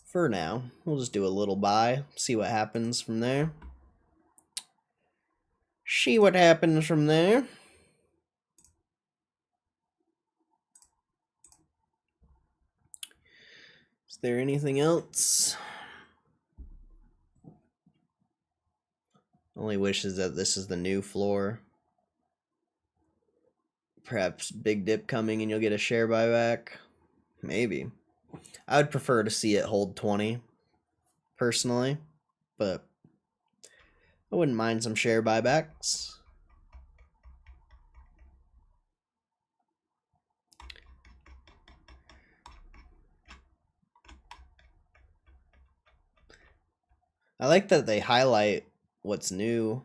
For now, we'll just do a little buy, see what happens from there. See what happens from there. Is there anything else? Only wish is that this is the new floor. Perhaps big dip coming and you'll get a share buyback. Maybe. I would prefer to see it hold 20, personally, but I wouldn't mind some share buybacks. I like that they highlight what's new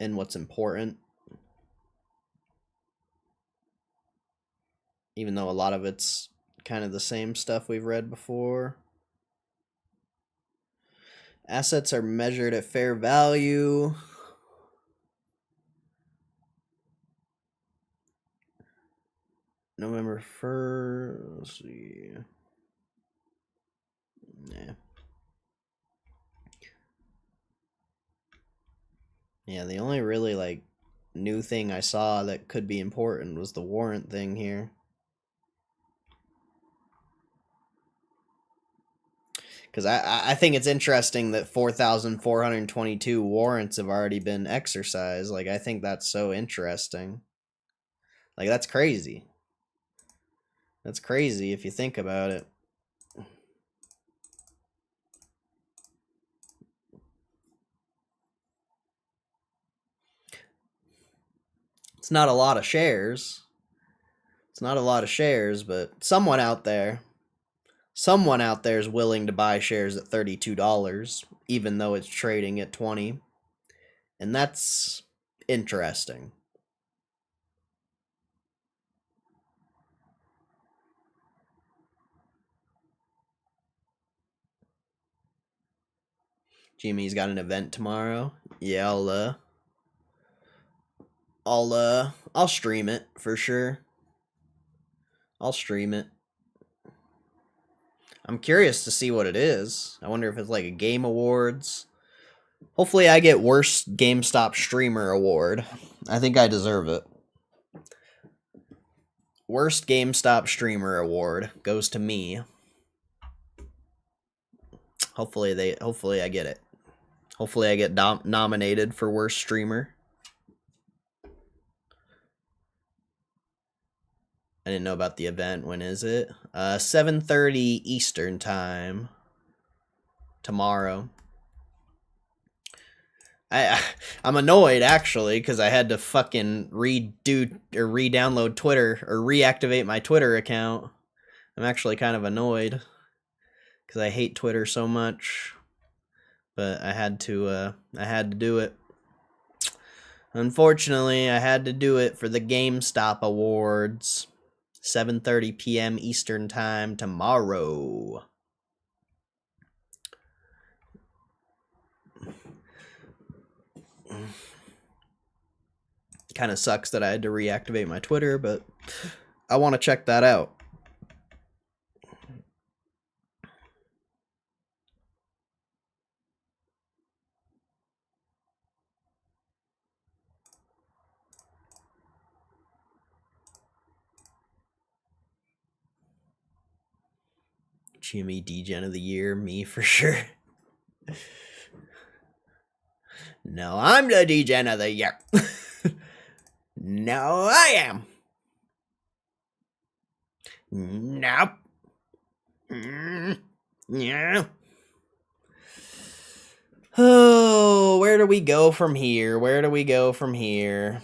and what's important. Even though a lot of it's kind of the same stuff we've read before. Assets are measured at fair value. November 1st. Let's see. Yeah. Yeah, the only really like new thing I saw that could be important was the warrant thing here. Because I think it's interesting that 4,422 warrants have already been exercised. Like, I think that's so interesting. Like, that's crazy. That's crazy if you think about it. It's not a lot of shares. It's not a lot of shares, but someone out there is willing to buy shares at $32, even though it's trading at 20. And that's interesting. Gme's got an event tomorrow. Yeah, I'll stream it for sure. I'll stream it. I'm curious to see what it is. I wonder if it's like a game awards. Hopefully I get worst GameStop streamer award. I think I deserve it. Worst GameStop streamer award goes to me. Hopefully I get it. Hopefully I get nominated for worst streamer. I didn't know about the event. When is it? 7:30 Eastern time. Tomorrow. I'm annoyed actually because I had to fucking redo or re-download Twitter or reactivate my Twitter account. I'm actually kind of annoyed because I hate Twitter so much, but I had to do it. Unfortunately, I had to do it for the GameStop Awards. 7:30 p.m. Eastern time tomorrow. Kind of sucks that I had to reactivate my Twitter, but I want to check that out. Gme Degen of the Year, me for sure. No, I'm the Degen of the Year. No, I am. Nope. Yeah. Oh, where do we go from here? Where do we go from here?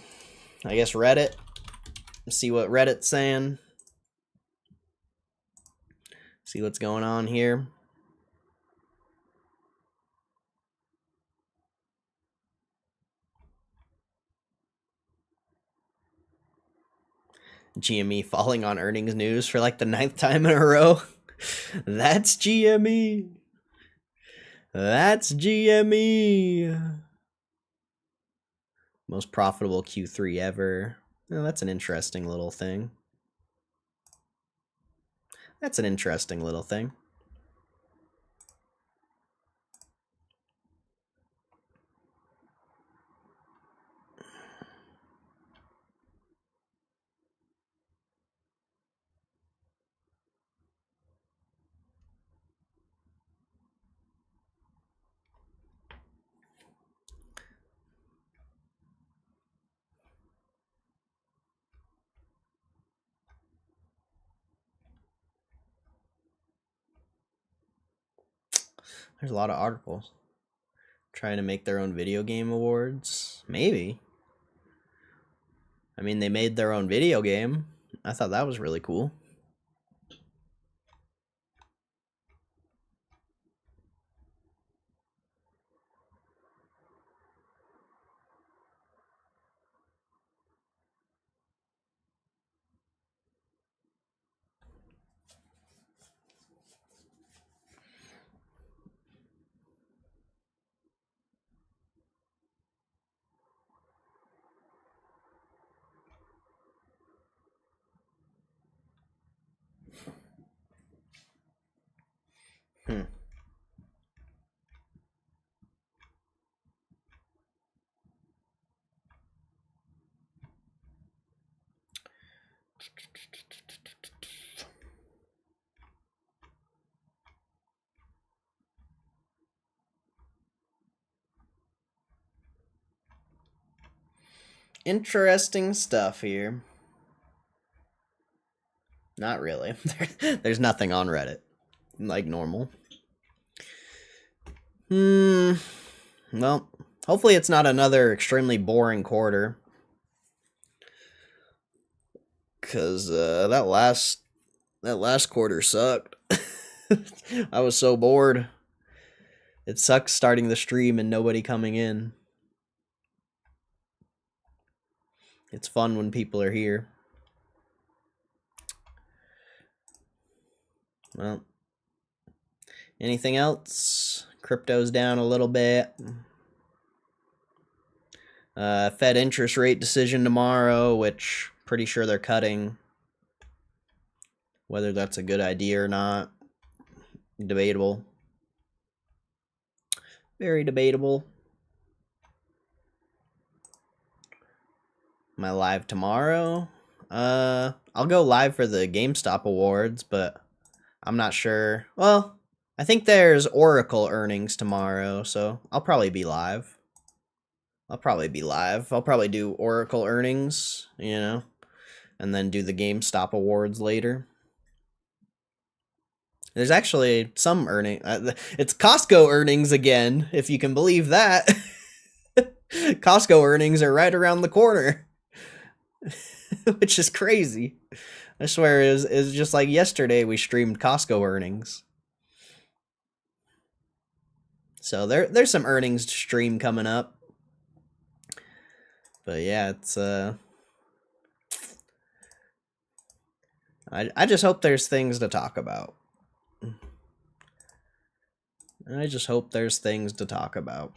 I guess Reddit. See what Reddit's saying. See what's going on here. GME falling on earnings news for like the 9th time in a row. That's GME. That's GME. Most profitable Q3 ever. Oh, that's an interesting little thing. That's an interesting little thing. There's a lot of articles trying to make their own video game awards. Maybe. I mean, they made their own video game. I thought that was really cool. Interesting stuff here. Not really. There's nothing on Reddit. Like normal. Well, hopefully it's not another extremely boring quarter. Cause that last quarter sucked. I was so bored. It sucks starting the stream and nobody coming in. It's fun when people are here. Well, anything else? Crypto's down a little bit. Fed interest rate decision tomorrow, which pretty sure they're cutting. Whether that's a good idea or not, debatable. Very debatable. Am I live tomorrow? I'll go live for the GameStop awards, but I'm not sure. Well, I think there's Oracle earnings tomorrow, so I'll probably be live. I'll probably do Oracle earnings, you know, and then do the GameStop awards later. There's actually some earning. It's Costco earnings again, if you can believe that. Costco earnings are right around the corner, which is crazy. I swear it was just like yesterday we streamed Costco earnings. So there's some earnings to stream coming up. But yeah, it's I just hope there's things to talk about. I just hope there's things to talk about.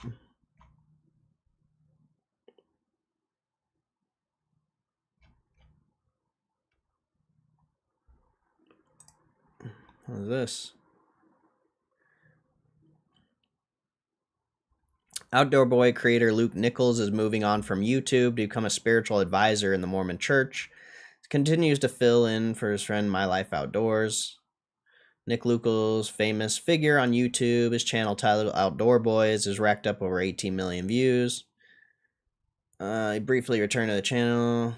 What is this? Outdoor Boy creator Luke Nichols is moving on from YouTube to become a spiritual advisor in the Mormon Church. He continues to fill in for his friend My Life Outdoors. Nick Nichols, famous figure on YouTube, his channel titled Outdoor Boys has racked up over 18 million views. He briefly returned to the channel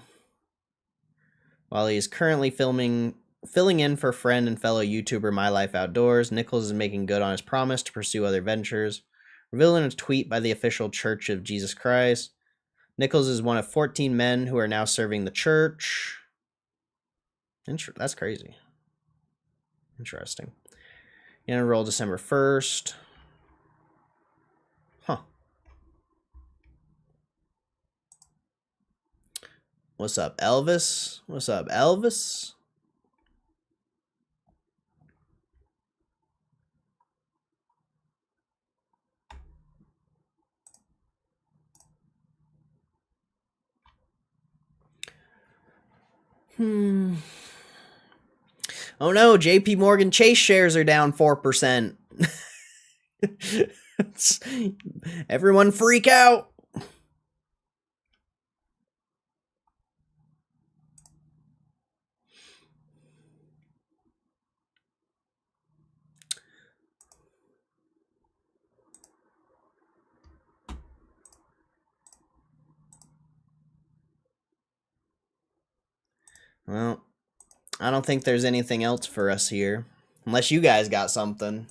while he is currently filling in for friend and fellow YouTuber My Life Outdoors. Nichols is making good on his promise to pursue other ventures. Revealed in a tweet by the official Church of Jesus Christ, Nichols is one of 14 men who are now serving the church. That's crazy. Interesting. He enrolled December 1st. Huh. What's up, Elvis? What's up, Elvis? Oh no, JP Morgan Chase shares are down 4%. Everyone freak out. Well, I don't think there's anything else for us here. Unless you guys got something.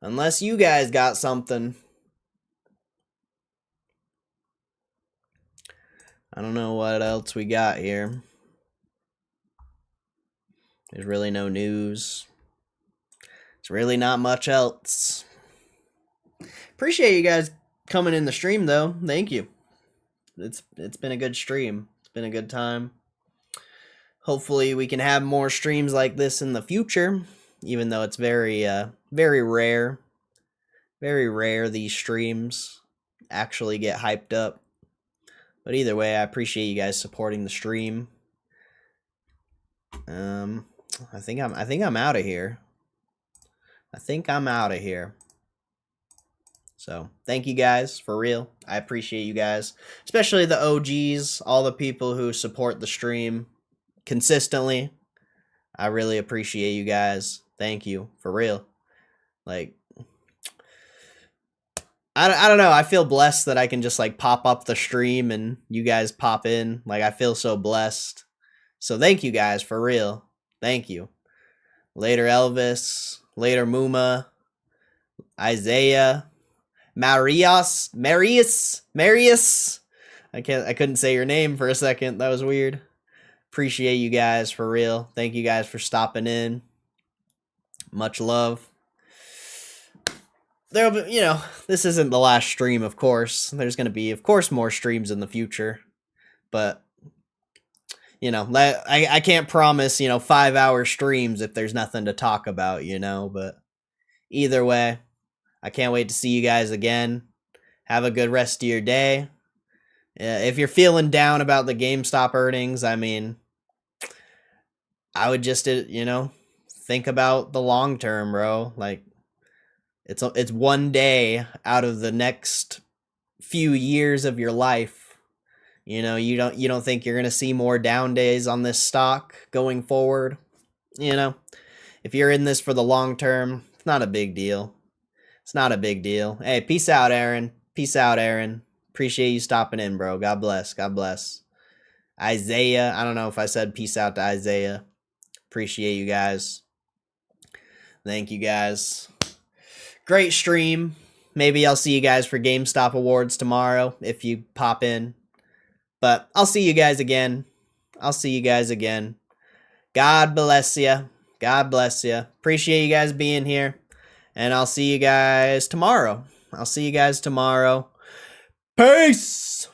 Unless you guys got something. I don't know what else we got here. There's really no news. There's really not much else. Appreciate you guys coming in the stream though. Thank you. It's been a good stream. It's been a good time. Hopefully we can have more streams like this in the future, even though it's very rare. Very rare these streams actually get hyped up. But either way, I appreciate you guys supporting the stream. I think I'm out of here. So, thank you guys, for real. I appreciate you guys, especially the OGs, all the people who support the stream consistently. I really appreciate you guys. Thank you, for real. Like, I don't know. I feel blessed that I can just like pop up the stream and you guys pop in. Like, I feel so blessed. So thank you guys, for real. Thank you. Later Elvis, later Muma, Isaiah, Marius. I couldn't say your name for a second. That was weird. Appreciate you guys, for real. Thank you guys for stopping in. Much love. There'll be, you know, this isn't the last stream, of course. There's going to be, of course, more streams in the future. But, you know, I can't promise, 5-hour streams if there's nothing to talk about, But either way, I can't wait to see you guys again. Have a good rest of your day. If you're feeling down about the GameStop earnings, I mean, I would just, think about the long term, bro. Like, it's one day out of the next few years of your life. You don't think you're gonna see more down days on this stock going forward. If you're in this for the long term, it's not a big deal. It's not a big deal. Hey, peace out, Aaron. Peace out, Aaron. Appreciate you stopping in, bro. God bless. God bless. Isaiah, I don't know if I said peace out to Isaiah. Appreciate you guys. Thank you guys. Great stream. Maybe I'll see you guys for GameStop Awards tomorrow if you pop in. But I'll see you guys again. I'll see you guys again. God bless you. God bless you. Appreciate you guys being here. And I'll see you guys tomorrow. Peace.